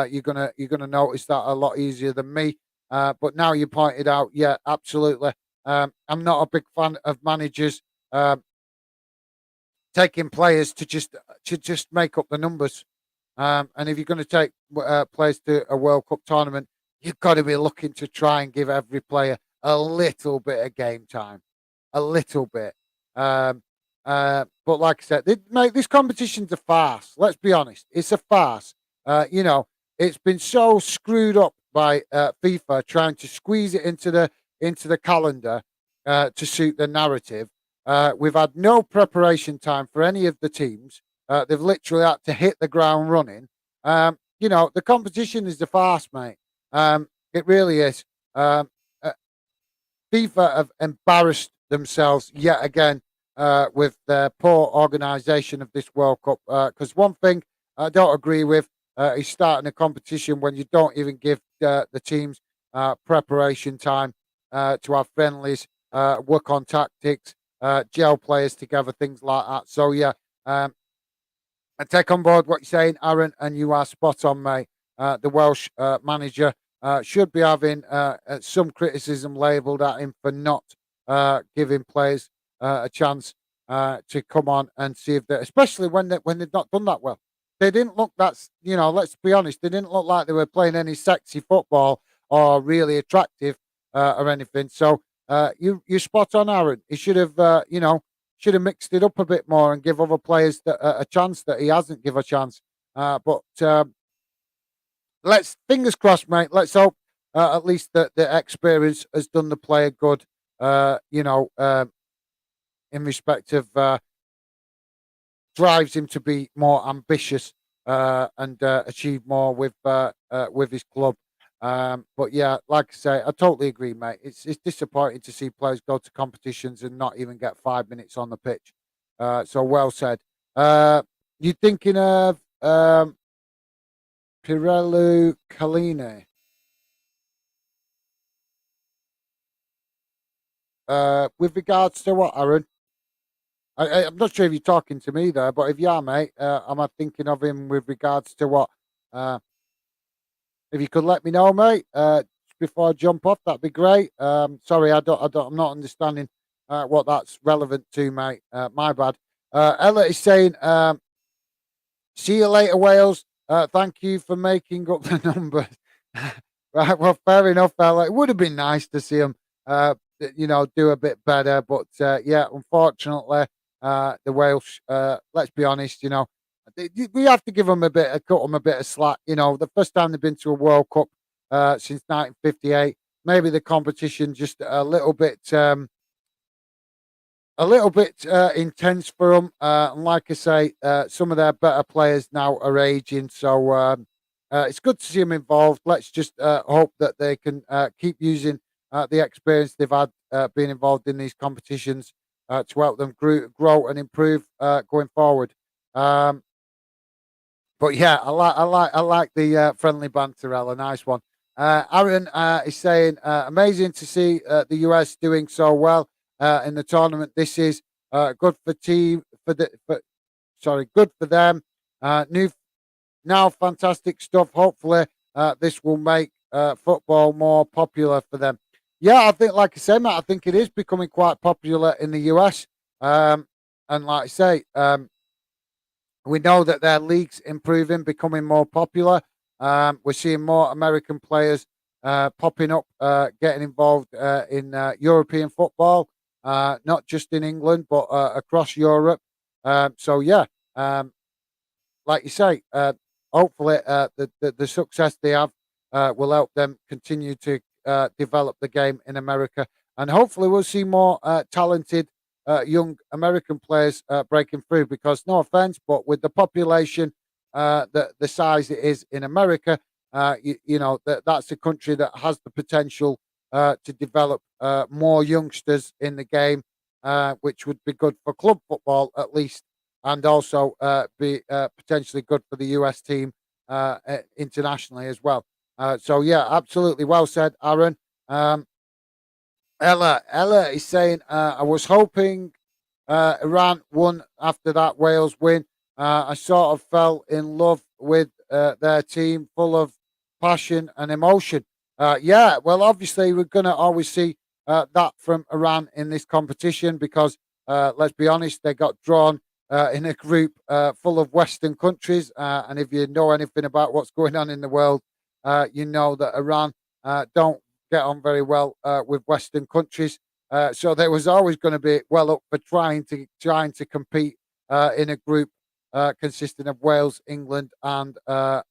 Speaker 1: you're gonna notice that a lot easier than me. But now you pointed out, yeah, absolutely. I'm not a big fan of managers taking players to just make up the numbers. And if you're going to take players to a World Cup tournament, you've got to be looking to try and give every player a little bit of game time, a little bit. Um, but like I said, mate, this competition's a farce. Let's be honest, it's a farce. It's been so screwed up by FIFA trying to squeeze it into the calendar to suit the narrative. We've had no preparation time for any of the teams. They've literally had to hit the ground running. The competition is the farce, mate. It really is. Uh, FIFA have embarrassed themselves yet again with their poor organisation of this World Cup. Because one thing I don't agree with is starting a competition when you don't even give the teams preparation time to have friendlies, work on tactics, gel players together, things like that. So yeah, I take on board what you're saying, Aaron, and you are spot on, mate. The Welsh manager should be having some criticism labelled at him for not giving players a chance to come on and see if they, especially when they've not done that well. They didn't look let's be honest, they didn't look like they were playing any sexy football or really attractive or anything. So you're spot on, Aaron. He should have mixed it up a bit more and give other players a chance that he hasn't give a chance. But let's fingers crossed, mate. Let's hope at least that the experience has done the player good. In respect of drives him to be more ambitious and achieve more with his club. But yeah, like I say, I totally agree, mate. It's disappointing to see players go to competitions and not even get 5 minutes on the pitch. So well said. You thinking of Pirelu Kalini? With regards to what, Aaron? I'm not sure if you're talking to me there, but if you are, mate, am I thinking of him with regards to what? Uh, if you could let me know, mate, before I jump off, that'd be great. Sorry, I'm not understanding what that's relevant to, mate. My bad. Ella is saying, "See you later, Wales. Thank you for making up the numbers." Right, well, fair enough, Ella. It would have been nice to see him, do a bit better, but yeah, unfortunately, the Welsh. Let's be honest, we have to give them cut them a bit of slack. The first time they've been to a World Cup since 1958. Maybe the competition just a little bit intense for them. And like I say, some of their better players now are aging, so it's good to see them involved. Let's just hope that they can keep using the experience they've had being involved in these competitions to help them grow and improve going forward. Um, but yeah, I like the friendly banter, a nice one. Aaron is saying, amazing to see the US doing so well in the tournament. This is good for team good for them. New now, fantastic stuff. Hopefully, this will make football more popular for them. Yeah, I think, like I said, Matt, I think it is becoming quite popular in the US. And like I say, we know that their league's improving, becoming more popular. We're seeing more American players popping up, getting involved in European football, not just in England, but across Europe. So, yeah, like you say, hopefully the success they have will help them continue to develop the game in America. And hopefully we'll see more talented young American players breaking through because, no offense, but with the population, the size it is in America, that's a country that has the potential to develop more youngsters in the game, which would be good for club football at least, and also be potentially good for the US team internationally as well. So yeah, absolutely well said, Aaron. Um, Ella is saying, I was hoping Iran won after that Wales win. I sort of fell in love with their team, full of passion and emotion. Yeah, well, obviously, we're going to always see that from Iran in this competition because, let's be honest, they got drawn in a group full of Western countries. And if you know anything about what's going on in the world, you know that Iran don't get on very well with Western countries. So there was always going to be well up for trying to compete in a group consisting of Wales, England, and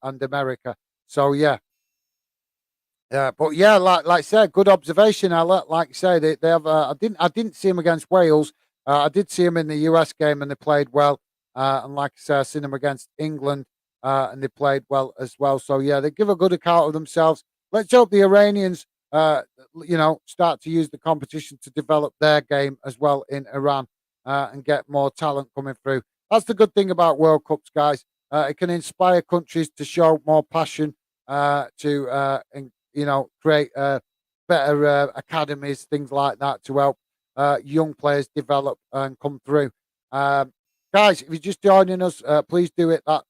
Speaker 1: America. So yeah, but yeah, like I said, good observation, Ella. Like I say, they have. I didn't see them against Wales. I did see them in the US game, and they played well. And like I said, I seen them against England, and they played well as well. So yeah, they give a good account of themselves. Let's hope the Iranians, start to use the competition to develop their game as well in Iran, and get more talent coming through. That's the good thing about World Cups, guys. It can inspire countries to show more passion, create better academies, things like that, to help young players develop and come through. Um, Guys, if you're just joining us, please do hit that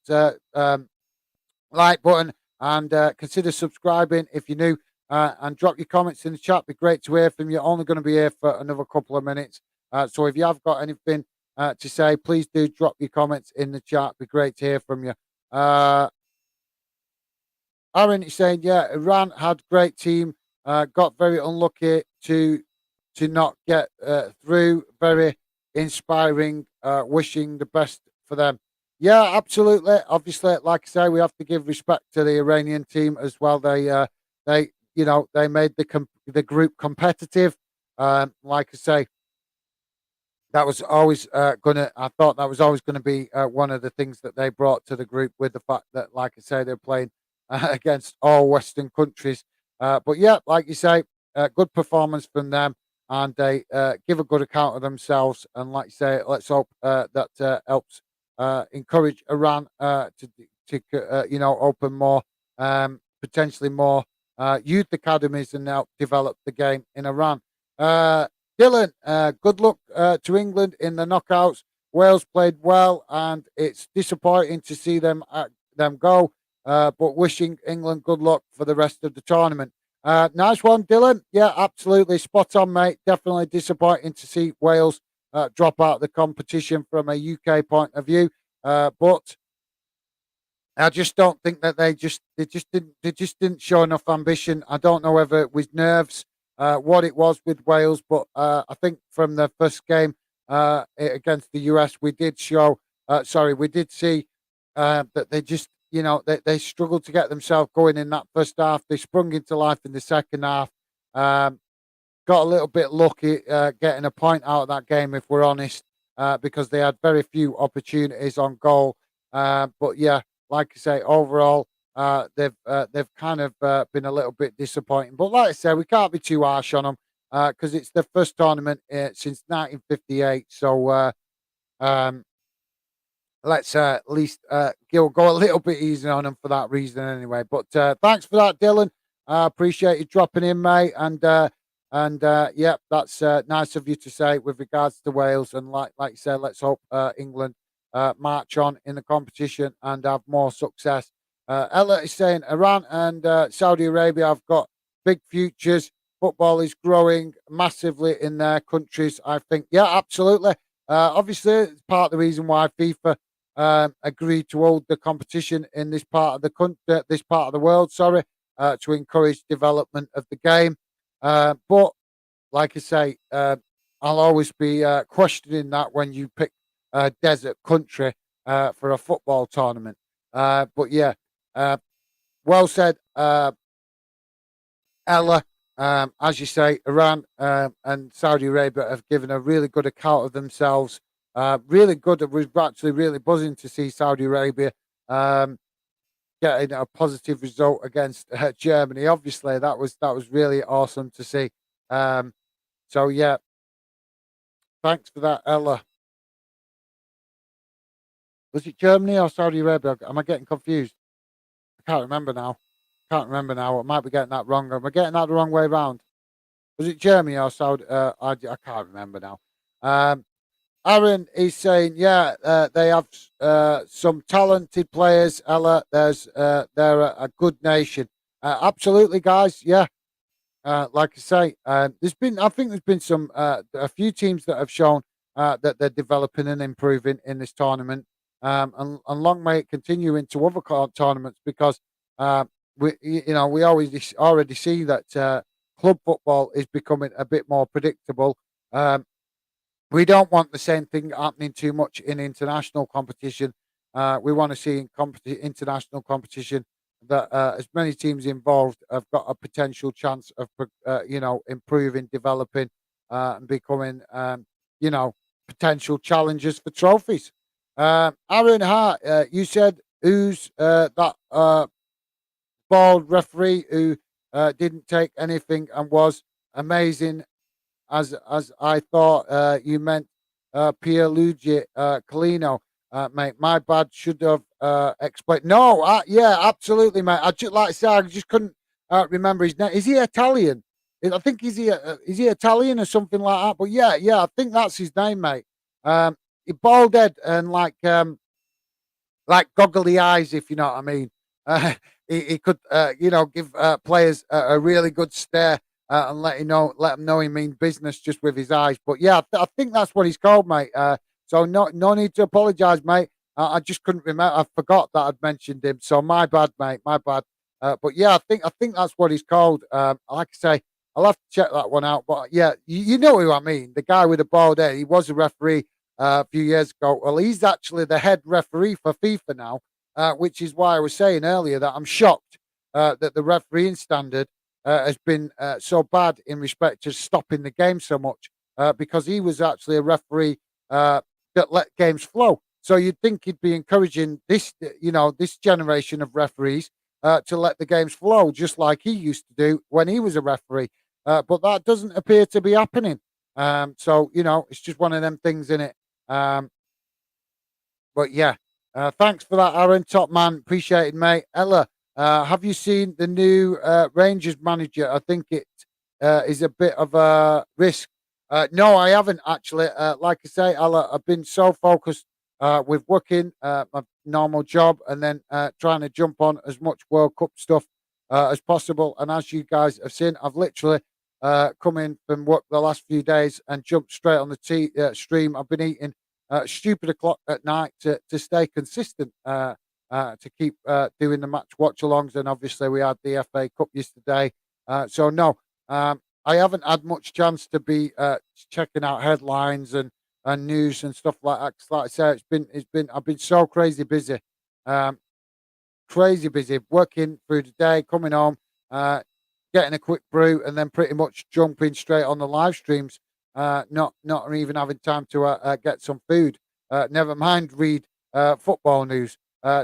Speaker 1: like button and consider subscribing if you're new, and drop your comments in the chat. Be great to hear from you. Only going to be here for another couple of minutes. So if you have got anything to say, please do drop your comments in the chat. Be great to hear from you. Aaron is saying, yeah, Iran had great team, got very unlucky to not get through. Very inspiring. Wishing the best for them. Yeah, absolutely. Obviously, like I say, we have to give respect to the Iranian team as well. They made the group competitive. Like I say, that was always gonna. I thought that was always going to be one of the things that they brought to the group, with the fact that, like I say, they're playing against all Western countries. But yeah, like you say, good performance from them, and they give a good account of themselves. And like you say, let's hope that helps encourage Iran to open more, potentially more youth academies, and help develop the game in Iran. Dylan, good luck to England in the knockouts. Wales played well, and it's disappointing to see them go. But wishing England good luck for the rest of the tournament. Nice one, Dylan. Yeah, absolutely spot on, mate. Definitely disappointing to see Wales drop out of the competition from a UK point of view. But I just don't think that they just didn't show enough ambition. I don't know whether it was nerves, what it was with Wales, but I think from the first game against the US, we did show. We did see that they just, they struggled to get themselves going in that first half. They sprung into life in the second half. Um, got a little bit lucky getting a point out of that game, if we're honest, because they had very few opportunities on goal. But yeah, like I say, overall, they've kind of been a little bit disappointing. But like I say, we can't be too harsh on them because it's their first tournament since 1958. So um, let's at least go a little bit easy on them for that reason, anyway. But thanks for that, Dylan. I appreciate you dropping in, mate. And yeah, that's nice of you to say with regards to Wales. And like you said, let's hope England march on in the competition and have more success. Ella is saying Iran and Saudi Arabia have got big futures. Football is growing massively in their countries, I think. Yeah, absolutely. Obviously, it's part of the reason why FIFA agreed to hold the competition in this part of the country, this part of the world. Sorry, to encourage development of the game. But like I say, I'll always be questioning that when you pick a desert country for a football tournament. But yeah, uh, well said, Ella. As you say, Iran and Saudi Arabia have given a really good account of themselves. Really good. We're actually really buzzing to see Saudi Arabia. Um, getting a positive result against Germany. Obviously, that was really awesome to see. Um, so yeah, thanks for that, Ella. Was it Germany or Saudi Arabia? Am I getting confused? I can't remember now. Can't remember now. I might be getting that wrong. Am I getting that the wrong way round? Was it Germany or Saudi? I can't remember now. Um, Aaron is saying, yeah, they have some talented players. Ella, they're a good nation. Absolutely, guys. Yeah, like I say, I think there's been a few teams that have shown that they're developing and improving in this tournament, and long may it continue into other tournaments because uh, we already see that club football is becoming a bit more predictable. Um, we don't want the same thing happening too much in international competition. We want to see in international competition that as many teams involved have got a potential chance of, improving, developing, and becoming, you know, potential challengers for trophies. Aaron Hart, you said who's that bald referee who didn't take anything and was amazing as I thought you meant Pierluigi Colino, mate. My bad. Should have explained. No, yeah, absolutely, mate. I just like I said, I just couldn't remember his name. Is he Italian? I think is he Italian or something like that. But yeah, yeah, I think that's his name, mate. He bald head and like goggly eyes, if you know what I mean. Uh, he could, give players a really good stare and let them know he means business just with his eyes. But yeah, I think that's what he's called, mate. So no need to apologise, mate. I just couldn't remember. I forgot that I'd mentioned him. So my bad, mate. My bad. But yeah, I think that's what he's called. Like I say, I'll have to check that one out. But yeah, you know who I mean. The guy with the bald head. He was a referee a few years ago. Well, he's actually the head referee for FIFA now, which is why I was saying earlier that I'm shocked that the refereeing standard has been so bad in respect to stopping the game so much because he was actually a referee that let games flow. So you'd think he'd be encouraging this generation of referees to let the games flow, just like he used to do when he was a referee. But that doesn't appear to be happening. So it's just one of them things in it. Um, but yeah, thanks for that, Aaron. Top man, appreciated, mate. Ella, have you seen the new Rangers manager? I think it is a bit of a risk. No, I haven't actually. Like I say, Ella, I've been so focused with working my normal job and then trying to jump on as much World Cup stuff as possible. And as you guys have seen, I've literally come in from work the last few days and jumped straight on the stream. I've been eating stupid o'clock at night to stay consistent, to keep doing the match watch alongs. And obviously, we had the FA Cup yesterday. So, no, I haven't had much chance to be checking out headlines and news and stuff like that. 'Cause like I say, I've been so um, crazy busy, working through the day, coming home, getting a quick brew, and then pretty much jumping straight on the live streams. Not even having time to get some food. Never mind read football news.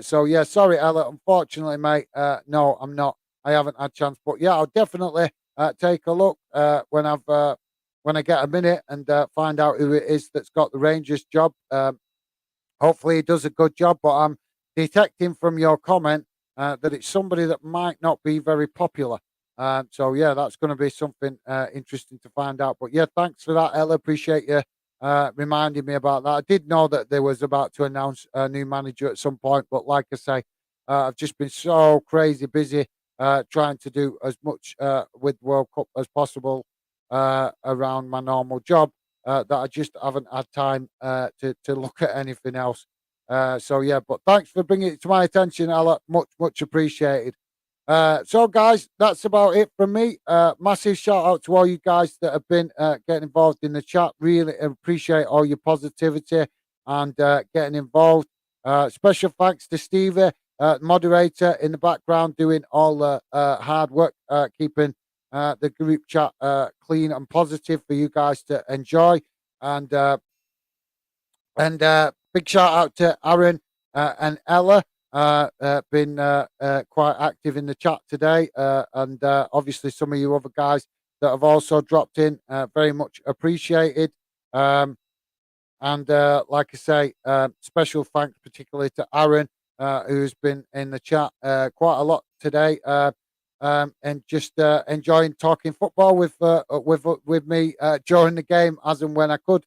Speaker 1: So yeah, sorry, Ella. Unfortunately, mate, no, I'm not. I haven't had chance, but yeah, I'll definitely take a look when I get a minute and find out who it is that's got the Rangers job. Hopefully, he does a good job, but I'm detecting from your comment that it's somebody that might not be very popular. So yeah, that's going to be something interesting to find out. But yeah, thanks for that, Ella. Appreciate you reminding me about that. I did know that they was about to announce a new manager at some point, but like I say, I've just been so crazy busy trying to do as much with World Cup as possible around my normal job that I just haven't had time to look at anything else. So yeah, but thanks for bringing it to my attention, Ella. Much appreciated. So guys, that's about it from me. Massive shout out to all you guys that have been getting involved in the chat. Really appreciate all your positivity and getting involved. Special thanks to Stevie, moderator in the background, doing all the hard work, keeping the group chat clean and positive for you guys to enjoy. And big shout out to Aaron and Ella. been quite active in the chat today, and obviously some of you other guys that have also dropped in, very much appreciated. Um, and like I say, special thanks particularly to Aaron, who's been in the chat quite a lot today, and just enjoying talking football with me during the game as and when I could.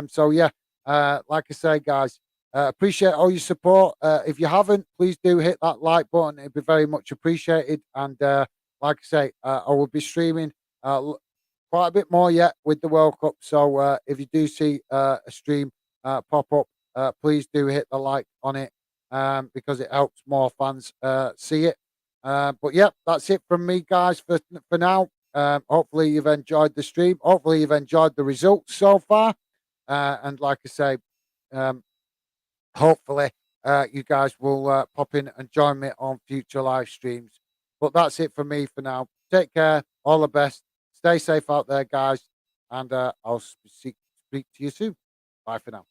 Speaker 1: So yeah, like I say, guys, appreciate all your support. If you haven't, please do hit that like button; it'd be very much appreciated. And like I say, I will be streaming. Quite a bit more yet with the World Cup. So if you do see a stream pop up, please do hit the like on it, because it helps more fans see it. But yeah, that's it from me, guys, for now. Hopefully you've enjoyed the stream. Hopefully you've enjoyed the results so far. And like I say, um, hopefully you guys will pop in and join me on future live streams. But that's it for me for now. Take care. All the best. Stay safe out there, guys. And I'll speak to you soon. Bye for now.